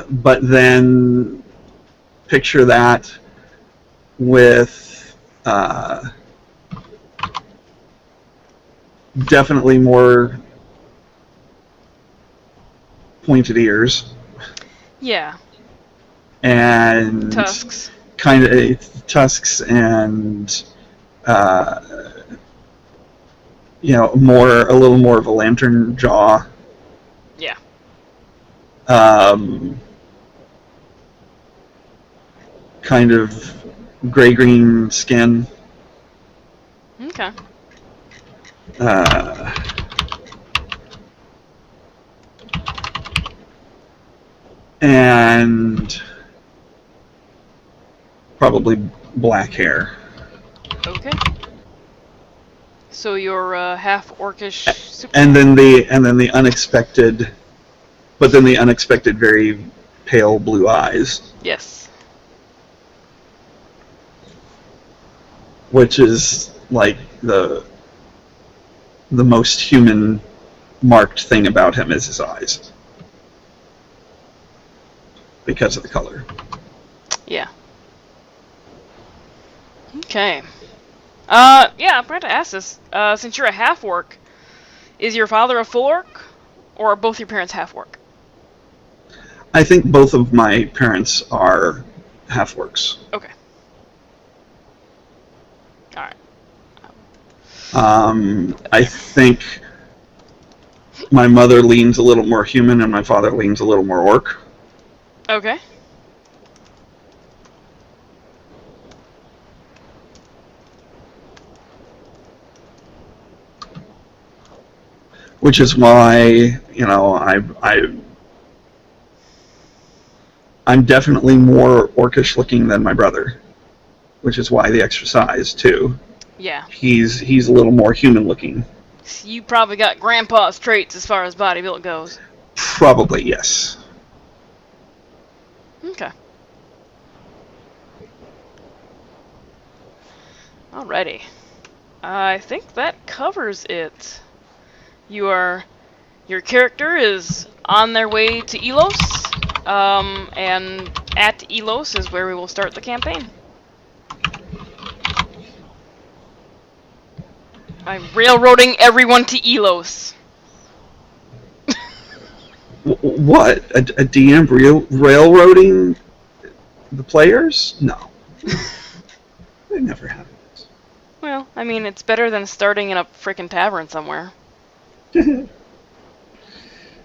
But then picture that with definitely more pointed ears. Yeah. And tusks. Kind of tusks and a little more of a lantern jaw. Yeah. Kind of gray-green skin. Okay. And probably black hair. Okay. So you're half orcish Superman. And then the unexpected, but then the unexpected very pale blue eyes. Yes. Which is like the most human marked thing about him is his eyes. Because of the color. Yeah. Okay. Yeah, I'm trying to ask this. Since you're a half-orc, is your father a full-orc? Or are both your parents half-orc? I think both of my parents are half-orcs. Okay. Alright. I think my mother leans a little more human and my father leans a little more orc. Okay. Which is why, I'm definitely more orcish looking than my brother. Which is why the extra size too. Yeah. He's a little more human looking. You probably got grandpa's traits as far as body build goes. Probably, yes. Okay. Alrighty. I think that covers it. Your character is on their way to Elos, and at Elos is where we will start the campaign. I'm railroading everyone to Elos. What? A DM railroading the players? No. That never happens. Well, I mean, it's better than starting in a frickin' tavern somewhere.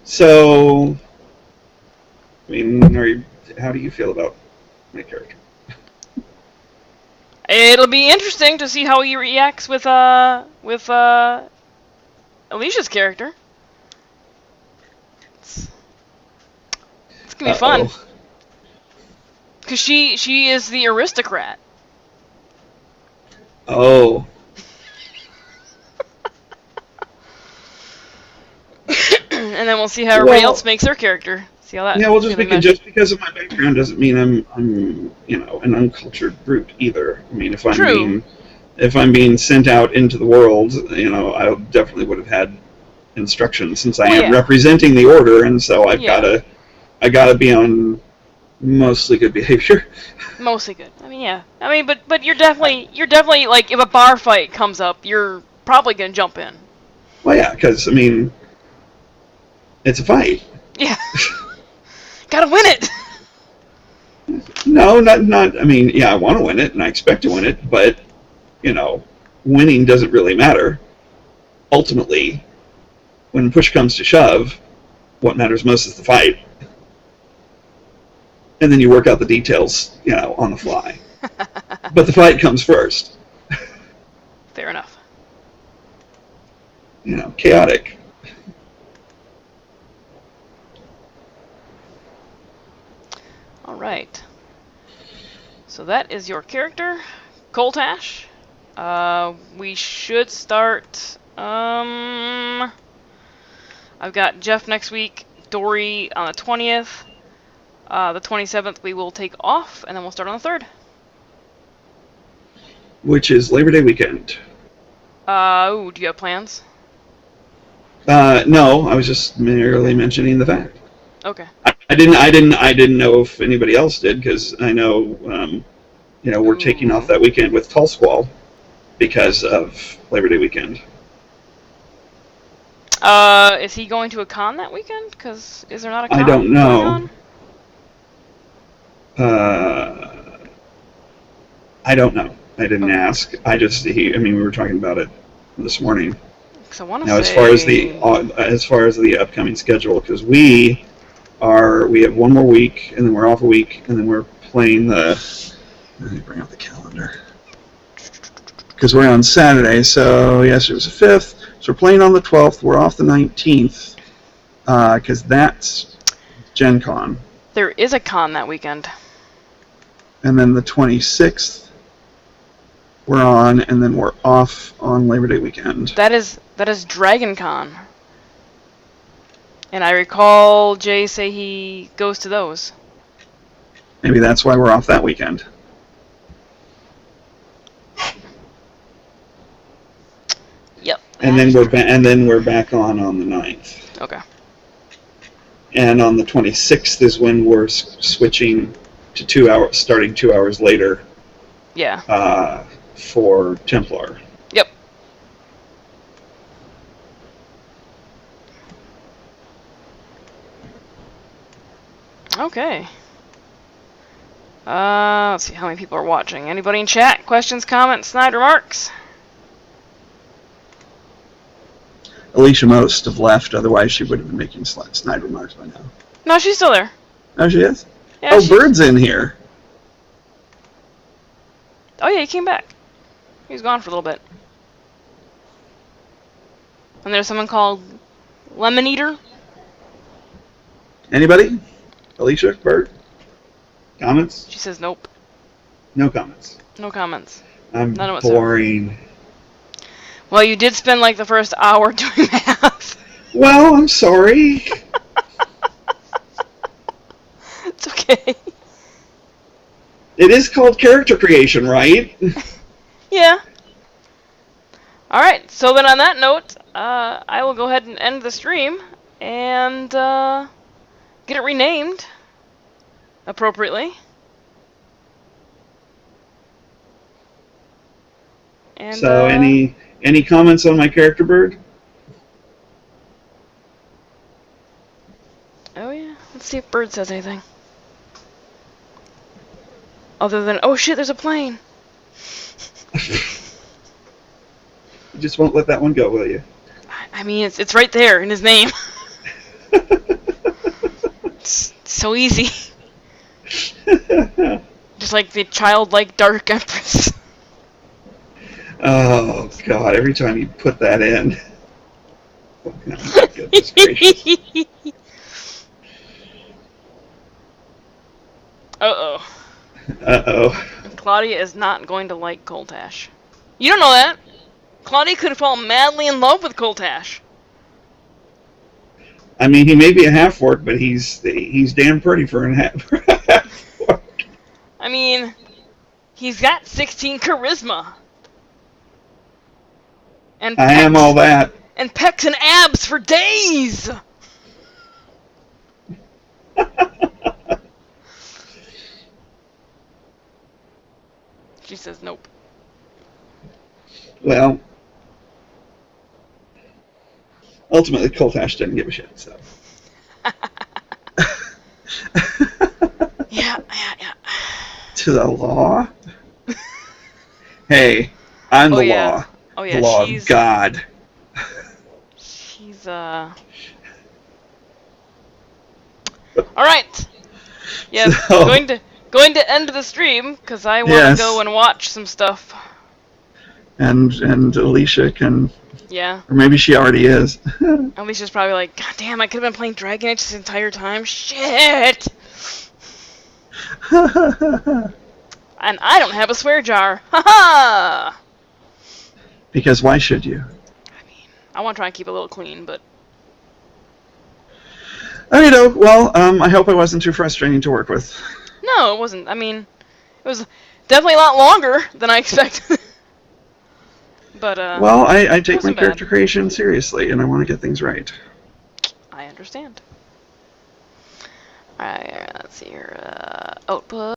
So, I mean, how do you feel about my character? It'll be interesting to see how he reacts with Alicia's character. It's gonna be fun. Cause she is the aristocrat. Oh. And then we'll see how everybody else makes their character. See how that. Yeah, well, just because of my background doesn't mean I'm an uncultured brute either. I mean, if I'm being sent out into the world, I definitely would have had instructions since I am representing the order, and so I gotta be on mostly good behavior. Mostly good. I mean, yeah. I mean, but you're definitely like, if a bar fight comes up, you're probably gonna jump in. Well, yeah, because I mean, it's a fight. Yeah. Gotta win it. No, not. I mean, yeah, I want to win it, and I expect to win it, but winning doesn't really matter. Ultimately, when push comes to shove, what matters most is the fight, and then you work out the details, on the fly. But the fight comes first. Fair enough. Chaotic. Alright. So that is your character, Coltash. We should start, I've got Jeff next week, Dory on the 20th. The 27th we will take off, and then we'll start on the 3rd. Which is Labor Day weekend. Do you have plans? No, I was just merely mentioning the fact. Okay. I didn't know if anybody else did, because I know, we're taking off that weekend with Tall Squall because of Labor Day weekend. Is he going to a con that weekend? Because is there not a con? I don't know. Going I don't know. I didn't ask. We were talking about it this morning. I want to now, say... as far as the upcoming schedule, because we have one more week, and then we're off a week, and then we're playing the. Let me bring up the calendar. Because we're on Saturday, so yesterday was the 5th. So we're playing on the 12th. We're off the 19th, because that's Gen Con. There is a con that weekend. And then the 26th we're on, and then we're off on Labor Day weekend. That is Dragon Con. And I recall Jay say he goes to those. Maybe that's why we're off that weekend. Yep. And then we're back on the 9th. Okay. And on the 26th is when we're switching to 2 hours, starting 2 hours later. Yeah. For Templar. Yep. Okay. Let's see how many people are watching. Anybody in chat? Questions, comments, snide remarks? Alicia must have left, otherwise she would have been making snide remarks by now. No, she's still there. Oh, she is? Yeah, oh, Bird's in here. Oh yeah, he came back. He was gone for a little bit. And there's someone called Lemon Eater. Anybody? Alicia? Bird? Comments? She says nope. No comments. No comments. I'm None whatsoever. boring. Well, you did spend like the first hour doing math. Well, I'm sorry. It's okay. It is called character creation, right? Yeah. Alright, so then on that note, I will go ahead and end the stream and get it renamed appropriately. And, so, any comments on my character, Bird? Oh yeah, let's see if Bird says anything. Other than, oh shit, there's a plane. You just won't let that one go, will you? I mean, it's right there in his name. It's so easy. Just like the childlike Dark Empress. Oh, God, every time you put that in. Oh, goodness gracious. Uh-oh. Uh-oh. Claudia is not going to like Coltash. You don't know that. Claudia could fall madly in love with Coltash. I mean, he may be a half-orc, but he's damn pretty for a half-orc. I mean, he's got 16 charisma. And I am all that. And pecs and abs for days! She says nope. Well, ultimately, Coltash didn't give a shit, so. Yeah. To the law? Hey, I'm the law. Oh yeah, the law of God. She's Alright. Yeah, So, going to end the stream because I want to go and watch some stuff. And Alicia can. Yeah. Or maybe she already is. Alicia's probably like, God damn, I could have been playing Dragon Age this entire time. Shit. And I don't have a swear jar. Ha-ha! Because why should you? I mean, I want to try and keep it a little clean, but... Well, I hope it wasn't too frustrating to work with. No, it wasn't. I mean, it was definitely a lot longer than I expected. But, well, I take my character creation seriously, and I want to get things right. I understand. Alright, let's see here. Output.